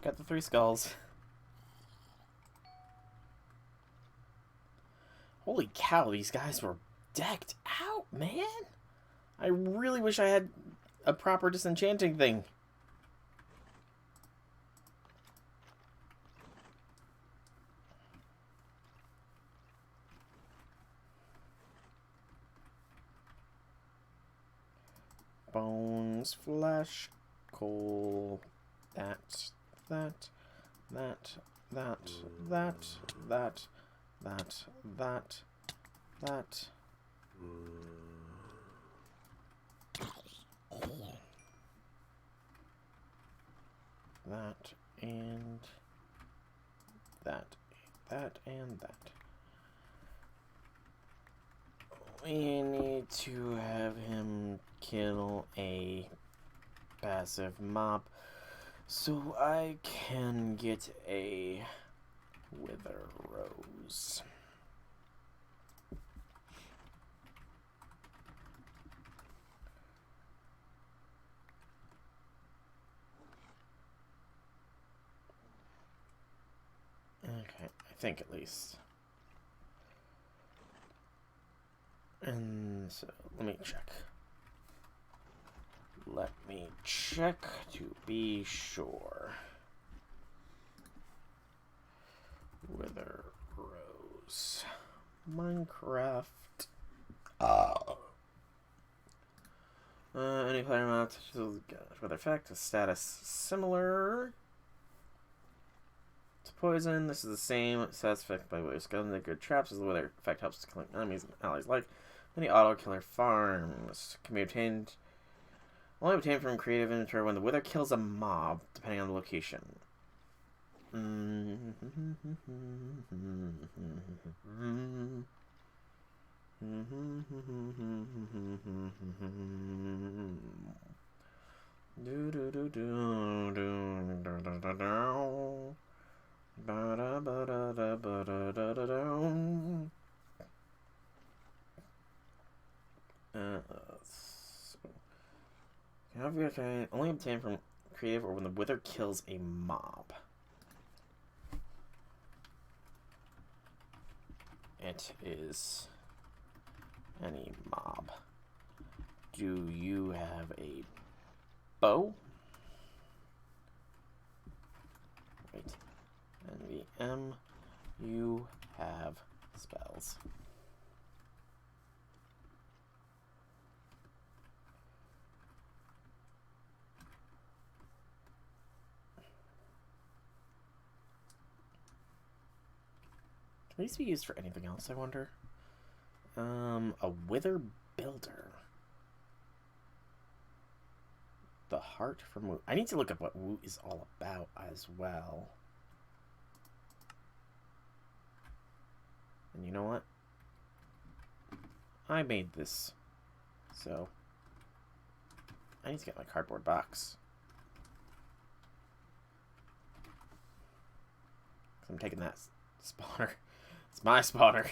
Got the 3 skulls. Holy cow, these guys were decked out, man. I really wish I had a proper disenchanting thing. Bones, flesh, coal, that, that, that, that, that, that, that, that, that. That and that, that and that. We need to have him kill a passive mob so I can get a wither rose. Okay, I think at least. And so, let me check. Let me check to be sure. Wither Rose. Minecraft. Any player map with effect, a status similar to poison. This is the same status effect by Wither Skeleton. The good traps as the Wither effect helps to collect enemies and allies like. Many auto killer farms can be obtained. Only obtained from creative inventory when the Wither kills a mob, depending on the location. Only obtained from creative or when the Wither kills a mob. It is any mob. Do you have a bow? Wait. NVM. You have spells. Can these be used for anything else, I wonder? A Wither Builder. The Heart from Woo. I need to look up what Woo is all about as well. And you know what? I made this. So, I need to get my cardboard box. I'm taking that spawner. It's my spawner.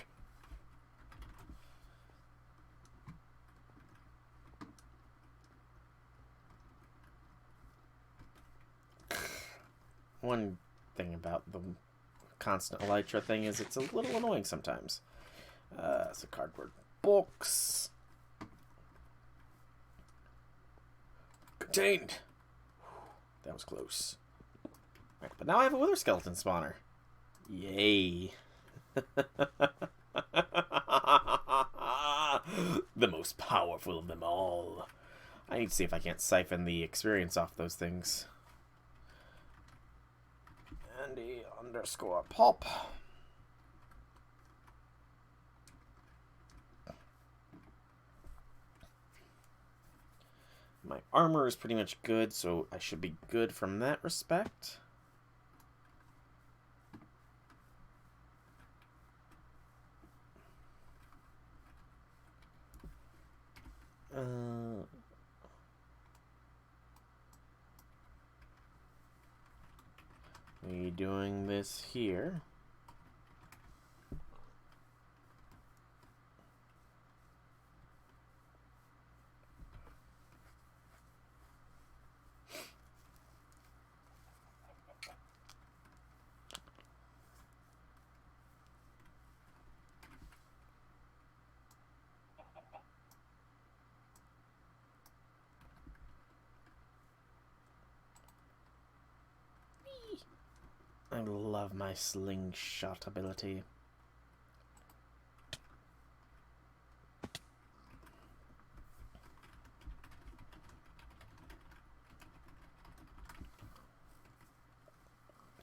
One thing about the constant elytra thing is it's a little annoying sometimes. So cardboard box. Contained. That was close. Right, but now I have a Wither Skeleton spawner. Yay. The most powerful of them all. I need to see if I can't siphon the experience off those things. Andy_pulp. My armor is pretty much good, so I should be good from that respect. We doing this here. I love my slingshot ability.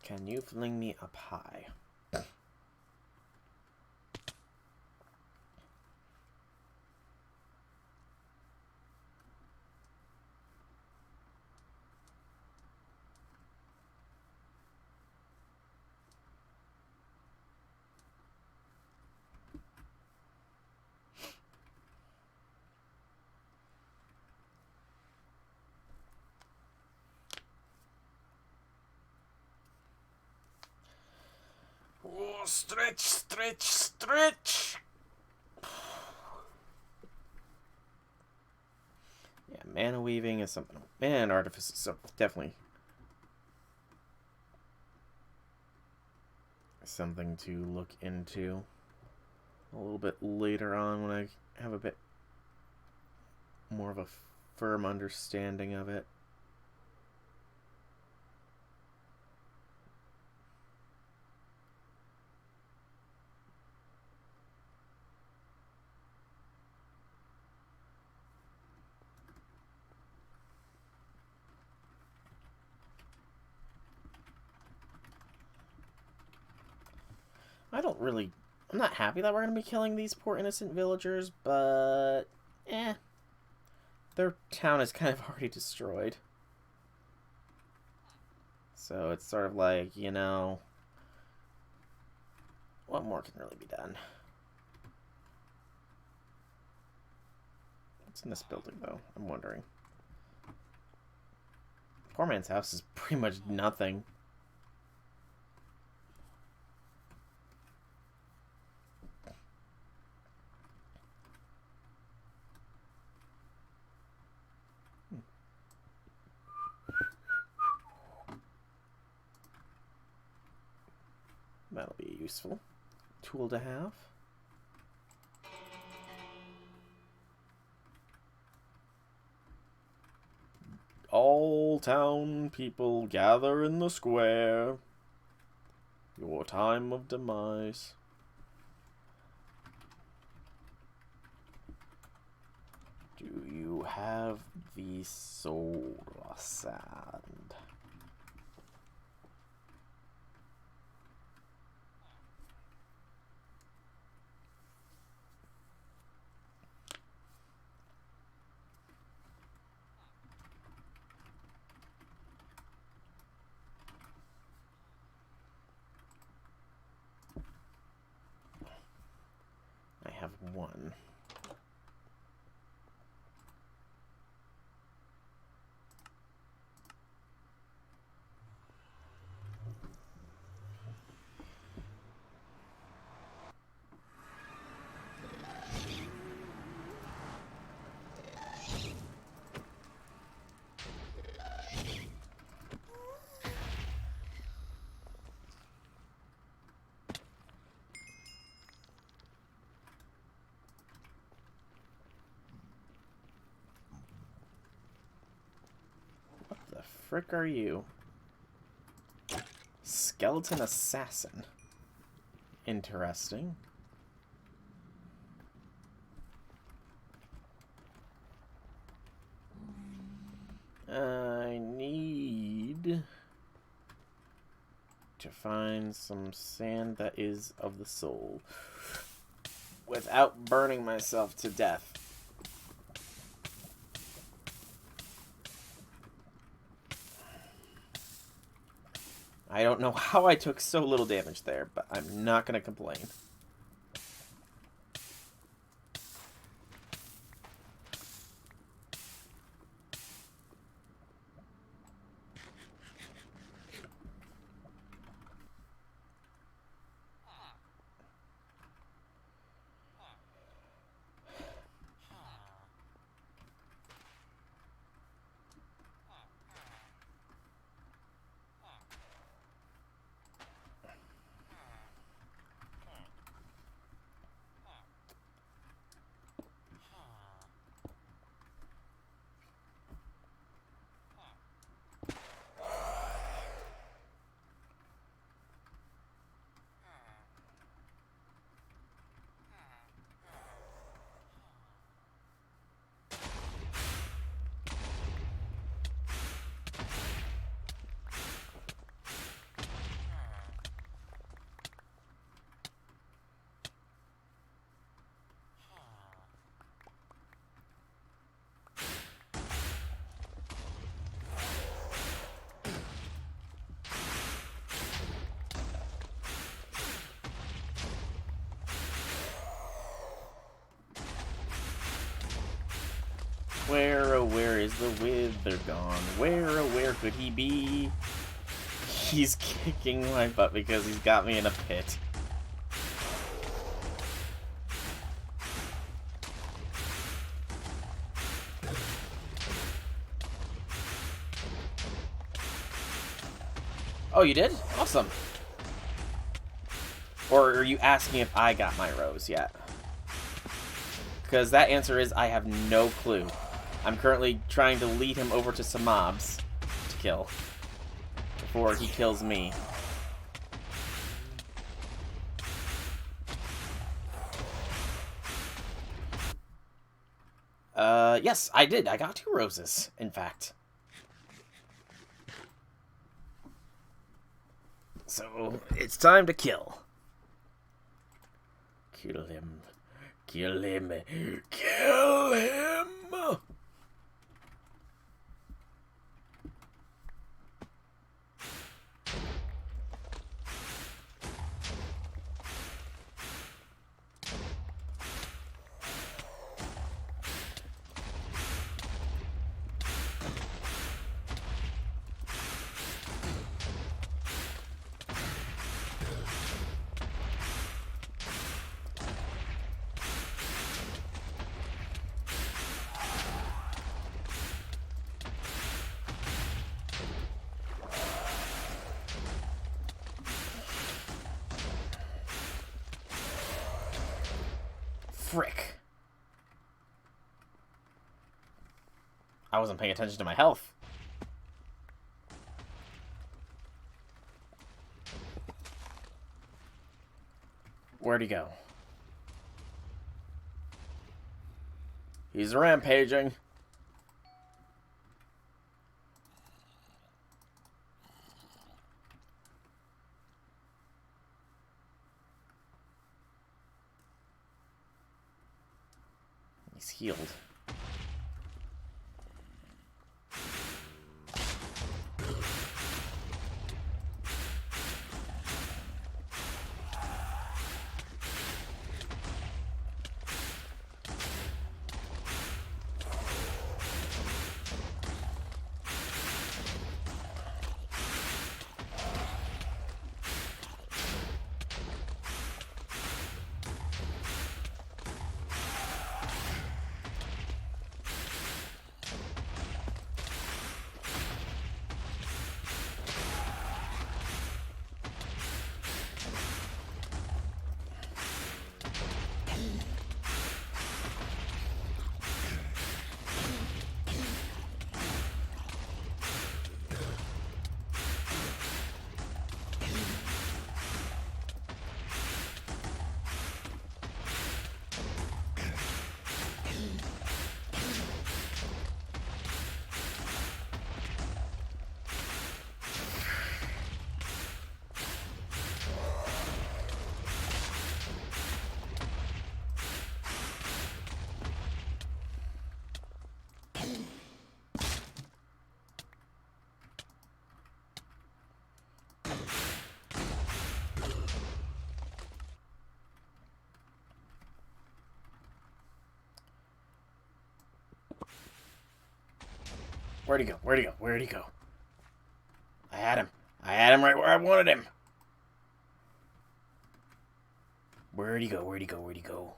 Can you fling me up high? Oh, stretch, stretch, stretch. Yeah, mana weaving is something. Man, Artifice is so definitely something to look into a little bit later on when I have a bit more of a firm understanding of it. I'm not happy that we're going to be killing these poor innocent villagers, but their town is kind of already destroyed. So it's sort of like, you know, what more can really be done? What's in this building, though? I'm wondering. Poor man's house is pretty much nothing. That'll be a useful tool to have. All town people gather in the square. Your time of demise. Do you have the soul sand? I have one. Frick are you? Skeleton assassin. Interesting. I need to find some sand that is of the soul without burning myself to death. I don't know how I took so little damage there, but I'm not going to complain. Where is the wither gone? Where could he be? He's kicking my butt because he's got me in a pit. Oh, you did? Awesome. Or are you asking if I got my rose yet? Because that answer is I have no clue. I'm currently trying to lead him over to some mobs to kill before he kills me. Yes, I did. I got 2 roses, in fact. So, it's time to kill. Kill him. Kill him. Kill him! Frick. I wasn't paying attention to my health. Where'd he go? He's rampaging. He's healed. Where'd he go? Where'd he go? Where'd he go? I had him. I had him right where I wanted him. Where'd he go? Where'd he go? Where'd he go?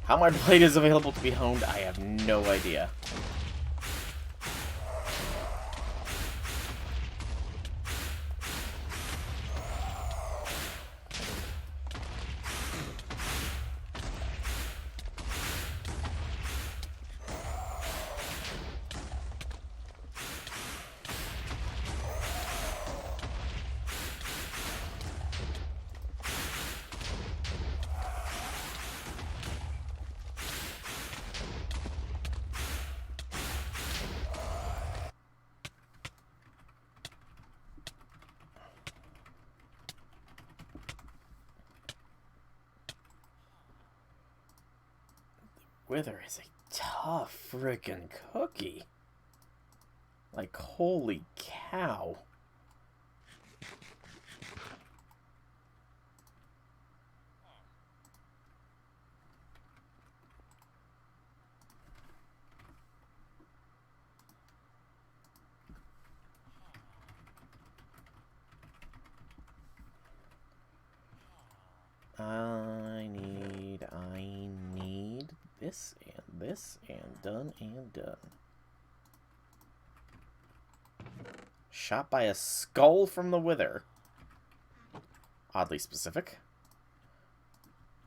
How my blade is available to be honed, I have no idea. Wither is a tough friggin' cookie. Like, holy cow. this, and this, and done, and done. Shot by a skull from the Wither. Oddly specific.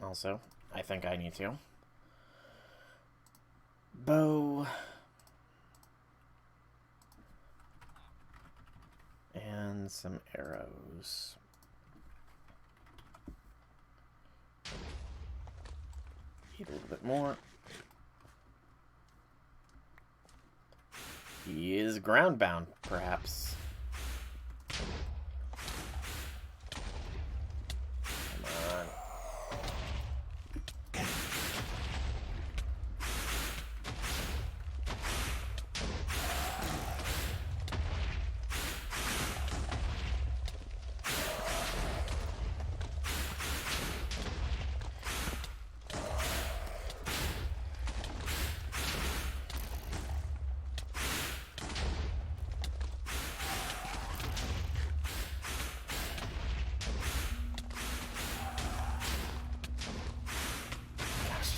Also, I think I need to. Bow. And some arrows. Eat a little bit more. He is ground-bound, perhaps. Come on.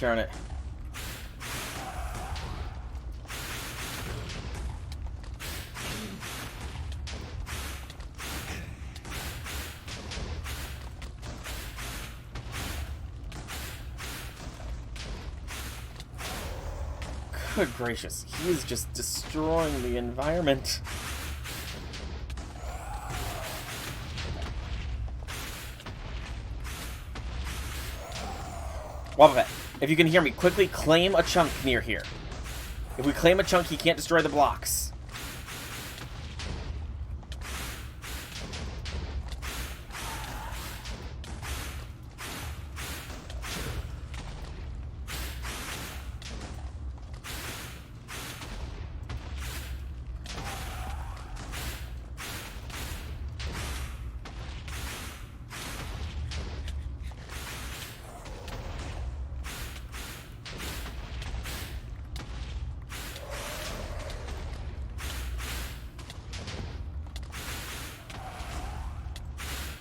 Darn it. Good gracious, he is just destroying the environment. Wobbuffet, if you can hear me, quickly claim a chunk near here. If we claim a chunk, he can't destroy the blocks.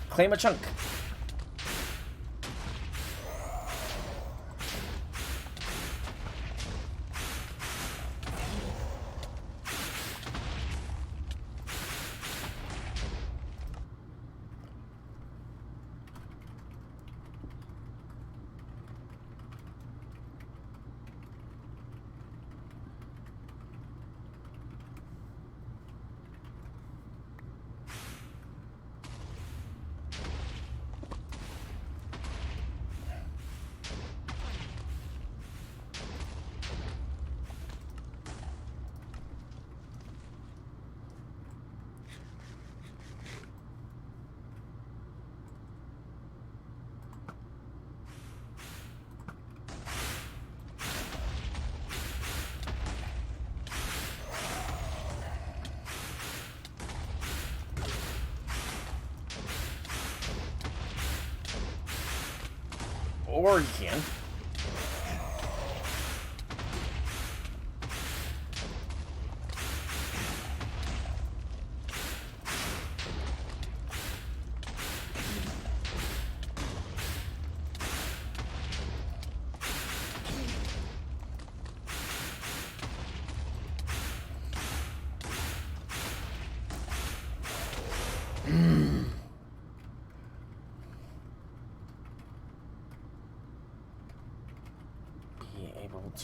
Claim a chunk. Or you can.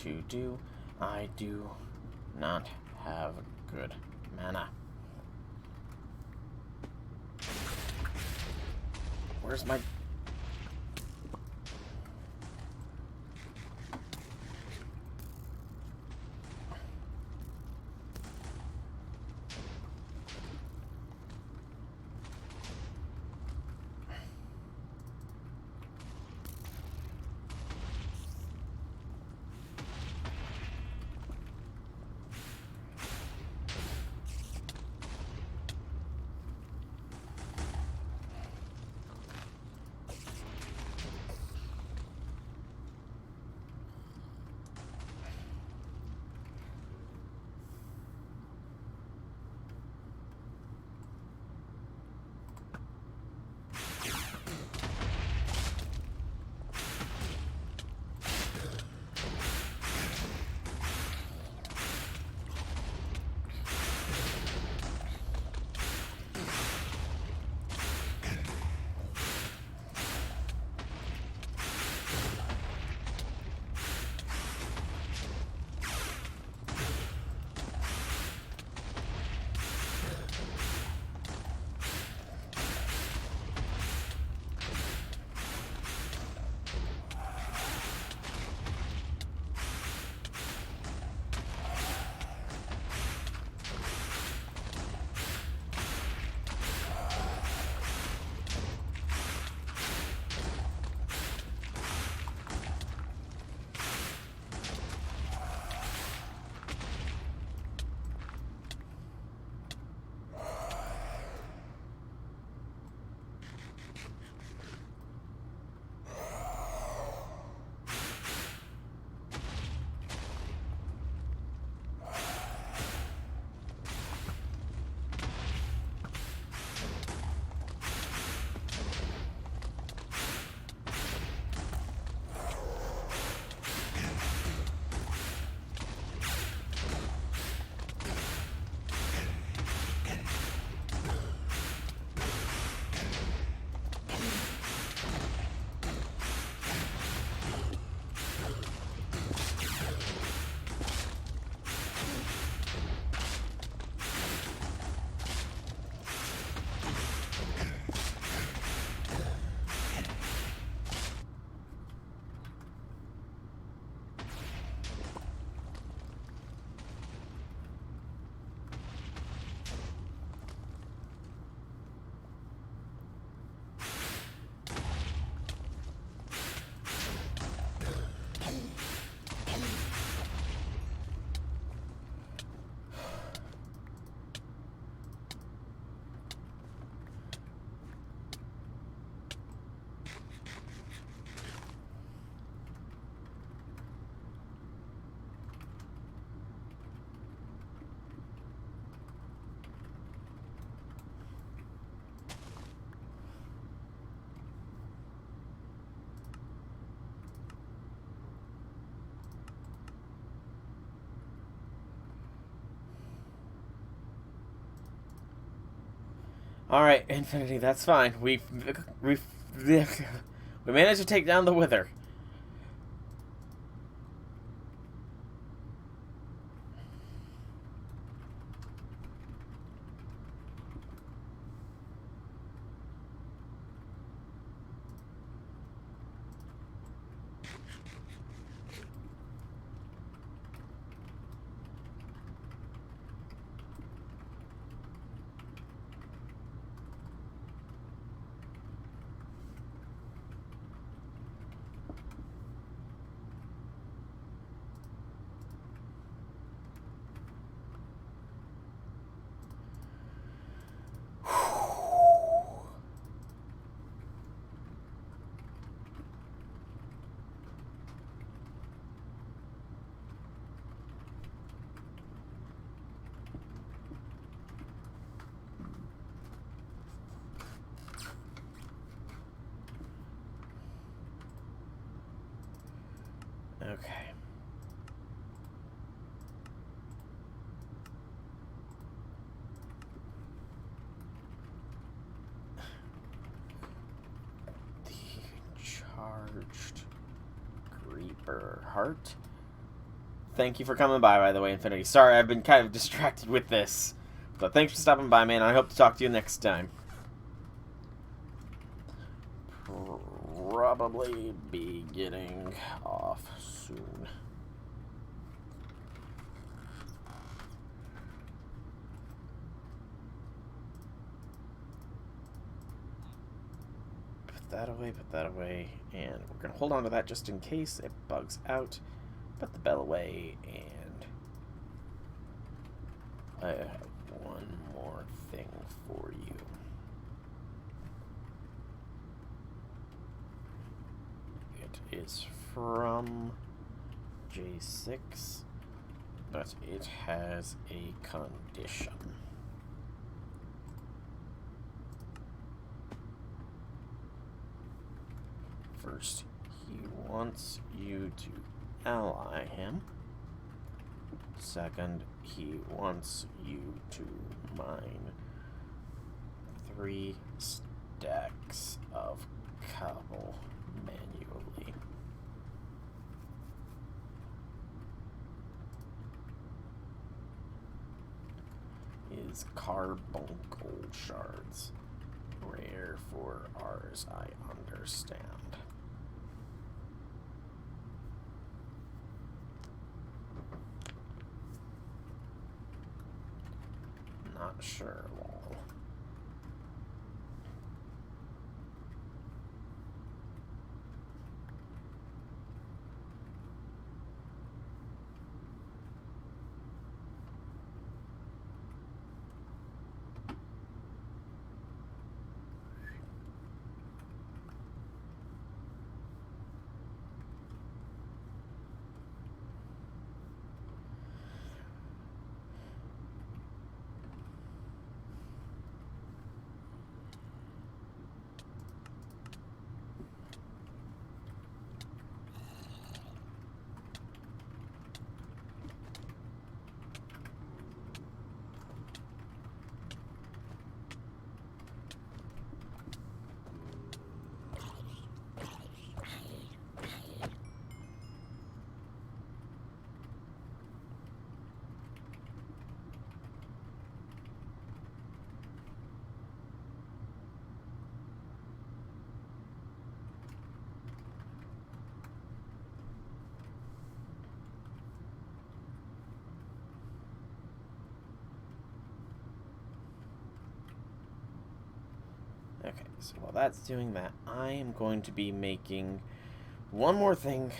To do. I do not have good mana. Where's my... Alright, Infinity, that's fine. We managed to take down the Wither. Okay. The charged Creeper Heart. Thank you for coming by the way, Infinity. Sorry, I've been kind of distracted with this. But thanks for stopping by, man. I hope to talk to you next time. Probably be getting off soon. Put that away, and we're going to hold on to that just in case it bugs out. Put the bell away, and I have one more thing for you. It is from J6, but it has a condition. First, he wants you to ally him. Second, he wants you to mine 3 stacks of cobble manually. Is carbuncle shards. Rare for ours, I understand. Not sure, lol. Okay, so while that's doing that, I am going to be making one more thing.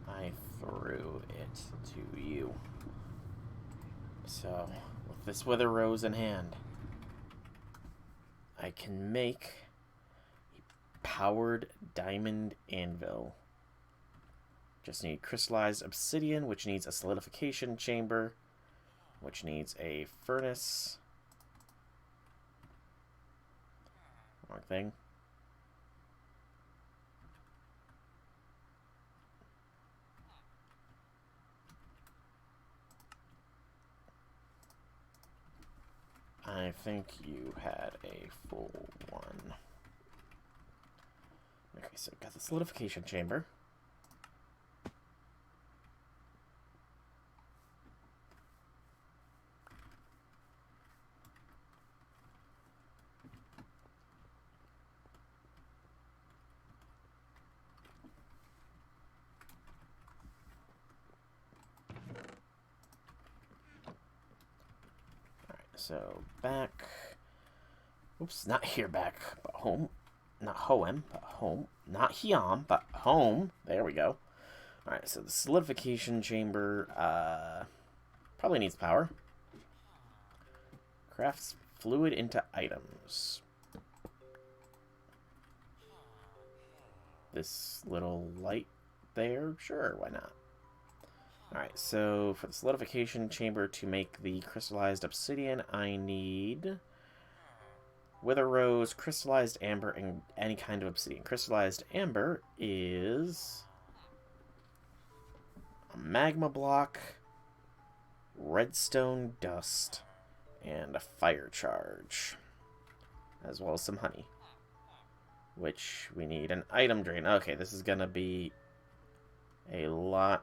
I threw it to you. So, with this Wither Rose in hand, I can make a powered diamond anvil. Just need crystallized obsidian, which needs a solidification chamber, which needs a furnace. Wrong thing. I think you had a full one. Okay, so we've got the Solidification Chamber. So, back... Oops, not here, back, but home. Not Hoem, but home. Not Hiam, but home. There we go. Alright, so the Solidification Chamber, probably needs power. Crafts fluid into items. This little light there? Sure, why not? Alright, so for the Solidification Chamber to make the crystallized obsidian, I need Wither Rose, crystallized amber, and any kind of obsidian. Crystallized amber is a magma block, redstone dust, and a fire charge, as well as some honey, which we need an item drain. Okay, this is going to be a lot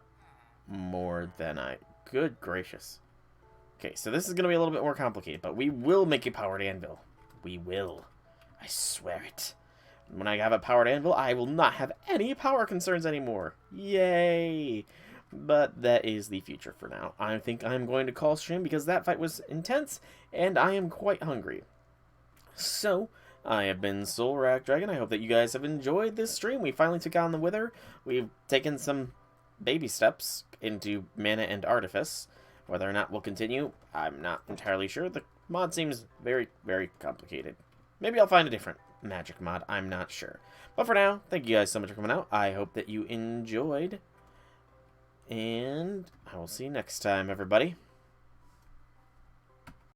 more than Good gracious. Okay, so this is going to be a little bit more complicated, but we will make a powered anvil. We will. I swear it. When I have a powered anvil, I will not have any power concerns anymore. Yay! But that is the future for now. I think I'm going to call stream because that fight was intense, and I am quite hungry. So, I have been Soulrack Dragon. I hope that you guys have enjoyed this stream. We finally took on the Wither. We've taken some baby steps into Mana and Artifice. Whether or not we'll continue, I'm not entirely sure. The mod seems very, very complicated. Maybe I'll find a different magic mod. I'm not sure. But for now, thank you guys so much for coming out. I hope that you enjoyed. And I will see you next time, everybody.